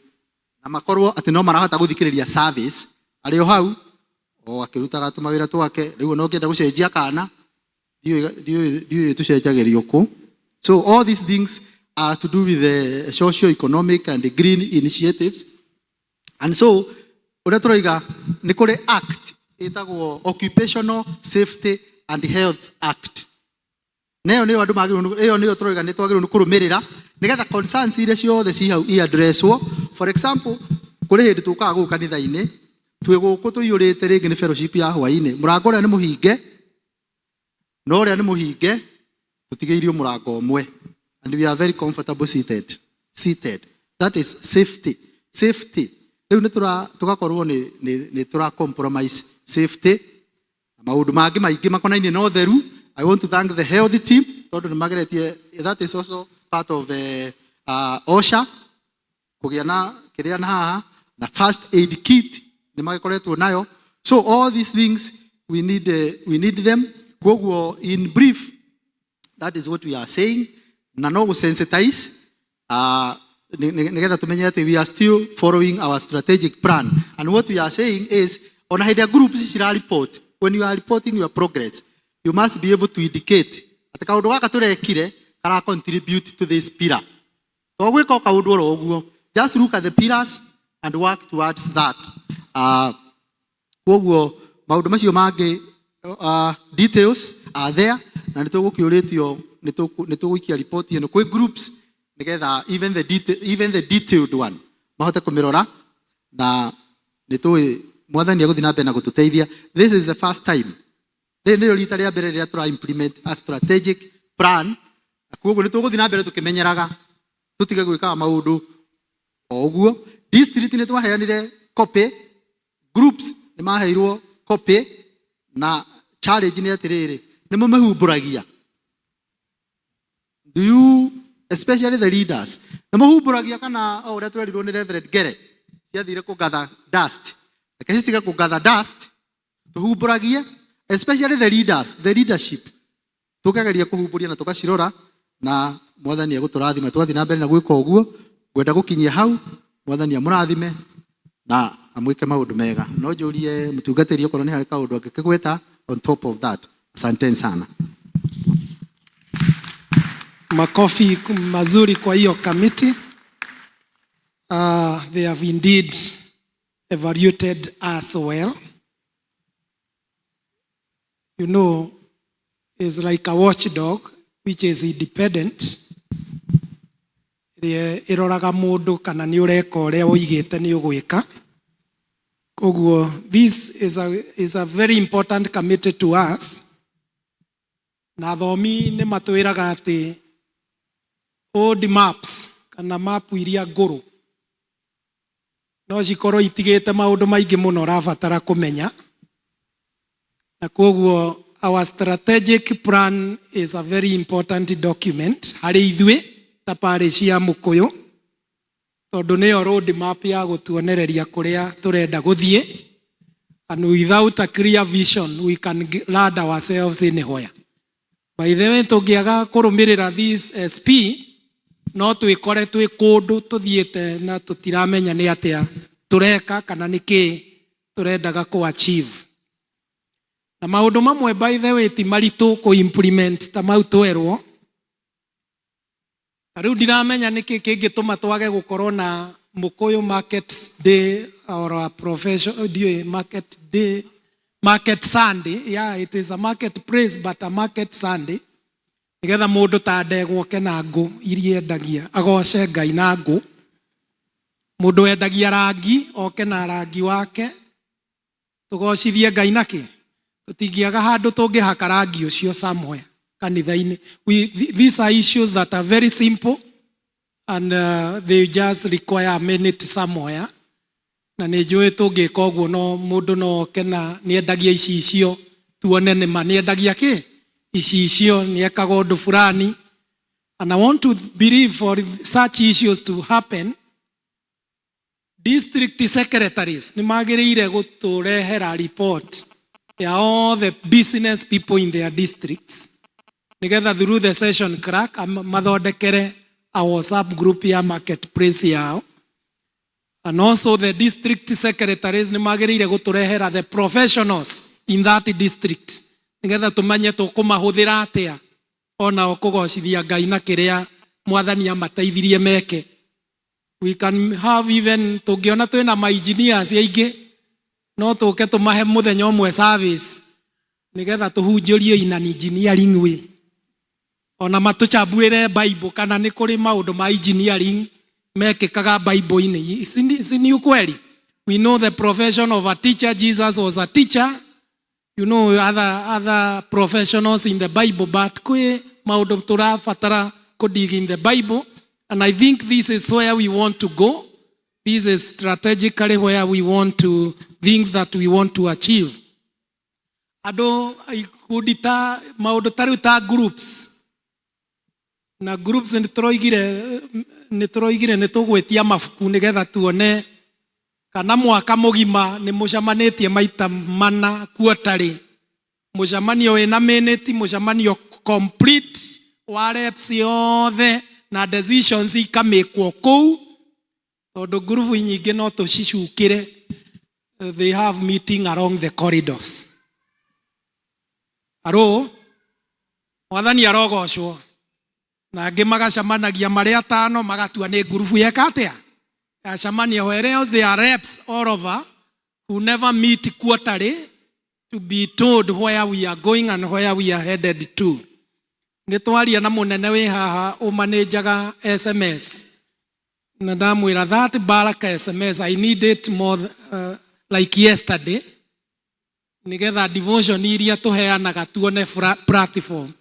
na makorwo atĩ no marahota gũthikĩrĩria service arĩ o hau o akĩrutaga tũmawĩra twake. Rĩu no ngĩenda gũcenjia kana ndiũĩ tũcenjagĩrio kũ. So all these things are to do with the socio-economic and the green initiatives. And so ũrĩa tũroiga nĩ kũrĩ act ĩtagwo Occupational Safety and Health Act. Nayo nĩyo andũ magĩrĩirwo, ĩyo nĩyo tũroiga nĩ twagĩrĩirwo nĩ kũrũmĩrĩra nĩgetha concerns iria ciothe ci hau i-addresswo. For example, kũrĩ hĩndĩ tũkaga gũkũ kanitha-inĩ twĩ gũkũ tũiyũrĩte rĩngĩ nĩ fellowship ya hwaĩ-inĩ, mũrango ũrĩa nĩ mũhinge no ũrĩa nĩ mũhinge tũtigĩirio mũrango ũmwe, and we are very comfortable seated. That is safety. Rĩu nĩ tũgakorwo nĩ tũra compromise safety. Maũndũ mangĩ maingĩ makonainie na ũtheru. I want to thank the health team tondũ nĩ mageretie, that is also part of OSHA, kũgĩa na kĩrĩa na haha na first aid kit nĩ magĩkoretwo nayo. So all these things we need them. Koguo in brief, that is what we are saying. Na no gũsensitize nĩgetha tũmenye atĩ we are still following our strategic plan. And what we are saying is, ona hĩndĩ ya groups cira report, when you are reporting your progress, you must be able to indicate atĩ kaũndũ gaka tũrekire kara contribute to this pillar. To gwĩka kaũndũ oro ũguo, just look at the pillars and work towards that. Koguo maũndũ macio mangĩ details are there, na nĩ tũgũkĩũrĩtio nĩ tũgũikia report ĩno kwĩ groups nĩgetha even the detailed one mahote kũmĩrora, na nĩ tũĩ mwathani agũthiĩ na mbere na gũtũteithia. This is the first time, rĩrĩ nĩrĩo rita rĩa mbere rĩrĩa tũra implement a strategic plan. Koguo nĩ tũgũthiĩ na mbere tũkĩmenyeraga tũtige gwĩkaga maũndũ o ũguo. District nĩ twaheanire copy, groups nĩ maheirwo copy, na challenge nĩ atĩrĩrĩ, nĩ mũmĩhumbũragia. Do you, especially the leaders, nĩ mũhumbũragia kana o ũrĩa twerirwo nĩ Reverend Gere ciathire kũgatha dust, reke citige kũgatha dust, tũhumbũragie, especially the leaders, the leadership tũkageria kũhumbũria na tũgacirora, na mwathani agũtũrathima twathiĩ na mbere na gwĩka ũguo. Ngwenda gũkinyia hau, mwathani amũrathime na amwĩke maũndũ mega. No njũrie mũtungatĩri okorwo nĩ harĩ kaũndũ angĩkĩgweta on top of that. Asanteni sana. Makofi mazuri kwa hiyo committee. They have indeed evaluated us well. You know, it's like a watchdog which is independent. Iroraga mũndũ kana nĩ ũreka ũrĩa ũigĩte nĩ ũgwĩka. Koguo, this is a very important committee to us. Na thomi nĩ matwĩraga atĩ old maps kana mapu iria ngũrũ no cikorwo itigĩte maũndũ maingĩ mũno ũrabatara kũmenya. Na koguo, our strategic plan is a very important document harĩ ithuĩ ta parish ya Mũkũyũ, tondũ nĩyo road map ya gũtuonereria kũrĩa tũrenda gũthiĩ. And without a clear vision, we can land ourselves anywhere. By the way, tũngĩaga kũrũmĩrĩra this SP, no twĩkore twĩ kũndũ tũthiĩte na tũtiramenya nĩ atĩa tũreka kana nĩkĩ tũrendaga kũ-achieve. Na maũndũ mamwe by the way ti maritũ kũ-implement ta mau twerwo. Rĩu ndiramenya nĩkĩ kĩngĩtũma twage gũkorwo na Mũkũyũ Market Day or a professional market day market Sunday. Yeah, it is a marketplace, but a market Sunday. Nigetha mundu ta ndegwa ke na ngũ iria endagia agoce Ngai na ngũ. Mundu endagia rangi oke na rangi wake. Tugocithie Ngai nake. Tutingiaga handu tungihaka rangi ucio somewhere kanitha-ini. These are issues that are very simple and they just require a minute somewhere. Na nĩ njũĩ tũngĩka ũguo no mũndũ no oke na nĩ endagia ici icio tuone nĩ ma nĩ endagia kĩ ici icio nĩ ekaga ũndũ fulani. And I want to believe for such issues to happen, district secretaries nĩ magĩrĩire gũtũrehera report ya all the business people in their districts. Nigetha through the session clerk mathondekere a WhatsApp group ya marketplace yao. And also the district secretaries nĩ magĩrĩire gũtũrehera the professionals in that district. Nigetha tũmanye tũkũmahũthĩra atĩa ona kũgocithia Ngai na kĩrĩa Mwathani amateithirie meke. We can have even tũngĩona twĩna ma engineers aingĩ no tũke tũmahe mũthenya ũmwe service nigetha tũhunjĩrie in an engineering way. Ona matũcambuĩre Bible kana nĩ kũrĩ maũndũ ma engineering mekĩkaga Bible-inĩ. Si ni ukweli? We know the profession of a teacher. Jesus was a teacher. You know other professionals in the Bible, but kwe maũndũ tũrabatara kũdig in the Bible. And I think this is where we want to go. This is strategically where we want to, things that we want to achieve. Ado kudita maũndũ tarĩu ta groups. Na groups nĩ tũroigire nĩ tũgwĩtia mabuku nĩgetha tuone kana mwaka mũgima nĩ mũcemanĩtie maita mana quarterly. Mũcemanio wĩna minute, mũcemanio complete wa reps yothe na decisions ikamĩkwo kũu. Tondũ group nyingĩ no tũcicukĩre. They have meeting along the corridors. Aro Mwathani arogocwo. Na angĩ magacamanagia marĩ atano magatua nĩ ngurubu yeka atĩa. Acamania where else there are reps all over who never meet quarterly to be told where we are going and where we are headed to. Nĩ twaria na mũnene wĩ haha ũmanajaga SMS. Na ndamwĩra that baraka SMS I need it more like yesterday. Nigetha devotion iria tũheanaga tuone platform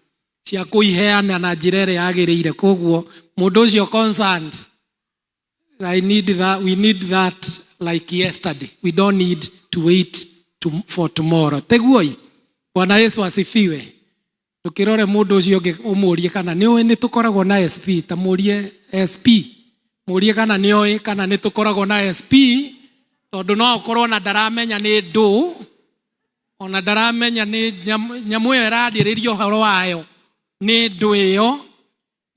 cia kũiheana na njĩra ĩrĩa yagĩrĩire. Koguo mũndũ ũcio concerned, we need that like yesterday. We don't need to wait for tomorrow. Teguoi Bwana Yesu asifiwe. Tukirore mũndũ ũcio ũmũrie kana nĩ tũkoragwo na SP, ta mũrie SP. Mũrie kana nĩoĩ kana nĩ tũkoragwo na SP, tondũ no ũkorwo na ndaramenya nĩ ndũ, ona ndaramenya nĩ nyamũ ĩyo ĩrandirĩrio ũhoro wayo nĩ ndũ ĩyo.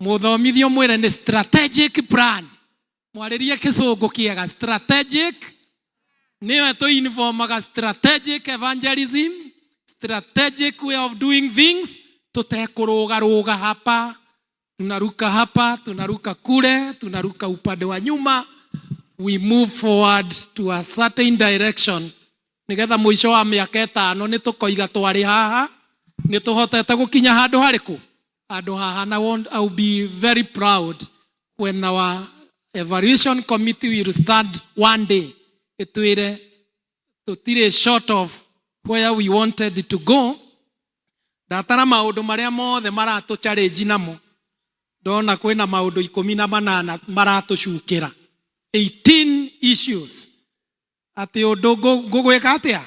Mũthomithio mwĩre nĩ strategic plan. Mwarĩrie kĩcũngũ kĩega strategic. Nĩyo tũinformaga strategic evangelism, strategic way of doing things. Tutekũrũgarũga hapa, tunaruka hapa, tunaruka kule, tunaruka upande wa nyuma. We move forward to a certain direction. Nigetha mũico wa mĩaka 5 nĩ tũkoiga twarĩ haha, nĩ tũhotete gũkinya handũ harĩkũ? Handũ haha. And I will be very proud when our evaluation committee will stand one day. Itwĩre tũtirĩ short of where we wanted to go. Ndatara maũndũ marĩa mothe maratũ challenge namo. Ndona kwĩna maũndũ 18 maratũcukĩra. 18 issues. Ati ũndũ ngũgwĩka atĩa?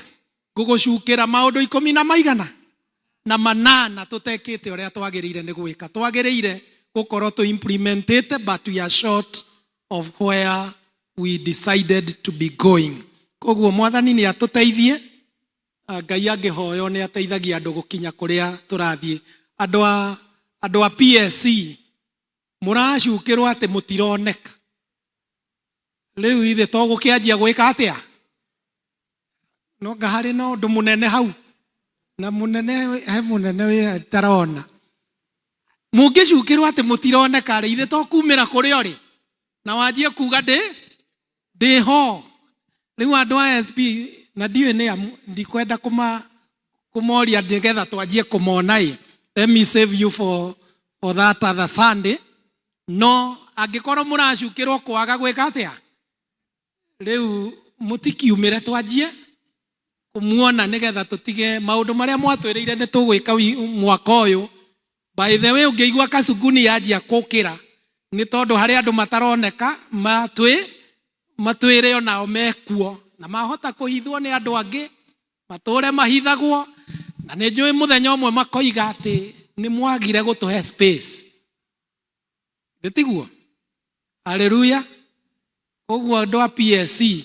Ngũgũcukĩra maũndũ 10 na 8 tũtekĩte ũrĩa twagĩrĩire nĩ gwĩka. Twagĩrĩire gũkorwo to implement it, but we are short of where we decided to be going. Koguo Mwathani nĩ atũteithie. Ngai angĩhoyo nĩ ateithagia andũ gũkinya kũrĩa tũrathiĩ. Andũ a PSC mũracukĩrwo atĩ mũtironeka. Rĩu ithe to gũkĩanjia gwĩka atĩa? No harĩ na ũndũ mũnene hau. Na mũnene wĩ tarona. Mũngĩcukĩrwo atĩ mũtironeka rĩ ithe to kumĩra kũrĩa ũrĩ. Na wanjie kuga ndĩ ho. Rĩu andũ a SP na ndiwe nĩ ndikwenda kumoria ndigetha twanjie kumona. Let me save you for that other Sunday. No angikorwo muracukirwo kwaga gwika atia riu mutikiumire twanjie kumuona nigetha tutige maundu maria mwatwiriire ni tugwika mwaka uyu. By the way, ungeigua Kasuguni yanjia kukira ni tondu hari andu mataroneka matwire onao mekuo na mahota kuhithwo ni andu angi mature mahithagwo, na ni njui muthenya umwe makoiga ati ni mwagire gutuhe space. Nditiguo. Hallelujah. Koguo andu a PSC,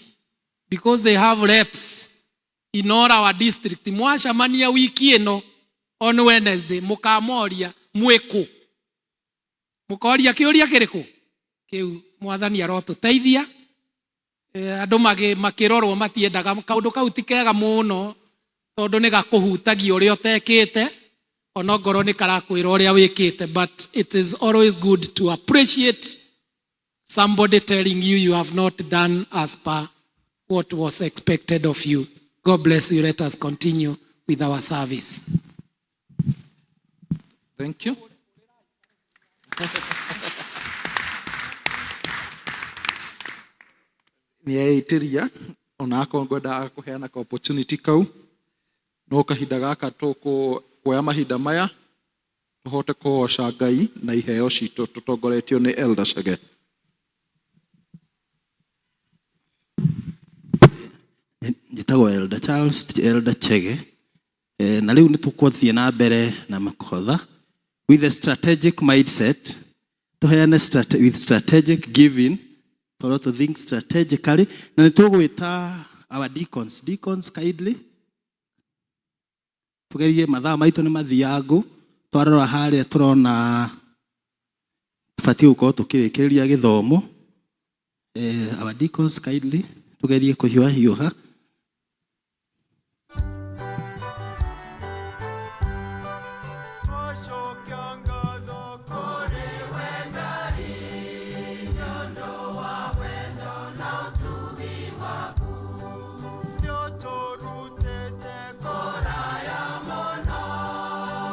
because they have reps in all our district, mwacamania wiki ino on Wednesday mukamoria mwiku, mukoria kiuria kiriku kiu mwathani arotuteithia. Andu makirorwo matiendaga kaundu kau tikega muno tondu ni gakuhutagia uria utekite ona ngoro ni karakwira uria wikite, but it is always good to appreciate somebody telling you you have not done as per what was expected of you. God bless you. Let us continue with our service. Thank you. Ni eitiria onako ngoda kuheana ka opportunity kau no kahinda gaka kuoya mahinda maya tuhote kuoca Ngai na iheo citu tutongoretio ni Elder Chege. Njitagwo Elder Charles Elder Chege, na riu nitukuthie na mbere na makotha with a strategic mindset, tuheane with strategic giving, to think strategically, na nitugwita our deacons kindly tugerie mathaa maitu ni mathiangu twarora haria turona tufati uko tukirikiria githomo. Our deacons kindly tugerie kuhiuha.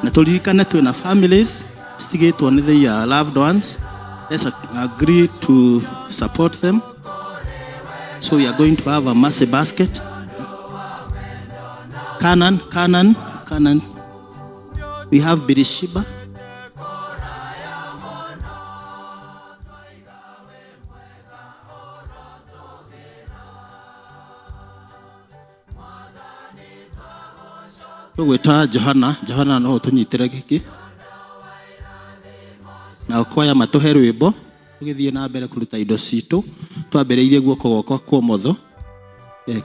Na turirikane twina families stigitwo ni their loved ones. Let's agree to support them. So we are going to have a massive basket. Canaan. We have Birishiba. Tugwita Johana no tunyitire giki na kwaya matuhe rwimbo tugithie na mbere kuruta indo citu twambiriirie guoko gwakwa kwa motho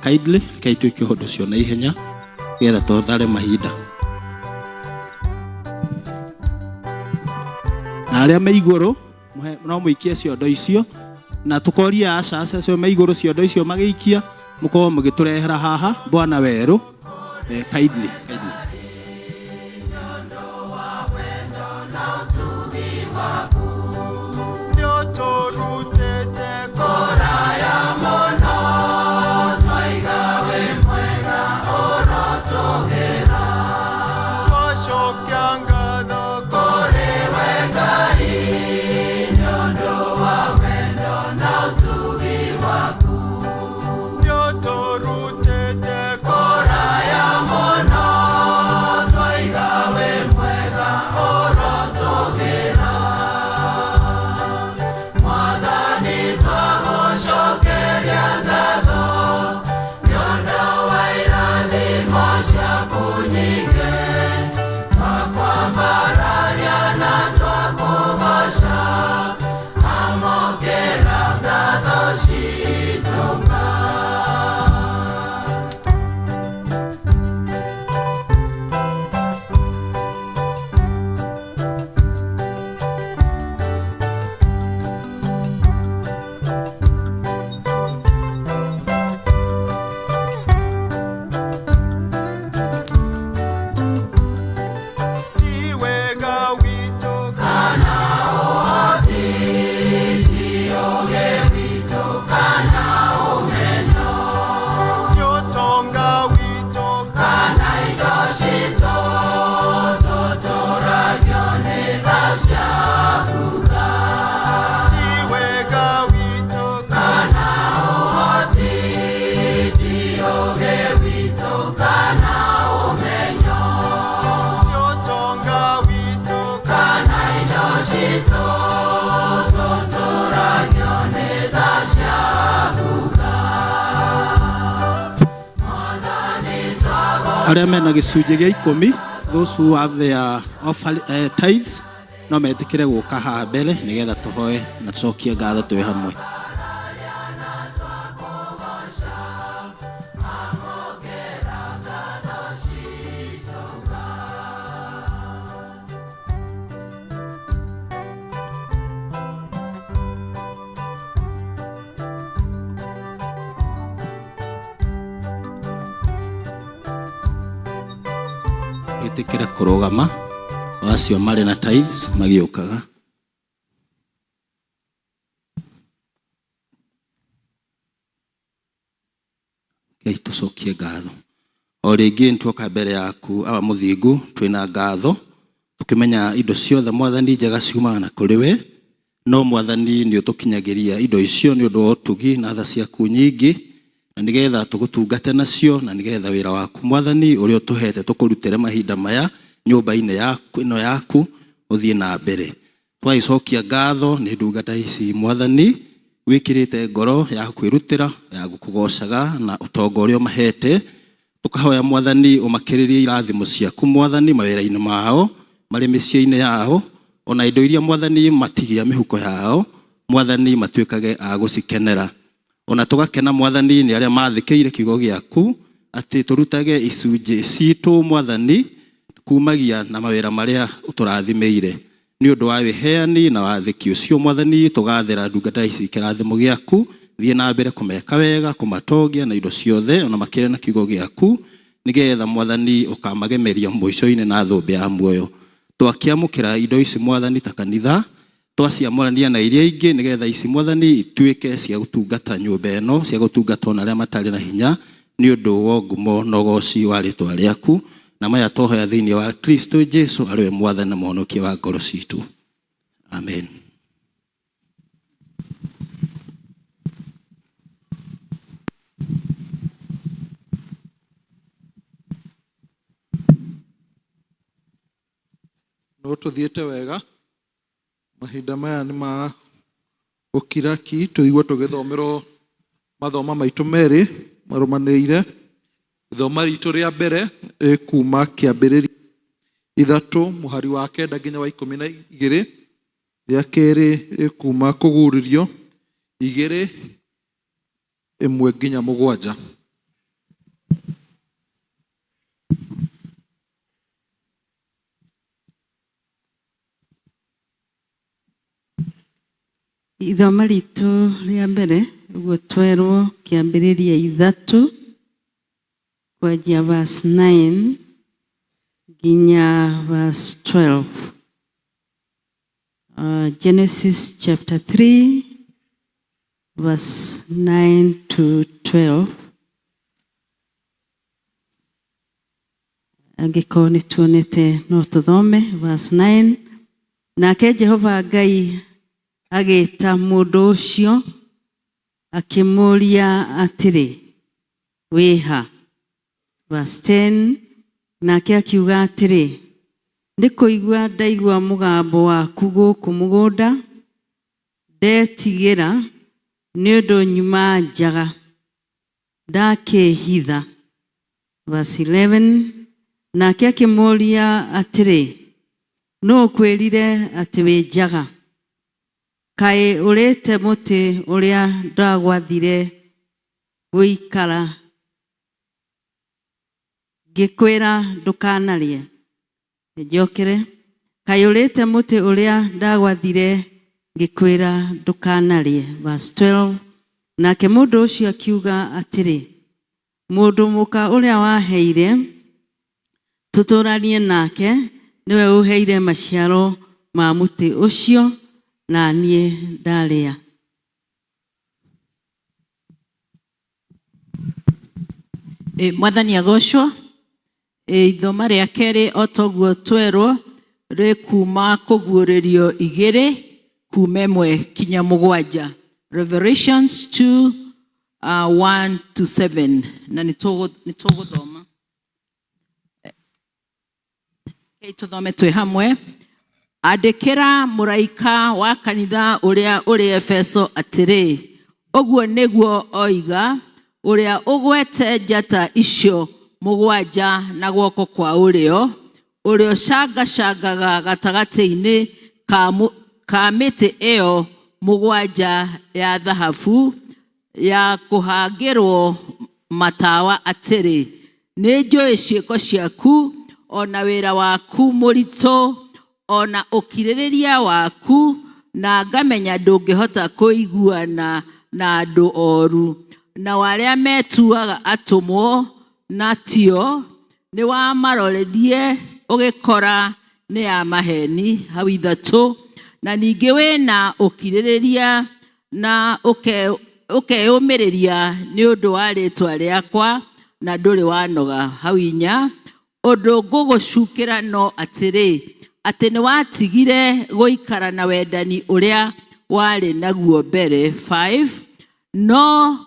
kindly kaituike hundu cio na ihenya getha tuthare mahinda na aria me iguru no muikie ciondo icio na tukoria aca cio me iguru ciondo icio magiikia mukorwo mugiturehera haha Bwana weru kindly. Arĩa mena gĩcunjĩ gĩa 10, those who have their tithes, no metĩkĩre gũka haha mbere nĩgetha tũhoe na tũcokie ngatho twĩ hamwe. Gĩtĩkĩre kũrũgama acio marĩ na tithes magĩũkaga. Tũcokie ngatho. O rĩngĩ nĩtuoka mbere yaku awa mũthingu twĩna ngatho tũkĩmenya indo ciothe Mwathani njega ciumaga na kũrĩ we, no Mwathani nĩ ũtũkinyagĩria indo icio nĩ ũndũ wa ũtugi na tha ciaku nyingĩ, na nĩgetha tũgũtungate nacio, na nĩgetha wĩra waku Mwathani ũrĩa ũtũhete tũkũrutĩre mahinda maya nyũmba-inĩ yaku ĩno yaku ũthiĩ na mbere. Twaicokia ngatho nĩ ndungata ici Mwathani wĩkĩrĩte ngoro ya kwĩrutĩra ya gũkũgocaga na ũtonga ũrĩa ũmahete. Tũkahoya Mwathani ũmakĩrĩrie irathimo ciaku Mwathani mawĩra-inĩ mao, marĩ mĩciĩ-inĩ yao, ona indo iria Mwathani matigia mĩhuko yao Mwathani matuĩkage a gũcikenera. Ona tũgakena Mwathani nĩ arĩa mathĩkĩire kiugo gĩaku atĩ tũrutage icunjĩ citũ Mwathani kumagia na mawĩra marĩa ũtũrathimĩire. Nĩ ũndũ wa wĩheani na wathĩki ũcio Mwathani tũgathĩra ndungata ici kĩrathimo gĩaku, thiĩ na mbere kũmeka wega, kũmatongia na indo ciothe ona makĩria na kiugo gĩaku, nĩgetha Mwathani ũkamagemeria mũico-inĩ na thũmbĩ ya muoyo. Twakĩamũkĩra indo ici Mwathani ta kanitha, twaciamũrania na iria ingĩ nĩgetha ici Mwathani ituĩke cia gũtungata nyũmba ĩno, cia gũtungata ona arĩa matarĩ na hinya, nĩ ũndũ wa ngumo na ũgoci wa rĩĩtwa rĩaku, na maya tũhoya thĩinĩ wa Kristo Jesu arĩwe Mwathani na mũhonokia wa ngoro citũ. Amen. No tũthiĩte wega, mahinda maya nĩ ma gũkira ki, tũigua tũgĩthomerwo mathoma maitũ merĩ marũmanĩrĩire. Ithoma ritũ rĩa mbere kuma kĩambĩrĩria 3 mũhari wa 9 nginya wa 12, rĩa kerĩ kuma kũguũrĩrio 2 1 nginya 7. Ithoma ritũ rĩa mbere ũguo twerwo kĩambĩrĩria 3 kwanjia verse 9 nginya verse 12. Genesis chapter 3 verse 9 to 12. Angĩkorwo nĩ tuonete no tũthome verse 9. Nake Jehova Ngai agĩta mũndũ ũcio akĩmũria atĩrĩ, wĩha? Verse 10. Nake akiuga atĩrĩ, ndĩkũigua ndaigua mũgambo waku gũkũ mũgũnda, ndetigĩra nĩ ũndũ nyuma njaga ndakĩhitha. Verse 11. Nake akĩmũria atĩrĩ, no kwĩrire atĩ wĩ njaga? Kaĩ ũrĩte mũtĩ ũrĩa ndagwathire gũikara ngĩkwĩra ndũkanarĩe? Njokere, kaĩ ũrĩte mũtĩ ũrĩa ndagwathire ngĩkwĩra ndũkanarĩe? Verse 12. Nake mũndũ ũcio akiuga atĩrĩ, mũndũ mũka ũrĩa waheire tũtũranie nake niwe ũheire maciaro ma mũtĩ ũcio, na niĩ ndarĩa. Mwathani agocwo. Ithoma rĩa kerĩ o toguo twerwo rĩ kuma kũguũrĩrio 2 kuma 1 kinya 7. Revelations 2 1 to 7. Na nĩtũgũthoma. Tũthome twĩ hamwe. andĩkĩra mũraika wa kanitha ũrĩa ũrĩ Efeso atĩrĩ, ũguo nĩguo oiga, ũrĩa ũgwete njata icio mũgwanja na guoko kwa ũrĩo, ũrĩa ũcangacangaga gatagatĩ-inĩ ka mĩtĩ ĩyo mũgwanja ya thahabu ya kũhangĩrwo matawa atĩrĩ, nĩ njũĩ ciĩko ciaku, ona wĩra waku mũritũ, ona ũkirĩrĩria waku, na ngamenya ndũngĩhota kũiguana na andũ oru, na arĩa metuaga atũmwo na tio, nĩ wamarorerie ũgĩkora nĩ ya maheni hau ithatũ, na ningĩ wĩna ũkirĩrĩria na ũkeyũmĩrĩria nĩ ũndũ wa rĩtwa rĩakwa na ndũrĩ wanoga hau inya, ũndũ ngũgũcukĩra no atĩrĩ, atĩ nĩ watigire gũikara na wendani ũrĩa warĩ naguo mbere. 5 No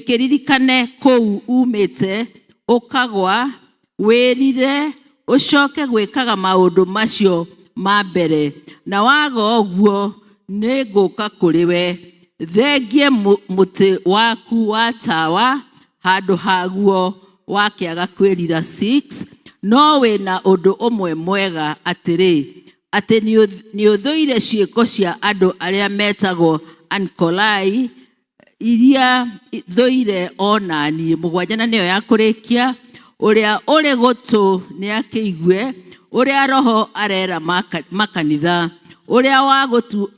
kĩririkane kũu umĩte, ũkagwa, wĩrire, ũcoke gwĩkaga maũndũ macio ma mbere, na waga ũguo nĩ ngũka kũrĩ we, thengie mũtĩ waku wa tawa handũ haguo wakĩaga kwĩrira. 6 No wĩna ũndũ ũmwe mwega atĩrĩ, atĩ nĩ ũthũire ciĩko cia andũ arĩa metagwo Ankolai, iria thũire ona niĩ. 7 na nĩyo ya kũrĩkia, ũrĩa ũrĩ gũtũ nĩ akĩigue ũrĩa Roho arera makanitha, ũrĩa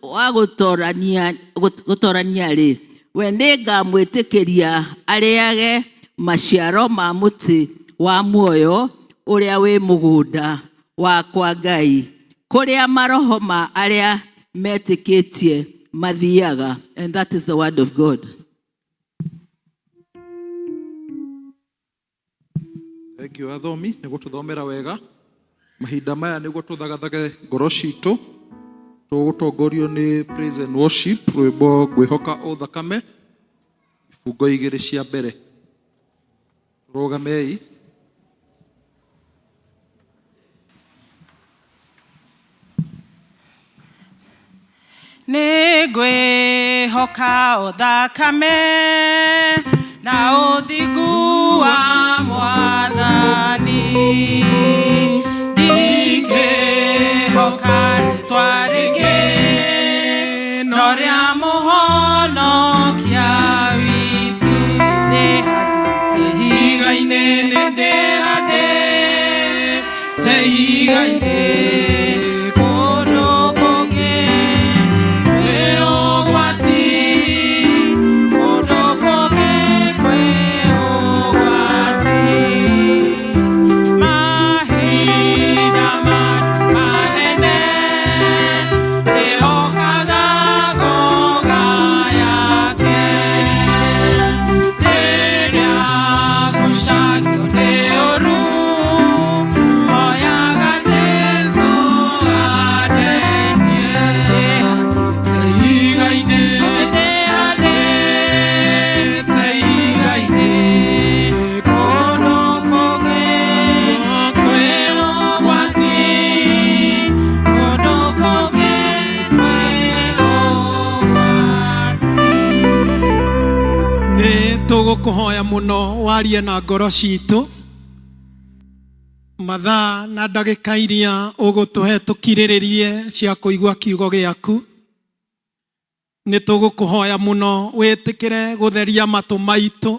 wagũtorania-rĩ, we nĩngamwĩtĩkĩria arĩage maciaro ma mũtĩ wa muoyo ũrĩa wĩ mũgũnda wakwa Ngai, kũrĩa maroho ma arĩa metĩkĩtie mathiaga. And that is the word of God. Thank you athomi nĩ gũtũthomera wega. Mahinda maya nĩguo tũthagathage ngoro citũ, tũgũtongorio nĩ praise and worship, rwĩmbo ngwĩhoka o thakame, ibungo 2 cia mbere. Rũgamei. Nĩngwĩhoka o thakame na ũthingu wa Mwathani, ndingĩhoka rĩĩtwa rĩngĩ no rĩa mũhonokia witũ. Ndĩhandĩte ihiga-inĩ, nĩndĩhandĩte ihiga-inĩ, tũgũkũhoya mũno warie na ngoro citũ mathaa na ndagĩka iria ũgũtũhe tũkirĩrĩrie cia kũigua kiugo gĩaku. Nĩ tũgũkũhoya mũno wĩtĩkĩre gũtheria matũ maitũ,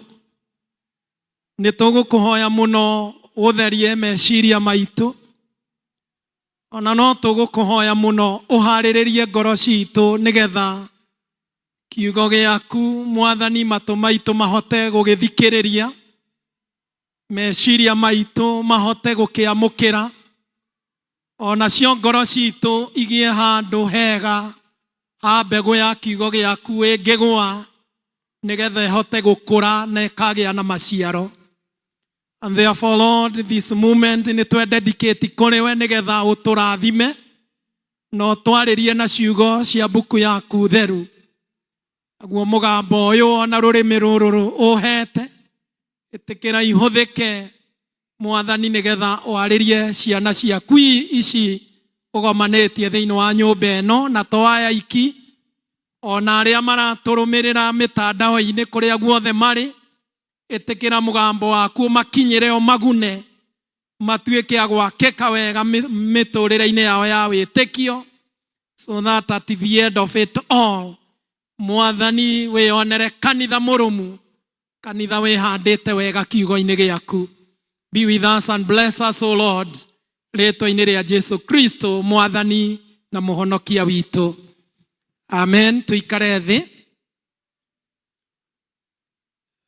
nĩ tũgũkũhoya mũno gũtherie meciria maitũ, ona no tũgũkũhoya mũno ũharĩrĩrie ngoro citũ nĩgetha kiugo gĩaku Mwathani matũ maitũ mahote gũgĩthikĩrĩria, meciria maitũ mahote gũkĩamũkĩra, ona cio ngoro citũ igĩe handũ hega ha mbegũ ya kiugo gĩaku ĩngĩgũa nĩgetha ĩhote gũkũra na ĩkagĩa na maciaro. And therefore Lord, this moment nĩ twededicate kũrĩ we nĩgetha ũtũrathime na ũtwarĩrie na ciugo cia mbuku yaku theru. Aguo mũgambo ũyũ ona rũrĩmĩ rũrũ ũhete ĩtĩkĩra ihũthĩke Mwathani nĩgetha warĩrie ciana ciaku ici ugomanetie thiini wa nyumba eno na to aya iki ona aria maraturumirira mitandao-ini kuria guothe mari itikira mugambo waku makinyire o magune matuike agwakika wega miturire-ini yao ya witikio so that at the end of it all Mwathani wionere kanitha murumu kanitha wihandite wega kiugo-ini giaku. Be with us and bless us, O Lord. Ritwa-ini ria Jesu Kristo Mwathani na muhonokia witu. Amen. Tuikare thi.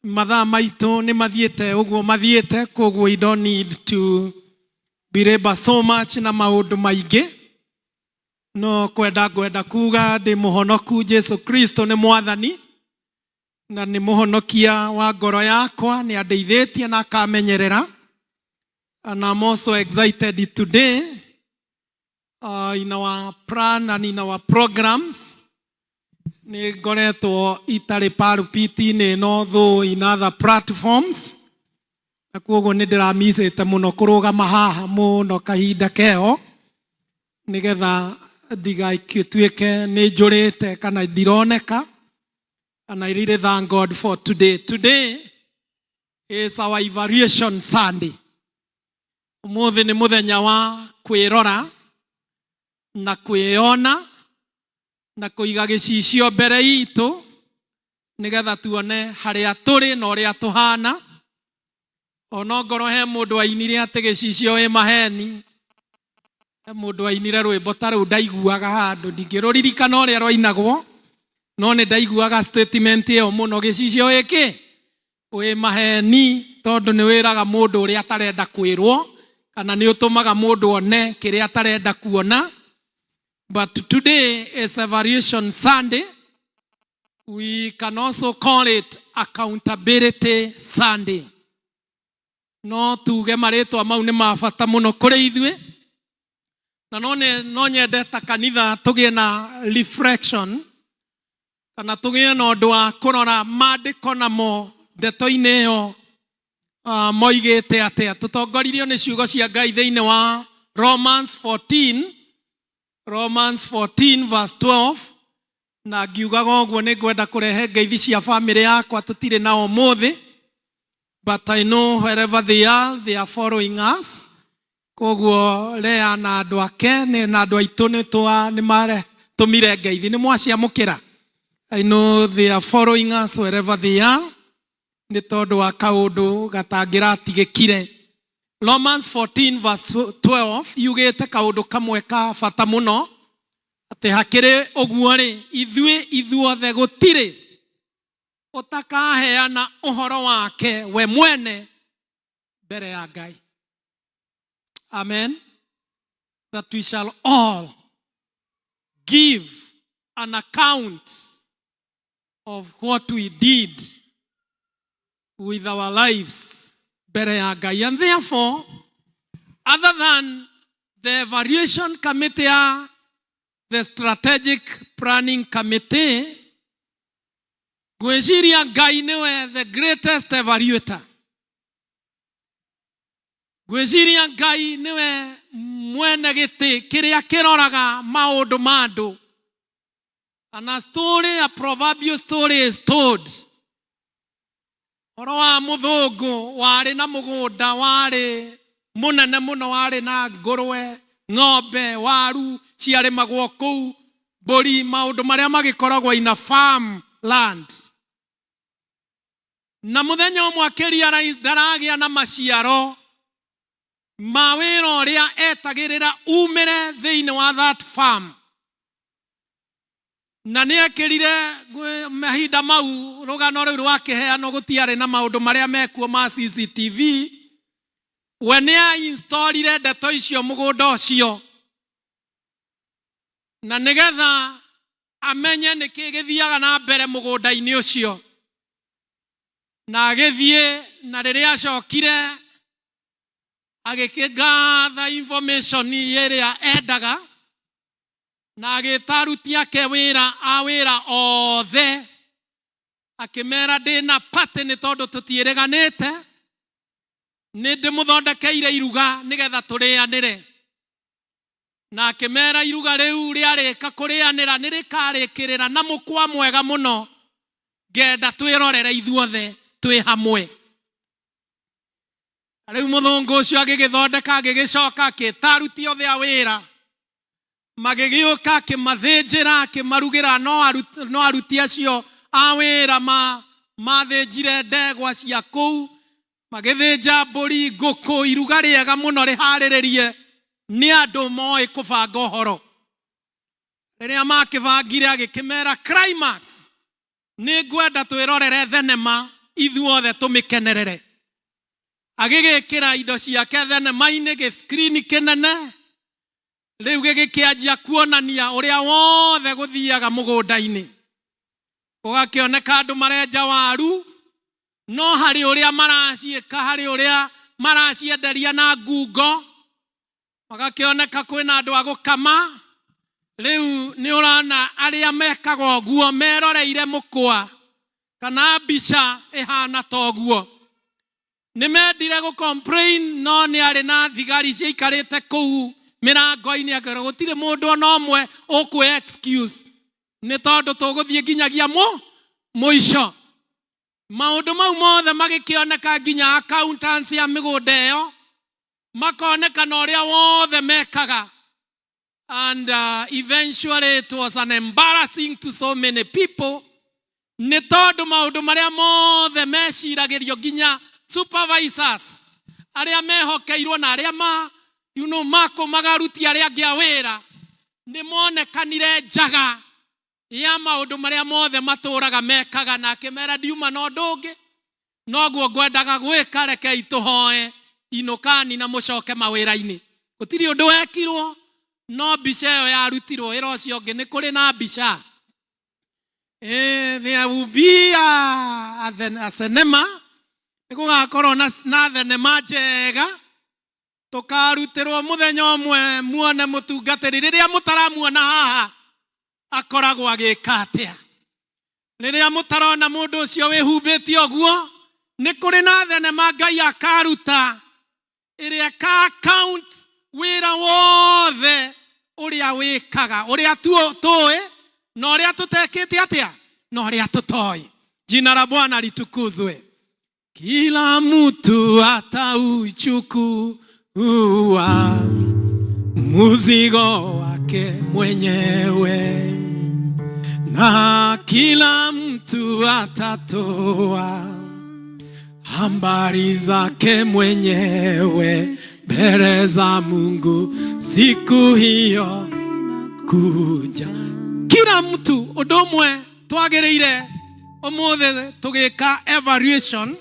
Mathaa maitu ni mathiete uguo mathiete, koguo we don't need to belabor so much na maundu maingi. No kwenda kuga ndi muhonoku Jesu Kristo ni Mwathani na ni muhonokia wa ngoro yakwa, ni andeithitie na akamenyerera. And I'm also excited today in our plan and in our programs. Ni ngoretwo itari parupiti-ini no though in other platforms. Na koguo ni ndiramisite muno kurugama haha muno kahinda keo nigetha ndigatuike ni njurite kana ndironeka. And I really thank God for today. Today is our evaluation Sunday. Umuthi ni muthenya wa kwirora na kwiona na kuiga gicicio mbere itu nigetha tuone haria turi na uria tuhana. Ona ngoro he mundu ainire ati gicicio wi maheni, he mundu ainire rwimbo ta riu ndaiguaga handu ndingiruririkana uria rwainagwo, no ni ndaiguaga statement iyo muno, gicicio giki wi maheni tondu ni wiraga mundu uria atarenda kwirwo kana ni utumaga mundu one kiria atarenda kuona. But today is Evaluation Sunday. We can also call it Accountability Sunday. No tuge maritwa mau ni mabata muno kuri ithue. Na no nyendeta kanitha tugie na reflection kana tugie na undu wa kurora maandiko namo ndeto-ini iyo moigite atia. Tutongoririo ni ciugo cia Ngai thiini wa Romans 14 verse 12. Na ngiugaga uguo ni ngwenda kurehe ngeithi cia family yakwa tutire nao muthi, but I know wherever they are following us. Koguo Lea na andu ake na andu aitu ni mare tumire ngeithi ni mwaciamukira. I know they are following us wherever they are. Ni tondu wa kaundu gatangiratigikire. Romans 14 verse 12 yugite kaundu kamwe ka bata muno ati hakire uguo ri ithuothe gutire utakaheana uhoro wake we mwene mbere ya Ngai. Amen. That we shall all give an account of what we did with our lives mbere ya Ngai. And therefore, other than the evaluation committee, the strategic planning committee, gweciria Ngai niwe the greatest evaluator. Gweciria Ngai niwe mwene giti kiria kiroraga maundu mandu. And a proverbial story is told. Oro wa muthungu wari na mugunda wari munene muno, wari na ngurwe, ng'ombe, waru ciarĩmagwo kũu, mbũri, maũndũ marĩa magikoragwo in a farm land. Na mũthenya ũmwe akĩrealize ndaragĩa na maciaro ma wĩra ũrĩa etagĩrĩra umĩre thĩinĩ wa that farm. Na nĩ ekĩrire mahinda mau rũgano rũu rwakĩheanwo gũtiarĩ na maũndũ marĩa mekuo ma CCTV. We nĩ installire ndeto icio mũgũnda ũcio, na nigetha amenye nĩkĩ gĩthiaga na mbere mũgũnda-inĩ ũcio. Na agĩthiĩ, na rĩrĩa acokire agĩkĩgatha information ĩrĩa endaga, na agĩta aruti ake wĩra othe akĩmera ndĩna party nĩ tondũ tũtiĩrĩganĩte, nĩ ndĩmũthondekeire iruga nĩgetha tũrĩanĩre. na akĩmera iruga rĩu rĩarĩka kũrĩanĩra nĩrĩkarĩkĩrĩra na mũkwa mwega mũno, ngenda twĩrorere ithuothe twĩ hamwe. Rĩu mũthũngũ ũcio agĩgĩthondeka agĩgĩcoka akĩĩta aruti othe a wĩra, magĩgĩũka akĩmathĩnjĩra akĩmarugĩra, no aruti acio a wĩra mathĩnjire ndegwa cia kũu, magĩthĩnja mbũri, ngũkũ, iruga rĩega mũno rĩharĩrĩrie nĩ andũ moĩ kũbanga ũhoro. Rĩrĩa makĩbangire agĩkĩmera climax, nĩ ngwenda twĩrorere thenema ithuothe tũmĩkenerere. Agĩgĩkĩra indo ciake thenema-inĩ gĩskrini kĩnene, rĩu gĩgĩkĩanjia kuonania ũrĩa wothe gũthiaga mũgũnda-inĩ. Gũgakĩoneka andũ marenja waru, no harĩ ũrĩa maraciĩka, harĩ ũrĩa maracienderia na ngungo. Magakĩoneka kwĩna andũ a gũkama. Rĩu nĩ ũrona arĩa mekaga ũguo meroreire mũkwa kana mbica ĩhana ta ũguo. Nĩmendire gũcomplain, no nĩ arĩ na thigari ciaikarĩte kũu mĩrango-inĩ, akĩrwo gũtirĩ mũndũ ona ũmwe ũkwĩ excuse, nĩ tondũ tũgũthiĩ nginyagia mũico. Maũndũ mau mothe magĩkĩoneka, nginya accountants ya mĩgũnda ĩyo makoneka na ũrĩa wothe mekaga. And eventually it was an embarrassing to so many people, nĩ tondũ maũndũ marĩa mothe meciragĩrio, nginya supervisors arĩa mehokeirwo na arĩa makũmaga aruti arĩa angĩ a wĩra, nĩ monekanire njaga ya maũndũ marĩa mothe matũraga mekaga. Na akĩmera ndiuma na ũndũ ũngĩ, noguo ngwendaga gwĩka, rekei tũhoe inũkani na mũcoke mawĩra-inĩ. Gũtirĩ ũndũ wekirwo, no mbica ĩyo yarutirwo. Wĩra ũcio ũngĩ nĩ kũrĩ na mbica. There will be a cinema. Nĩgũgakorwo na thenema njega, tũkarutĩrwo mũthenya ũmwe muone mũtungatĩri rĩrĩa mũtaramuona haha akoragwo agĩka atĩa. Rĩrĩa mũtarona mũndũ ũcio wĩhumbĩte ũguo, nĩ kũrĩ na thenema Ngai akaruta ĩrĩa ka count wĩra wothe ũrĩa wĩkaga, ũrĩa tũĩ na ũrĩa tũtekĩte atĩa na ũrĩa tũtoĩ. Jina la Bwana litukuzwe. Kila mtu atauchukua mzigo wake mwenyewe, na kila mtu atatoa habari zake mwenyewe mbele za Mungu siku hiyo kuja. Kila mtu ũndũ ũmwe twagĩrĩire ũmũthĩ tũgĩka evaluation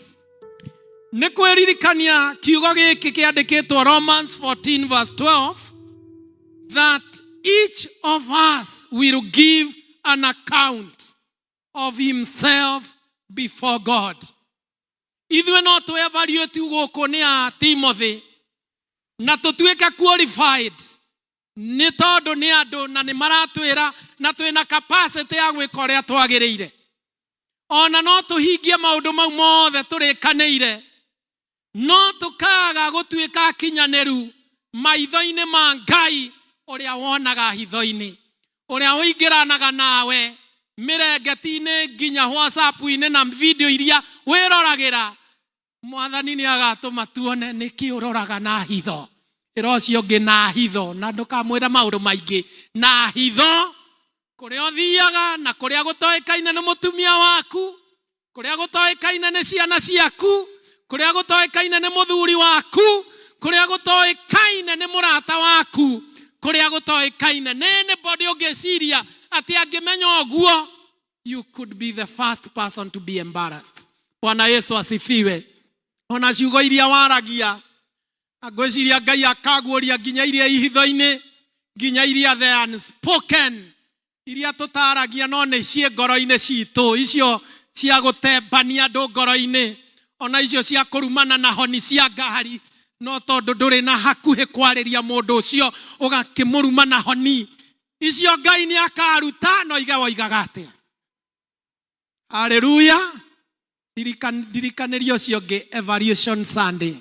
nĩ kwĩririkania kiugo gĩkĩ kĩandĩkĩtwo Romans 14 verse 12, that each of us will give an account of himself before God. Ithuĩ no tũ-evaluate gũkũ nĩ a Timothy na tũtuĩke qualified, nĩ tondũ nĩ andũ na nĩ maratwĩra na twĩna capacity ya gwĩka ũrĩa twagĩrĩire. Ona no tũhingie maũndũ mau mothe tũrĩkanĩire, no tũkaga gũtuĩka akinyanĩru maitho-inĩ ma Ngai ũrĩa wonaga hitho-inĩ, ũrĩa ũingĩranaga nawe mĩrengeti-inĩ nginya WhatsApp-inĩ na video iria wĩroragĩra. Mwathani nĩ agatũma tuone nĩkĩ ũroraga na hitho. Wĩra ũcio ũngĩ na hitho, na ndũkamwĩre maũndũ maingĩ na hitho. Kũrĩa ũthiaga na kũrĩa gũtoĩkaine nĩ mũtumia waku, kũrĩa gũtoĩkaine nĩ ciana ciaku, kũrĩa gũtoĩkaine nĩ mũthuri waku, kũrĩa gũtoĩkaine nĩ mũrata waku, kũrĩa gũtoĩkaine nĩ anybody ũngĩciria atĩ angĩmenya ũguo, you could be the first person to be embarrassed. Bwana Yesu asifiwe. Ona ciugo iria waragia, ngwĩciria Ngai akaguũria nginya iria ihitho-inĩ, nginya iria the unspoken, iria tũtaragia no nĩ ciĩ ngoro-inĩ citũ, icio cia gũtembania andũ ngoro-inĩ, ona icio cia kũrumana na honi cia ngari, no tondũ ndũrĩ na hakuhĩ kwarĩria mũndũ ũcio ũgakĩmũruma na honi. Icio Ngai nĩ akaruta, no oigaga atĩa? Hallelujah. Ndirikanĩrio ũcio ũngĩ, Evaluation Sunday.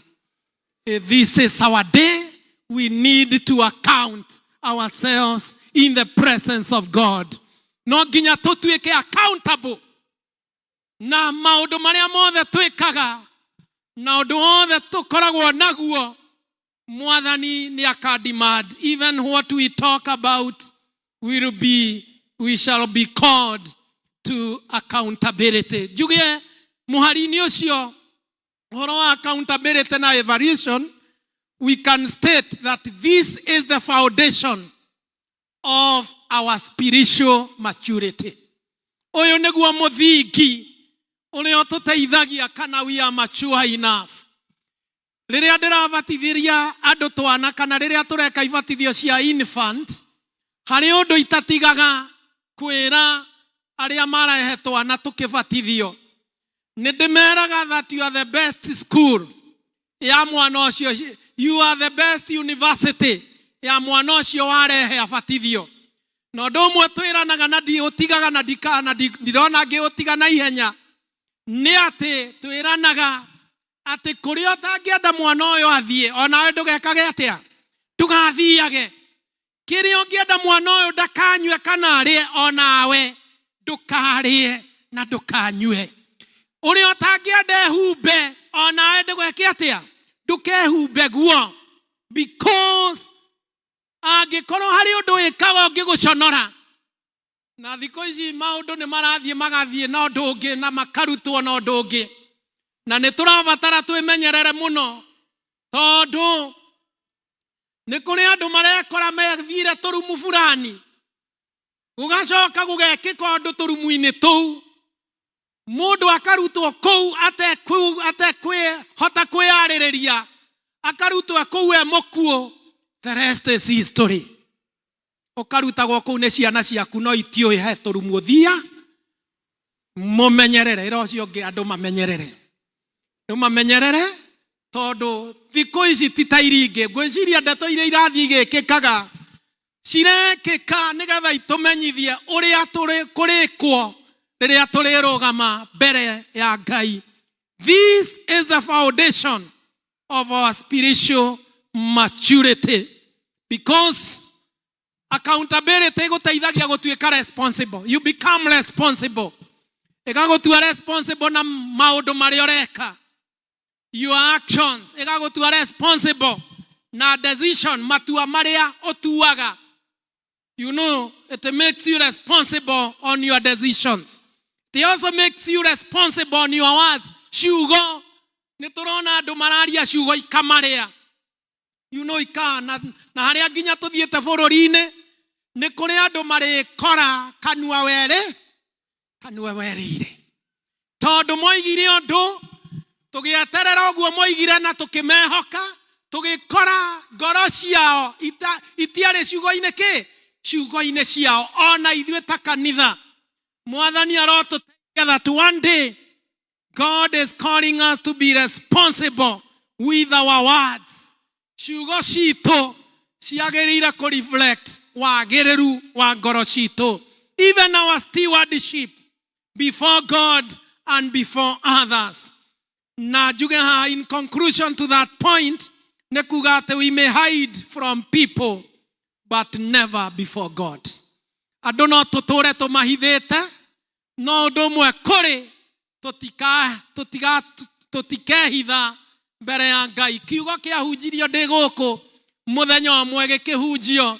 This is our day. We need to account ourselves in the presence of God. No nginya tutuike accountable na maundu maria mothe twikaga na undu wothe tukoragwo naguo. Mwathani ni akademand. Even what we talk about we shall be called to accountability. Juge muharini ucio horo wa accountability na evaluation, we can state that this is the foundation of our spiritual maturity. Oyo niguo muthingi uria tuteithagia kana we are mature enough. Riria ndirabatithiria andu twana kana riria tureka ibatithio cia infant, hari undu itatigaga kwira aria marahe twana tukibatithio. Nindimeraga that you are the best school ya mwana ucio, you are the best university ya mwana ucio warehe abatithio. No ndomwe twiranaga na ndiutigaga na ndikana ndirona ngiutiga na ihenya ni ati twiranaga ati kuria utangienda mwana uyu athie ona ndugekage atia tugathiage. Kiria ungienda mwana uyu ndakanywe kana arie onawe ndukarie na ndukanywe. Uria utangienda ehumbe onawe ndugeke atia ndukehumbe guo, because angikorwo hari undu wikaga ungiguconora na thiko ici maundu ni marathie magathie na undu ungi na makarutwo na undu ungi, na ni turabatara twimenyerere muno tondu ni kuri andu marekora methire turumu fulani gugacoka gugekika undu turumu-ini tuu, mundu akarutwo kou hota kwiyaririria akarutwo kou e mukuo. The rest is history. Ukarutagwo kou ni ciana ciaku no itioi he turumu uthia. Mumenyerere ira ucio ngi andu mamenyerere. Mamenyerere tondu thiko ici ti ta iringi. Ngwiciria ndeto iria irathi igikikaga cirekika nigetha itumenyithie uria turi kurikwo riria turirugama mbere ya Ngai. This is the foundation of our spiritual maturity, because accountability guteithagia gutuika responsible. You become responsible. Igagutua responsible na maundu maria ureka. Your actions igagutua responsible na decision matua maria utuaga. You know, it makes you responsible on your decisions. It also makes you responsible on your words. Shugo niturona andu mararia shugo ikamaria. You know ikana na haria nginya tuthiete bururi-ini ni kuri andu marikora kanua werire tondu moigire undu tugieterera uguo moigire na tukimehoka tugikora ngoro ciao itiari ciugo-ini ki ciugo-ini ciao. Ona ithuĩ ta kanitha Mwathani arotuteithia that one day God is calling us to be responsible with our words. Ciugo citu ciagĩrĩire ku reflect wagĩrĩru wa ngoro citu, even our stewardship before God and before others. Na njuge ha in conclusion to that point nĩ kuga atĩ we may hide from people but never before God. Andũ no tũtũre tũmahithĩte no ũndũ ũmwe kũrĩ tũtikehitha mbere ya Ngai. Kiugo kĩahunjirio ndĩ gũkũ mũthenya ũmwe gĩkĩhunjio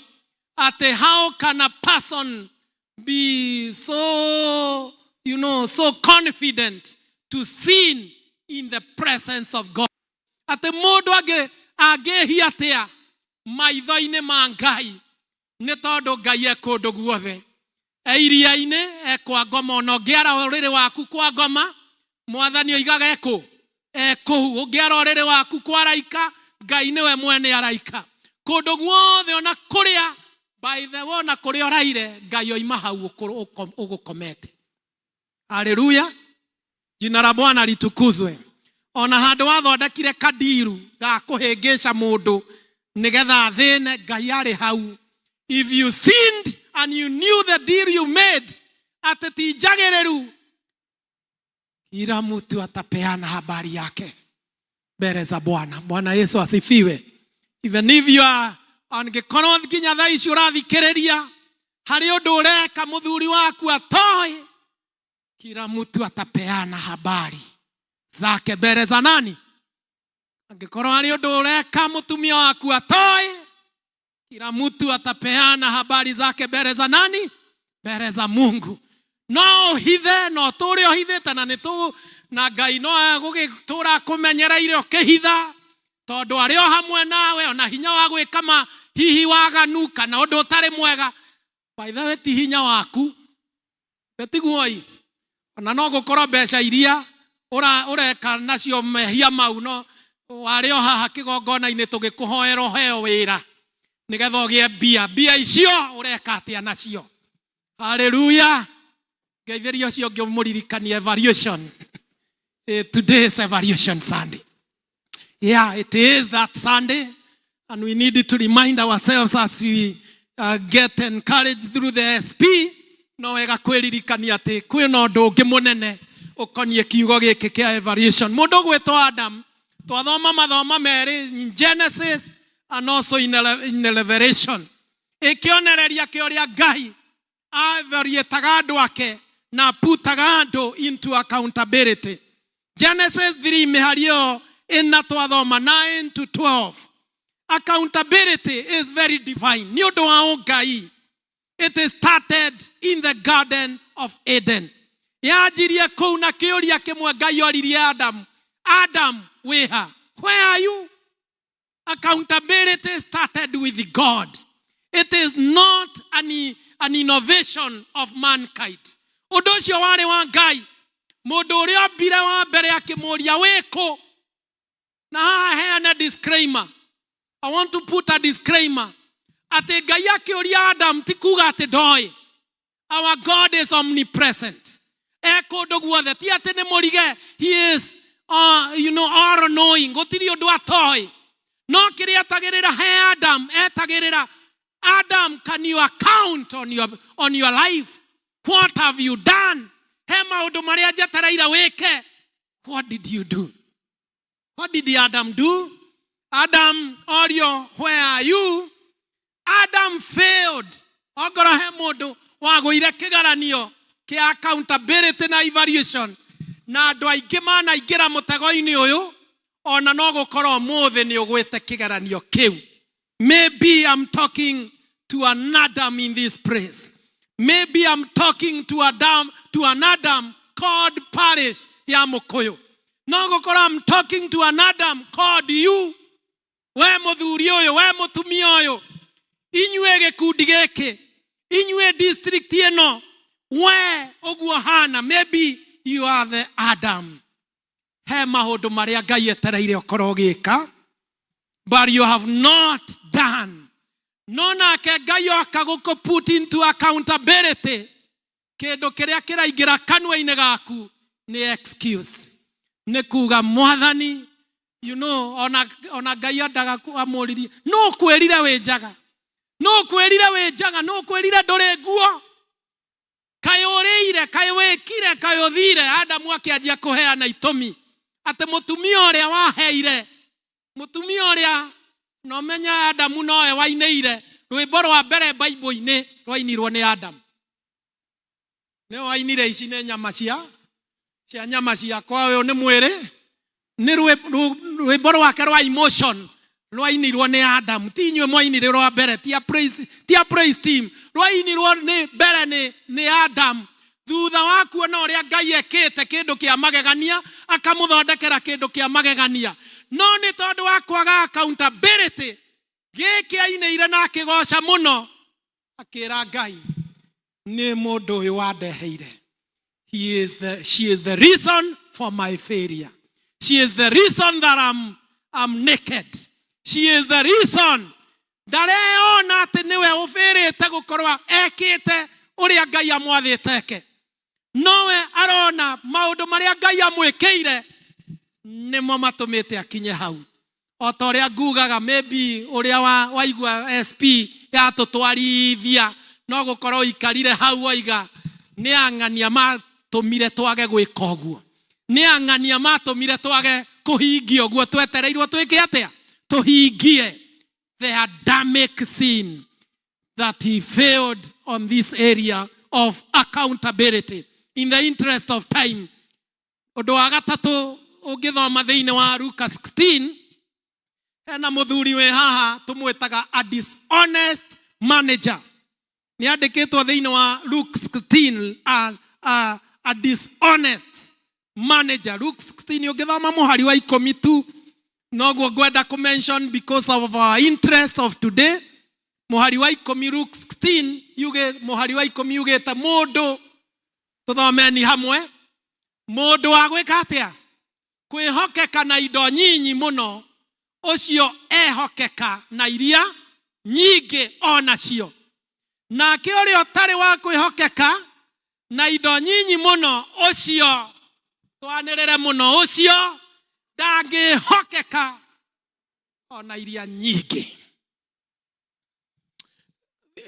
atĩ how can a person be so confident to sin in the presence of God. Atĩ mũndũ angĩhia atĩa maitho-inĩ ma Ngai nĩ tondũ Ngai e kũndũ guothe. E iria-inĩ kwa ngoma, ona ũngĩara ũrĩrĩ waku kwa ngoma Mwathani oigaga kũu ũngĩara ũrĩrĩ waku kwa araika Ngai nĩwe mwene araika. Kũndũ guothe ona kũrĩa by the way ona kũrĩa ũraire Ngai oima hau ũgũkomete. Haleluya, jina la Bwana litukuzwe. Ona handũ wathondekire kadiru ga kũhĩngĩca mũndũ nigetha athĩne Ngai arĩ hau. If you sinned and you knew the deal you made atĩ ti njagĩrĩru, kila mtu atapeana habari yake mbele za Bwana. Bwana Yesu asifiwe. Even if you are angĩkorwo nginya thaa ici ũrathikĩrĩria harĩ ũndũ ũreka mũthuri waku atoĩ, kila mtu atapeana habari zake mbele za nani? Angĩkorwo harĩ ũndũ ũreka mũtumia waku atoĩ, kila mtu atapeana habari zake mbele za nani? Mbele za Mungu. No hithe, no tũrĩ ũhithĩte na nĩtũ na Ngai no gũgĩtũra kũmenyereire ũkĩhitha, tondũ arĩ o hamwe nawe ona hinya wa gwĩka hihi waganu kana ũndũ ũtarĩ mwega. By the way, ti hinya waku, betiguoi ona no gũkorwo mbeca iria ũreka nacio mehia mau no warĩ o haha kĩgongona-inĩ tũgĩkũhoera ũheo wĩra nĩgetha ũgĩe mbia icio ũreka atĩa nacio. Hallelujah. Ngeithĩria ũcio ũngĩ mũririkanie evaluation. Today is evaluation Sunday. Yeah, it is that Sunday, and we need to remind ourselves as we get encouraged through the SP. No wega kwĩririkania atĩ kwĩna ũndũ ũngĩ mũnene ũkoniĩ kiugo gĩkĩ kĩa evaluation. Mũndũ gwĩtwo Adam, twathoma mathoma merĩ in Genesis and also in Revelation. Ĩkĩonereria kĩũrĩa Ngai evaluataga andũ ake na putaga andũ into accountability. Genesis 3 mihario ina twathoma 9 to 12. Accountability is very divine. Ni ũndũ wa Ngai. It is started in the Garden of Eden. Yajirie kũu na kĩũria kĩmwe Ngai oririe Adam. Adam, where are you? Accountability started with God. It is not an innovation of mankind. Ũndũ ũcio warĩ wa Ngai. Mũndũ ũrĩa ombire wa mbere akĩmũria wĩkũ. Na haha heana disclaimer. I want to put a disclaimer. Atĩ Ngai akĩũria Adam ti kuga atĩ ndoĩ. Our God is omnipresent. Kũndũ guothe ti atĩ nĩ mũrige. He is all knowing. Gũtirĩ ũndũ atoĩ. No kĩrĩa etagĩrĩra he Adam etagĩrĩra Adam, can you account on your life? What have you done? He maũndũ marĩa njetereire wĩke. What did you do? What did Adam do? Adam, orio, where are you? Adam failed. Ogoro he mũndũ wagũire kĩgeranio kĩa accountability na evaluation. Na andũ aingĩ manaingĩra mũtego-inĩ ũyũ, ona no gũkorwo mũthĩ nĩ ũgwĩte kĩgeranio kĩu. Maybe I'm talking to an Adam in this place. Maybe I'm talking to an Adam called Parish ya Mukoyo. No gũkorwo I'm talking to an Adam called you. We mũthuri ũyũ, we mũtumia ũyũ. Inyuĩ gĩkundi gĩkĩ. Inyuĩ district ĩno. We ũguo hana. Maybe you are the Adam. He maũndũ marĩa Ngai etereire ũkorwo ũgĩka. But you have not done. No nake Ngai oka gũkũ put into accountability. Kĩndũ kĩrĩa kĩraingĩra kanua-inĩ gaku nĩ excuse. Nĩ kuga Mwathani, you know, ona Ngai endaga amũririe. No kwĩrire wĩ njaga. No kwĩrire wĩ njaga. No kwĩrire ndũrĩ nguo. Kaĩ ũrĩire, kaĩ wĩkire, kaĩ ũthire. Adamu akĩanjia kũheana itũmi. Atĩ mũtumia ũrĩa waheire. Mũtumia ũrĩa no menya Adamu nowe wainĩire. Rwĩmbo rwa mbere Bible-inĩ rwainirwo nĩ Adamu. Nĩ wainire ici nĩ nyama cia nyama ciakwa, ũyũ nĩ mwĩrĩ. Nĩ rwĩmbo rwake rwa emotion rwainirwo nĩ Adamu. Ti inyuĩ mwainire rwa mbere, ti a praise team. Rwainirwo nĩ mbere nĩ Adamu. Thutha wa kuona ũrĩa Ngai ekĩte kĩndũ kĩa magegania, akamũthondekera kĩndũ kĩa magegania. No nĩ tondũ wa kwaga accountability, gĩkĩ ainĩire na akĩgoca mũno, akĩra Ngai, nĩ mũndũ ũyũ wandeheire. She is the reason for my failure. She is the reason that I'm naked. She is the reason. Ndareona atĩ nĩwe ũbĩrĩte gũkorwo ekĩte ũrĩa Ngai amwathĩte eke. Nowe arona maũndũ marĩa Ngai amwĩkĩire nĩmo matũmĩte akinye hau. O ta ũrĩa ngugaga maybe ũrĩa waigua SP yatũtwarithia no gũkorwo ikarire hau oiga nĩ ang'ania matũmire twage gwĩka ũguo. Nĩ ang'ania matũmire twage kũhingia ũguo twetereirwo twĩke atĩa? Tũhingie. the Adamic sin that he failed on this area of accountability. In the interest of time, ũndũ wa gatatũ ũngĩthoma thĩinĩ wa Luka 16, hena mũthuri wĩ haha tũmwĩtaga a dishonest manager. Nĩ andĩkĩtwo thĩinĩ wa Luke 16 a dishonest manager. Luke 16 ũngĩthoma mũhari wa 12, noguo ngwenda kũ-mention because of our interest of today. Mũhari wa 10 Luke 16 mũhari wa 10 yugĩte mũndũ, tũthomeni hamwe, mũndũ wa gwĩka atĩa? Kwĩhokeka na indo nyinyi mũno, ũcio ehokeka na iria nyingĩ onacio. Nake ũrĩa ũtarĩ wa kwĩhokeka na indo nyinyi mũno, ũcio twanĩrĩre mũno, ũcio ndangĩhokeka ona iria nyingĩ.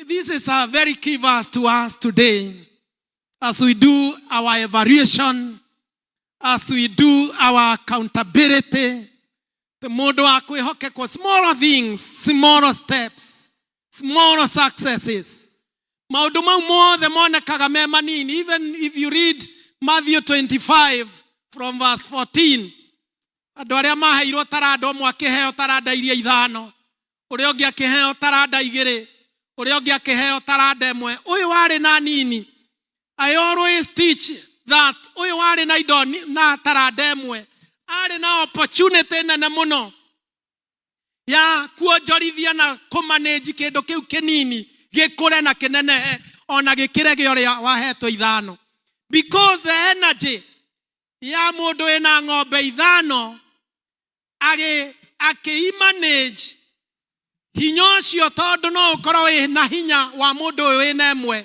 This is a very key verse to us today as we do our evaluation, as we do our accountability. The mũndũ wa kwĩhokekwo, smaller things, smaller steps, smaller successes. Maũndũ mau mothe monekaga me manini. Even if you read Matthew 25 from verse 14, andũ arĩa maheirwo taranda ũmwe akĩheo taranda iria 5, ũrĩa ũngĩ akĩheo taranda 2, ũrĩa ũngĩ akĩheo taranda 1. Ũyũ warĩ na nini. I always teach that ũyũ warĩ na indo na taranda 1 arĩ na opportunity nene mũno ya kuonjorithia na kũmanage kĩndũ kĩu kĩnini gĩkũre na kĩnenehe ona gĩkĩre gĩa ũrĩa wahetwo 5. Because the energy ya mũndũ ena ng'ombe 5 akĩ-manage hinya ũcio, tondũ no ũkorwo wĩna hinya wa mũndũ ũyũ wĩna 1.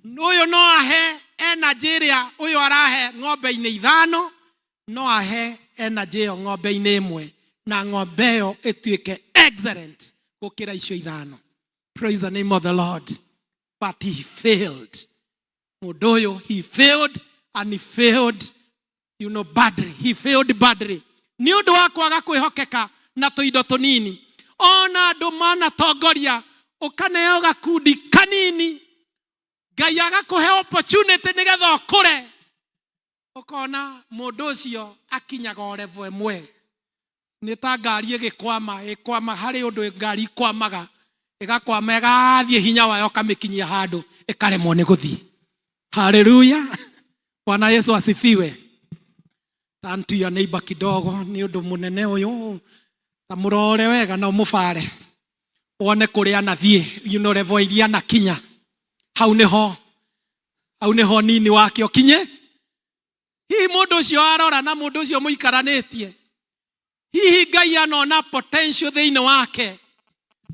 Ũyũ no ahe energy ĩrĩa ũyũ arahe ng'ombe-inĩ 5, no ahe energy ĩyo ng'ombe-inĩ 1, na ng'ombe ĩyo ĩtuĩke excellent gũkĩra icio 5. Praise the name of the Lord. But he failed. Mũndũ ũyũ, he failed, and he failed, badly. He failed badly. Nĩ ũndũ wa kwaga kwĩhokeka na tũindo tũnini. Ona andũ manatongoria, ũkaneo gakundi kanini, Ngai agakũhe opportunity nĩgetha ũkũre. Ũkona mũndũ ũcio akinyaga o level 1. Nĩ ta ngari ĩkwama harĩ ũndũ ngari ikwamaga, ĩgakwama ĩgathiĩ hinya wayo kamĩkinyia handũ ĩkaremwo nĩ gũthiĩ. Hallelujah. Bwana Yesu asifiwe. Turn to your neighbor kidogo, nĩ ũndũ mũnene ũyũ. Ta mũrore wega na ũmũbare. Wone kũrĩa anathiĩ, level iria anakinya. Hau nĩho nini wake ũkinye. Hihi mũndũ ũcio arora na mũndũ ũcio mũikaranĩtie, hihi Ngai anona potential thĩinĩ wake,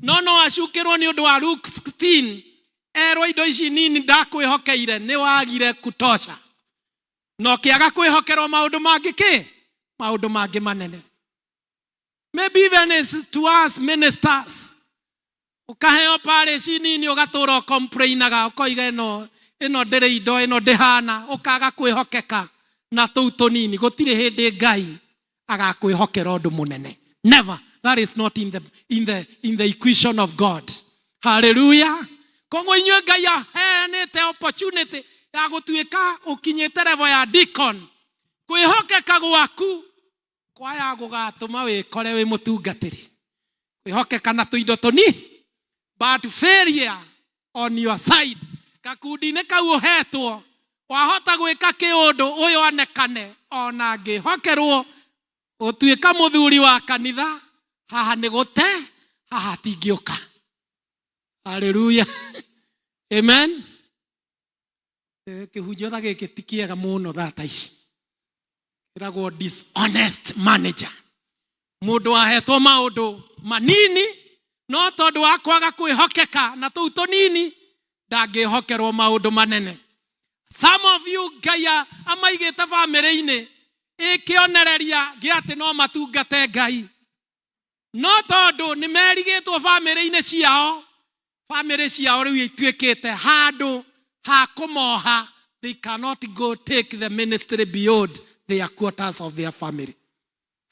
no acukĩrwo nĩ ũndũ wa Luke 16, erwo indo ici nini ndakwĩhokeire nĩ wagire kutosha, no kĩaga kwĩhokerwo maũndũ mangĩ maũndũ mangĩ manene. Maybe even as to us ministers, ukaheo pale nini ũgatũra complainaga, ũkoiga ĩno ndĩrĩ indo, ĩno ndĩhana, ũkaga kwĩhokeka na tũu tũnini. Gũtirĩ hĩndĩ Ngai agakwĩhokera ũndũ mũnene. Never. That is not in the equation of God. Hallelujah. Koguo inyuĩ Ngai aheanĩte opportunity ya gũtuĩka ũkinyĩte level ya deacon. Kwĩhokeka gwaku kwaya gũgatũma wĩkore wĩ mũtungatĩri. Kwĩhokeka na tũindo tũnini, but failure on your side. Gakundi-inĩ kau ũhetwo, wahota gwĩka kĩũndũ ũyũ onekane, ona angĩhokerwo ũtuĩka mũthuri wa kanitha, haha nĩ gũte, haha tingĩũka. Hallelujah. Amen. Kĩhunjio tha gĩkĩ ti kĩega mũno thata ici. Kĩragwo dishonest manager. Mũndũ ahetwo maũndũ manini, no tondũ wa kwaga kwĩhokeka na tũu tũnini, ndangĩhokerwo maũndũ manene. Some of you Ngai amaigĩte bamĩrĩ-inĩ ĩkĩonereria gĩatĩ no matungate Ngai, no tondũ nĩ merigĩtwo bamĩrĩ-inĩ ciao, bamĩrĩ ciao rĩu ituĩkĩte handũ ha kũmoha. They cannot go take the ministry beyond their quarters of their family.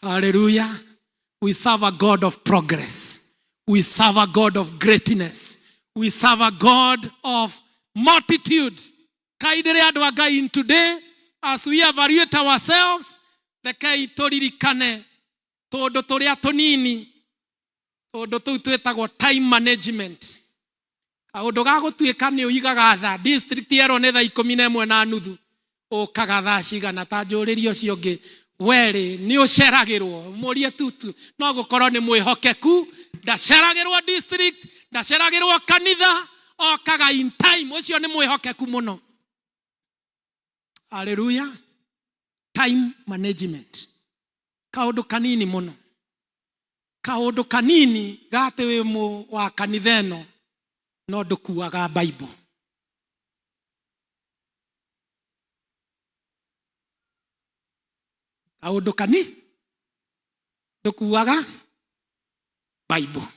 Hallelujah. We serve a God of progress. We serve a God of greatness. We serve a God of multitude. Kaidere andu a Ngai in today, as we evaluate ourselves, rekei turirikane tondu turia tunini, tondu tuu twetagwo time management. Kaundu ga gutuika ni uigaga tha district yero ne tha 11:30 ukaga tha cigana ta njuririo cio ngi weri ni uceragirwo murie tutu no gukorwo ni mwihokeku ndaceragirwo district ndaceragirwo kanitha okaga in time ucio ni mwihokeku muno. Hallelujah. Time management. Kaundu kanini muno. Kaundu kanini gate wi mu wa kanitha eno no ndukuaga Bible. Kaundu kanini ndukuaga Bible.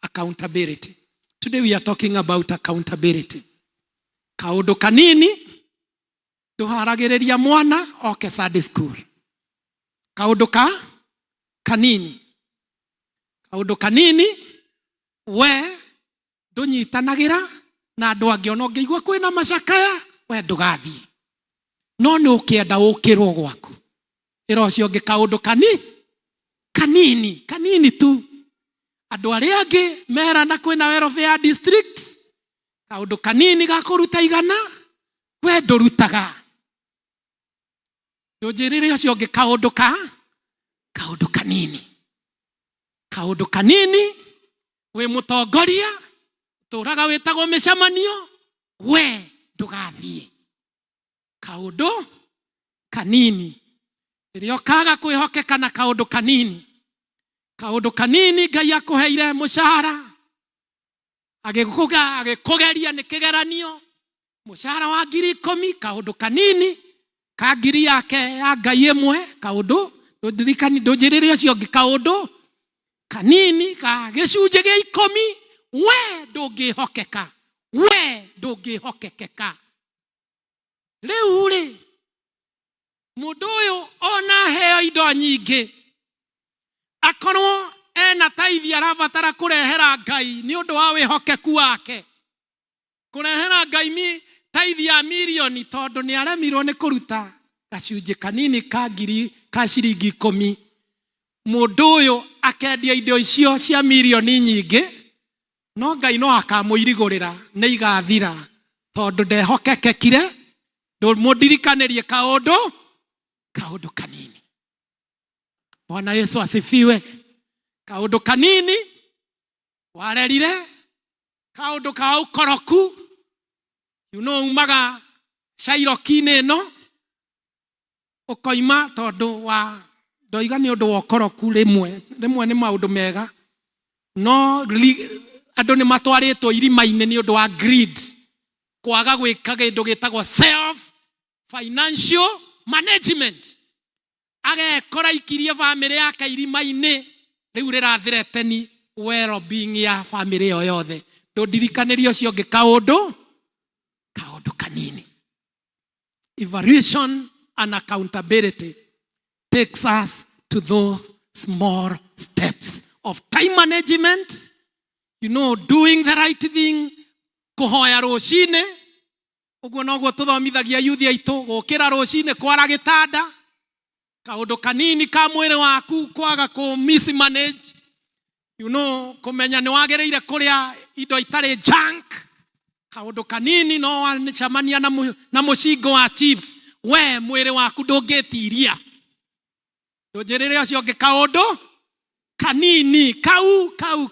Accountability. Today we are talking about accountability. Kaundu kanini nduharagiriria mwana oke Sunday school. Kaundu kanini. Kaundu kanini we ndunyitanagira na andu angi ona ngĩigua kwĩna macakaya we ndugathii no nĩ ũkĩenda ũkĩrwo gwaku ĩra ũcio ũngĩ kaũndũ kanini tu andu arĩa angĩ merana kwĩna welfare district kaũndũ kanini ga kũruta igana we ndũrutaga ndũnjĩrĩre ũcio ũngĩ kaũndũ kanini we mũtongoria tũraga wĩtagwo mĩcemanio we ndũgathie kaũndũ kanini rĩrĩa ũkaga kwĩhokeka na kaũndũ kanini Ngai akũheire mũcara agĩkũgeria nĩ kĩgeranio mũcara wa 10,000 kaũndũ kanini ka ngiri yake ya Ngai ĩmwe kaũndũ ndũnjĩrĩre ũcio ũngĩ kaũndũ kanini ka gĩcunjĩ gĩa 10 we ndũngĩhokeka rĩu rĩ mũndũ ũyũ ona heo indo nyingĩ akorwo ena taithi arabatara kũrehera Ngai nĩ ũndũ wa wĩhokeku wake kũrehera Ngai taithi ya milioni tondũ nĩ aremirwo nĩ kũruta gacunjĩ kanini ka ciringi 10 mũndũ ũyũ akendia indo icio cia milioni nyingĩ no Ngai no akamũirigũrĩra nĩ igathira tondũ ndehokekekire ndũmũndirikanĩrie kaũndũ kanini. Bwana Yesu asifiwe. Kaũndũ kanini warerire kaũndũ ka ũkoroku umaga Shairoki-inĩ ĩno ũkoima tondũ wa ndoiga nĩ ũndũ wa ũkoroku rĩmwe nĩ maũndũ mega no andũ nĩ matwarĩtwo irima-inĩ nĩ ũndũ wa greed kwaga gwĩka kĩndũ gĩtagwo self financial management agekora ikirie famĩlĩ yake irima-inĩ rĩu rĩrathirete well being ya famĩlĩ ĩyo yothe ndũndirikanĩrie ũcio ũngĩ kaũndũ kanini. Evaluation and accountability takes us to those small steps of time management, doing the right thing, kuhoya rũcinĩ ũguo noguo tũthomithagia youth aitũ gũkĩra rũcinĩ kwara gĩtanda kaũndũ kanini ka mwĩrĩ waku kwaga mismanage kũmenya nĩ wagĩrĩire kũrĩa indo itarĩ junk kaũndũ kanini no wacemania na mũcingo wa chips we mwĩrĩ waku ndũngĩtiria ndũnjĩrĩre ũcio ũngĩ kaũndũ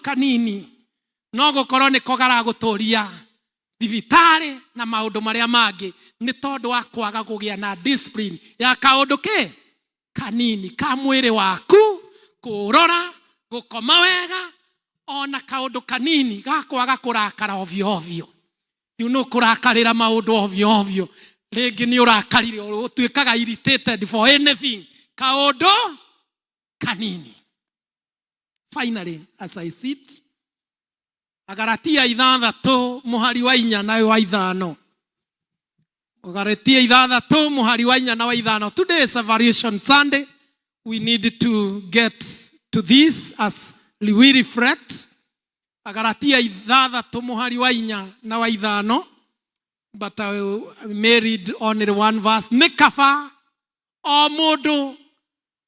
kanini no gũkorwo nĩ kogara gũtũria thibitarĩ na maũndũ marĩa mangĩ nĩ tondũ wa kwaga kũgĩa na discipline ya kaũndũ kanini ka mwĩrĩ waku kũrora gũkoma wega ona kaũndũ kanini ga kwaga kũrakara ovyo kũrakarĩra maũndũ ovyo rĩngĩ nĩ ũrakarire ũtuĩkaga irritated for anything kaũndũ kanini. Finally, as I sit, Agalatia 6 mũhari wa 4 na wa 5. Agalatia 6 mũhari wa 4 na wa 5. Today is Evaluation Sunday. We need to get to this as we reflect Agalatia 3:4 na 5, but I may read only one verse. Nĩ kaba o mũndũ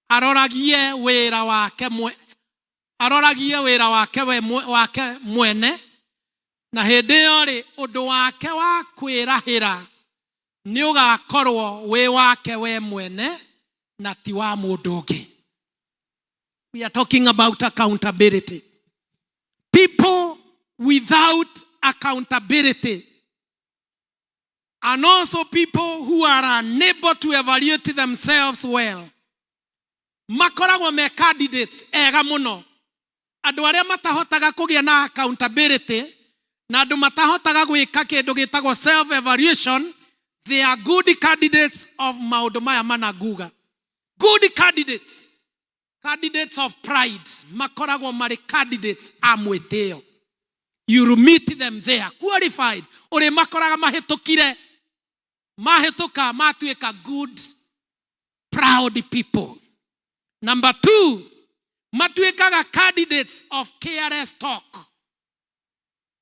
aroragie wĩra wake mwene, na hĩndĩ ĩyo rĩ ũndũ wake wa kwĩrahĩra nĩ ũgakorwo wĩ wake we mwene na ti wa mũndũ ũngĩ. We are talking about accountability. People without accountability, and also people who are unable to evaluate themselves well, makoragwo me candidates ega muno. Andũ arĩa matahotaga kũgĩa na accountability na andũ matahotaga gwĩka kĩndũ gĩtagwo self evaluation, they are good candidates of maũndũ maya managuga. Good candidates. Candidates of pride. Makoragwo marĩ candidates a mwĩtĩo. You meet them there. Qualified. Ore makoraga mahĩtũkire. Mahĩtũka matuĩka good, proud people. Number 2, matuĩkaga candidates of careless talk.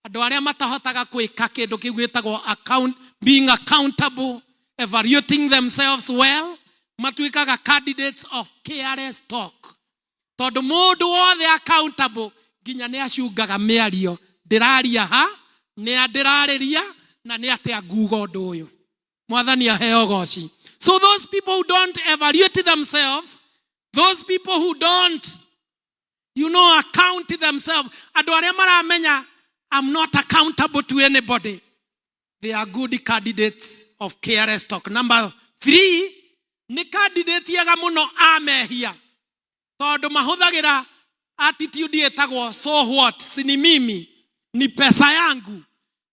Andũ arĩa matahotaga gwĩka kĩndũ kĩu gĩtagwo being accountable, evaluating themselves well, matuĩkaga candidates of careless talk. Tondũ mũndũ wothe accountable nginya nĩ acungaga mĩario. Ndĩraria ha, nĩ ndĩrarĩria na nĩ atĩa nguga ũndũ ũyũ. Mwathani aheo goci. So those people who don't evaluate themselves, those people who don't, account themselves, andũ arĩa maramenya I'm not accountable to anybody, they are good candidates of careless talk. Number 3, ni candidate yega muno amehia. Tondũ mahũthagĩra attitude yetagwo so what, si ni mimi, ni pesa yangu,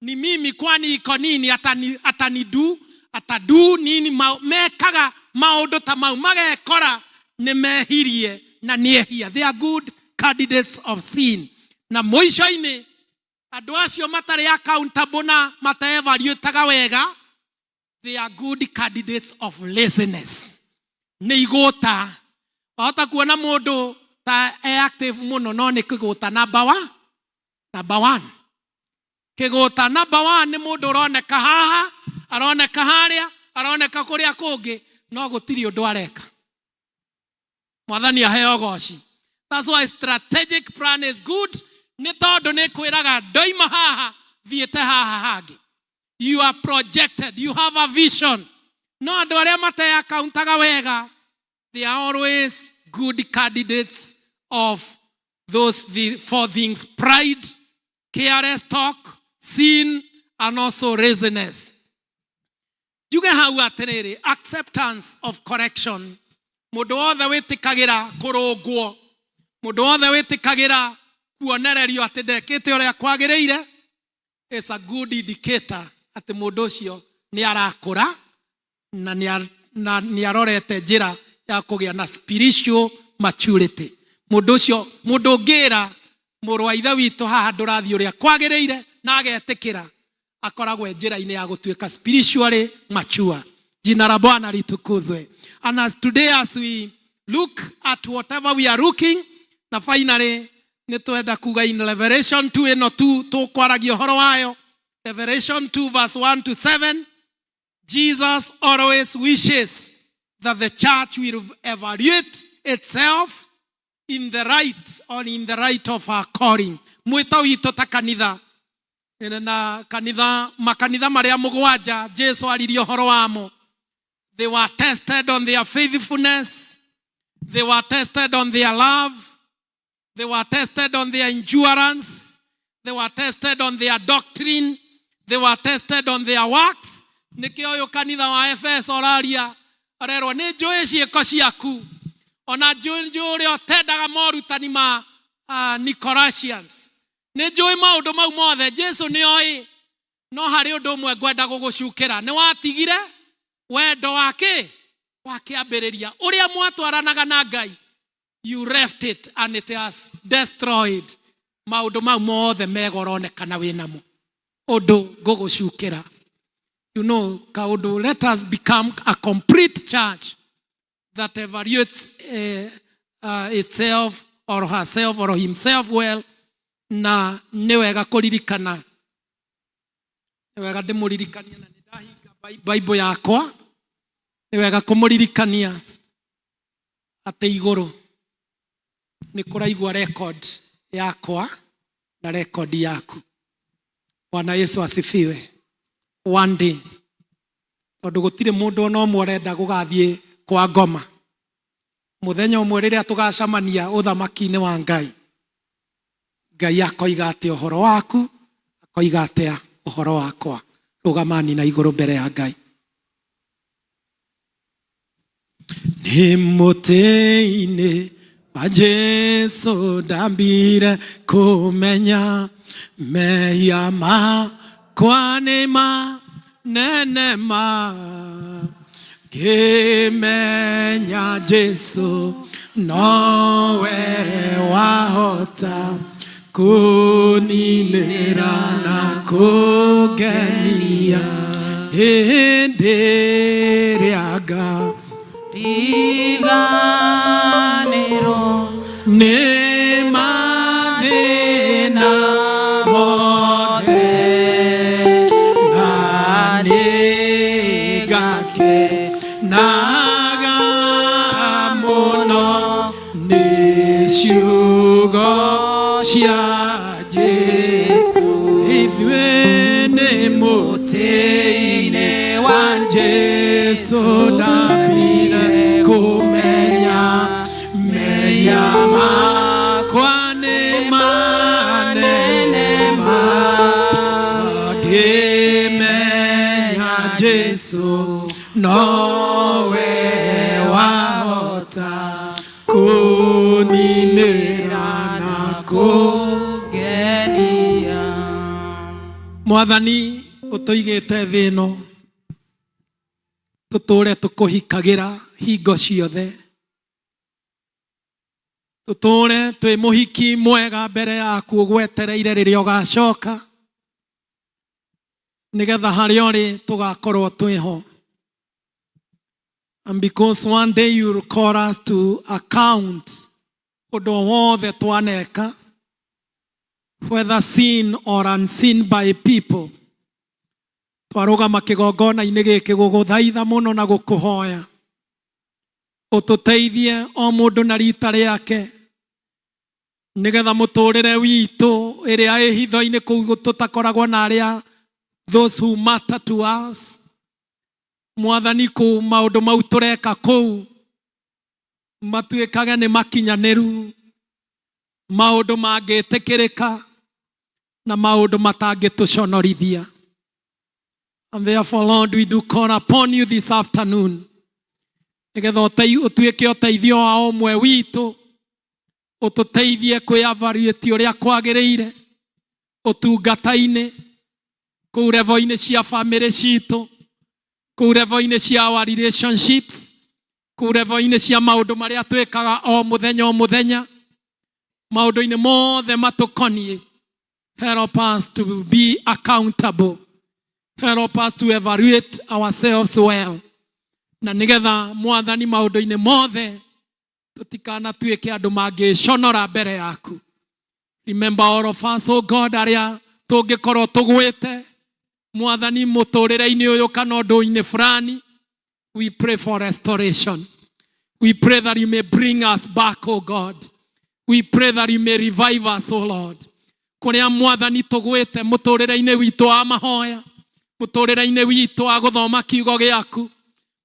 ni mimi kwani iko nini, atadu nini, mekaga maũndũ ta mau, magekora ni mehirie na niehia. They are good candidates of sin. Na mũico-inĩ andũ acio matarĩ accountable na matevaluataga wega, they are good candidates of laziness. Nĩ igũta. Wahota kuona mũndũ ta active muno no nĩ kĩgũta number 1. Kĩgũta number 1 nĩ mũndũ ũroneka haha, aroneka harĩa, aroneka kũrĩa kũngĩ, no gũtirĩ ũndũ areka. Mwathani aheo goci. That's why strategic plan is good. Nĩ tondũ nĩ kwĩraga ndoima haha thiĩte haha hangĩ. You are projected, you have a vision. No andũ arĩa mate-accountaga wega, they are always good candidates of those 4 things: pride, careless talk, sin, and also laziness. Juge hau atĩrĩrĩ, acceptance of correction. Mũndũ wothe wĩtĩkagĩra kũrũngwo, mũndũ wothe wĩtĩkagĩra kuonererio atĩ ndekĩte ũrĩa kwagĩrĩire, is a good indicator atĩ mũndũ ũcio nĩ arakũra na nĩ arorete njĩra ya kũgĩa na spiritual maturity. Mũndũ ũcio, mũndũ ũngĩra mũrũ wa ithe witũ haha ndũrathiĩ ũrĩa kwagĩrĩire na agetĩkĩra, akoragwo njĩra-inĩ ya gũtuĩka spiritually mature. Jina la Bwana litukuzwe. And as today as we look at whatever we are looking, na finally nĩtwenda kuga in Revelation 2 ĩno tu tũkwaragia ũhoro wayo. Revelation 2 verse 1 to 7. Jesus always wishes that the church will evaluate itself in the right of our calling. Mwĩto witũ ta kanitha. Na makanitha marĩa mũgwanja Jesu aririe ũhoro wamo. They were tested on their faithfulness. They were tested on their love. They were tested on their endurance. They were tested on their doctrine. They were tested on their works. Nikio yo kanitha wa Efeso oraria arerwo nĩ njũĩ ciĩko ciaku, ona njũĩ ũrĩa ũtendaga morutani ma Nicolaitans. Nĩ njũĩ maũndũ mau mothe Jesu nĩ oĩ, no harĩ ũndũ ũmwe ngwenda gũgũcukĩra. Nĩ watigire wendo wake wakĩambĩrĩria ũrĩa mwatwaranaga na Ngai. You left it and it has destroyed. Maũndũ mau mothe megoronekana wĩnamo. Ũndũ ngũgũcukĩra. Kaudu, let us become a complete church that evaluates itself or herself or himself well na nĩ wega kũririkana, nĩ wega ndĩmũririkania, na nĩ ndahinga Bible yakwa, nĩ wega kũmũririkania atĩ igũrũ nĩ kũraigua record yakwa na record yaku. Bwana Yesu asifiwe. One day, tondũ gũtirĩ mũndũ ona ũmwe ũrenda gũgathiĩ kwa ngoma, mũthenya ũmwe rĩrĩa tũgacamania ũthamaki-inĩ wa Ngai, Ngai akoiga atĩ ũhoro waku, akoiga atĩ ũhoro wakwa. Rũgamani na igũrũ mbere ya Ngai. Nĩ mũtĩ-inĩ wa Jesu ndambire kũmenya, mehia makwa nĩ manene ma, ngĩmenya Jesu nowe wahota kuninĩra na kũngenia hĩndĩ ĩrĩa riganĩro nĩ mathĩna mothe na nĩ ngakenaga mũno nĩ ciugo cia Jesu. Ithuĩ nĩ mũtĩ-inĩ wa Jesu ndambire kũmenya, mehia makwa nĩ manene ma, ngĩmenya Jesu nowe wahota kuninĩra na kũngenia. Mwathani ũtũigĩte thĩ ĩno tũtũre tũkũhikagĩra hingo ciothe, tũtũre twĩ mũhiki mwega mbere yaku ũgwetereire rĩrĩa ũgacoka, nĩgetha harĩa ũrĩ tũgakorwo twĩho. And because one day you will call us to account ũndũ wothe twaneka, whether seen or unseen by people, twarũgama kĩgongona-inĩ gĩkĩ gũgũthaitha mũno na gũkũhoya ũtũteithie o mũndũ na rita rĩake, nĩgetha mũtũrĩre witũ ĩrĩa ĩ hitho-inĩ kũu tũtakoragwo na arĩa those who matter to us. Mwathani, kũu maũndũ mau tũreka kũu matuĩkage nĩ makinyanĩru, maũndũ mangĩtĩkĩrĩka na maũndũ matangĩtũconorithia. And therefore, Lord, we do call upon you this afternoon, nĩgetha ũtuĩke ũteithio wa ũmwe witũ, ũtũteithie kwĩ-evaluate ũrĩa kwagĩrĩire ũtungata-inĩ, kũu level-inĩ cia family citũ, kũu level-inĩ cia our relationships, kũu level-inĩ cia maũndũ marĩa twĩkaga o mũthenya o mũthenya, maũndũ-inĩ mothe matũkoniĩ. Help us to be accountable. Help us to evaluate ourselves well. Na nĩgetha Mwathani maũndũ-inĩ mothe tũtikanatuĩke andũ mangĩconora mbere yaku. Remember all of us, oh God, arĩa tũngĩkorwo tũgwĩte Mwathani mũtũrĩre-inĩ ũyũ kana ũndũ-inĩ fulani. We pray for restoration. We pray that you may bring us back, oh God. We pray that you may revive us, oh Lord. Kũrĩa Mwathani tũgwĩte mũtũrĩre-inĩ witũ wa mahoya, mũtũrĩre-inĩ witũ wa gũthoma kiugo gĩaku,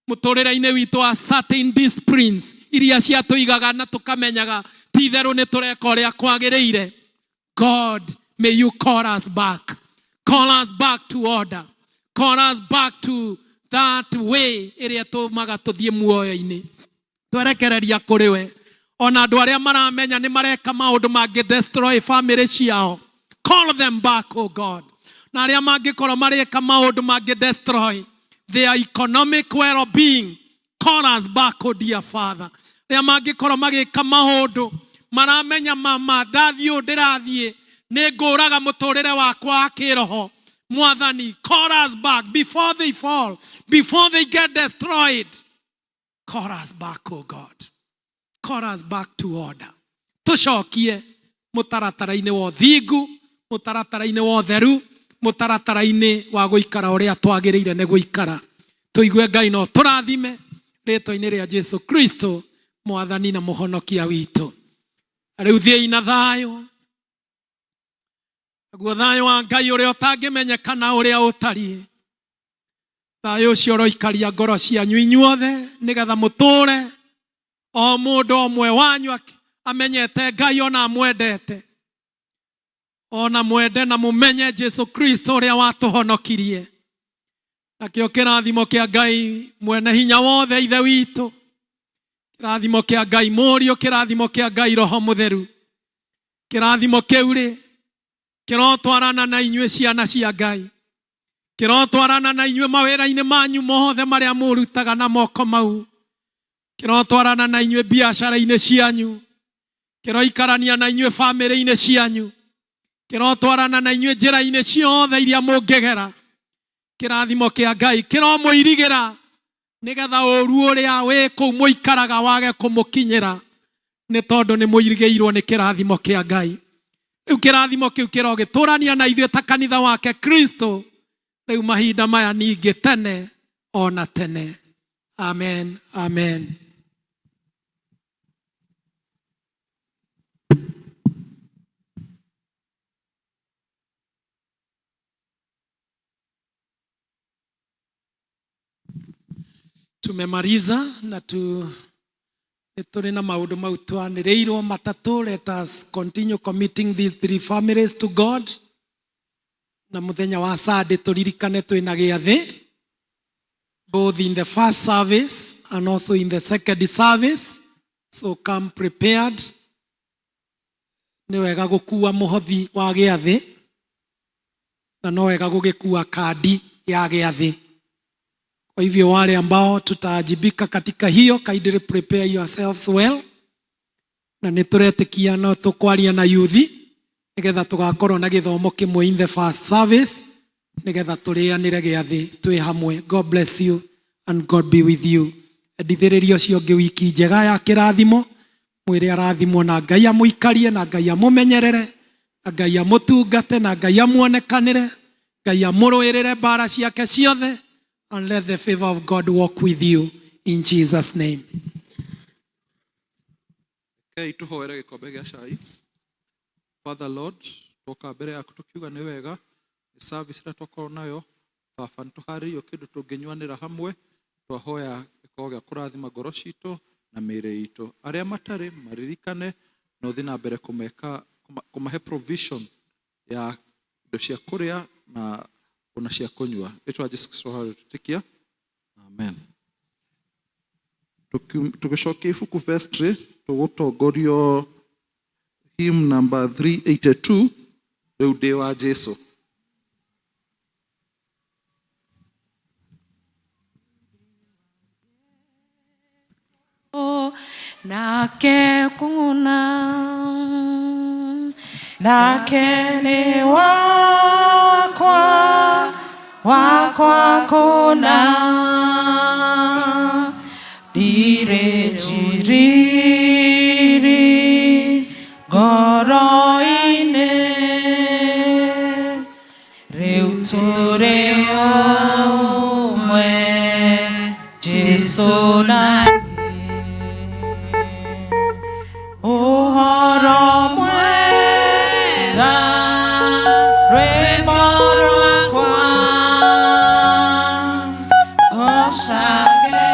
mũtũrĩre-inĩ witũ wa certain disciplines iria ciatũigaga na tũkamenyaga ti itherũ nĩ tũreka ũrĩa kwagĩrĩire. God, may you call us back. Call us back to order. Call us back to that way ĩrĩa tũmaga tũthiĩ muoyo-inĩ. Twerekereria kũrĩ we. Ona andũ arĩa maramenya nĩ mareka maũndũ mangĩ destroy family ciao. Call them back, oh God. Na arĩa mangĩkorwo mareka maũndũ mangĩ destroy their economic well-being. Call us back, oh dear Father. Arĩa mangĩkorwo magĩka maũndũ maramenya mama ndathiĩ ũũ ndĩrathiĩ nĩ ngũraga mũtũrĩre wakwa wa kĩroho. Mwathani, call us back before they fall, before they get destroyed. Call us back, oh God. Call us back to order. Tũcokie mũtaratara-inĩ wa ũthingu, mũtaratara-inĩ wa ũtheru, mũtaratara-inĩ wa gũikara ũrĩa twagĩrĩire nĩ gũikara. Tũigue Ngai no tũrathime rĩĩtwa-inĩ rĩa Jesu Kristo mwathani na mũhonokia witũ. Rĩu thiĩi na thayũ. Naguo thayũ wa Ngai ũrĩa ũtangĩmenyekana ũrĩa ũtariĩ. Thayũ ũcio ũroikaria ngoro cianyu inyuothe nĩgetha mũtũũre o mũndũ ũmwe wanyu amenyete Ngai ona amwendete. Ona mwende na mũmenye Jesu Kristo ũrĩa watũhonokirie. Nakĩo kĩrathimo kĩa Ngai mwene hinya wothe ithe witũ, kĩrathimo kĩa Ngai Mũriũ, kĩrathimo kĩa Ngai Roho Mũtheru, kĩrathimo kĩu rĩ kĩrotwarana na inyuĩ ciana cia Ngai, kĩrotwarana na inyuĩ mawĩra-inĩ manyu mothe marĩa mũrutaga na moko mau, kĩrotwarana na inyuĩ biacara-inĩ cianyu, kĩroikarania na inyuĩ bamĩrĩ-inĩ cianyu, kĩrotwarana na inyuĩ njĩra-inĩ ciothe iria mũngĩgera. Kĩrathimo kĩa Ngai kĩromũirigĩra nĩgetha ũũru ũrĩa wĩ kũu mũikaraga wage kũmũkinyĩra, nĩ tondũ nĩ mũirigĩirwo nĩ kĩrathimo kĩa Ngai. Rĩu kĩrathimo kĩu kĩrogĩtũrania na ithuĩ ta kanitha wake Kristo rĩu mahinda maya ningĩ tene ona tene. Amen, amen. Tumemaliza na turi na maundu mau twanĩrĩirwo matatũ. Let us continue committing these 3 families to God. Na muthenya wa Sunday turirikane twĩna gĩathĩ, both in the first service and also in the second service, so come prepared. Nĩ wega gũkua mũhothi wa gĩathĩ na no wega gũgĩkua kandi ya gĩathĩ. Kwa hivyo wale ambao tutaajibika katika hiyo, kindly prepare yourselves well. Na nĩtũretĩkia no tũkwaria na yuthi nĩgetha tũgakorwo na gĩthomo kĩmwe in the first service nĩgetha tũrĩanĩre gĩathĩ twĩ hamwe. God bless you and God be with you. Ndithĩrĩrio ũcio ũngĩ wiki njega ya kĩrathimo, mwĩrĩ arathimwo na Ngai amũikarie, na Ngai amũmenyerere, na Ngai amũtungate, na Ngai amuonekanĩre, Ngai amũrũĩrĩre mbara ciake ciothe. And let the favor of God walk with you in Jesus' name. Okay, tuhoere gikombe gĩa cai. Father Lord, toka mbere yaku tukiuga nĩ wega nĩ service ĩrĩa twakorwo nayo, baba nĩtũharĩirio kĩndũ tũngĩnyuanĩra hamwe, twahoya gĩkorwo gĩa kũrathima ngoro citũ na mĩĩrĩ itũ. Arĩa matarĩ maririkane na ũthiĩ na mbere kũmahe provision ya indo cia kũrĩa na ona cia kũnyua. Rĩtwa Jesũ Kristo harĩtũtikia. Amen. Tũgĩcokia ibuku verse 3, tũgũtongorio hymn number 382, rĩu ndĩ wa Jesũ. Nake kũng'una, nake nĩ wakwa kũna, ndirĩ njiriri ngoro-inĩ, rĩu tũrĩ ũmwe Jesũ na ũhoro mwega, rwĩmbo rwakwa, gocage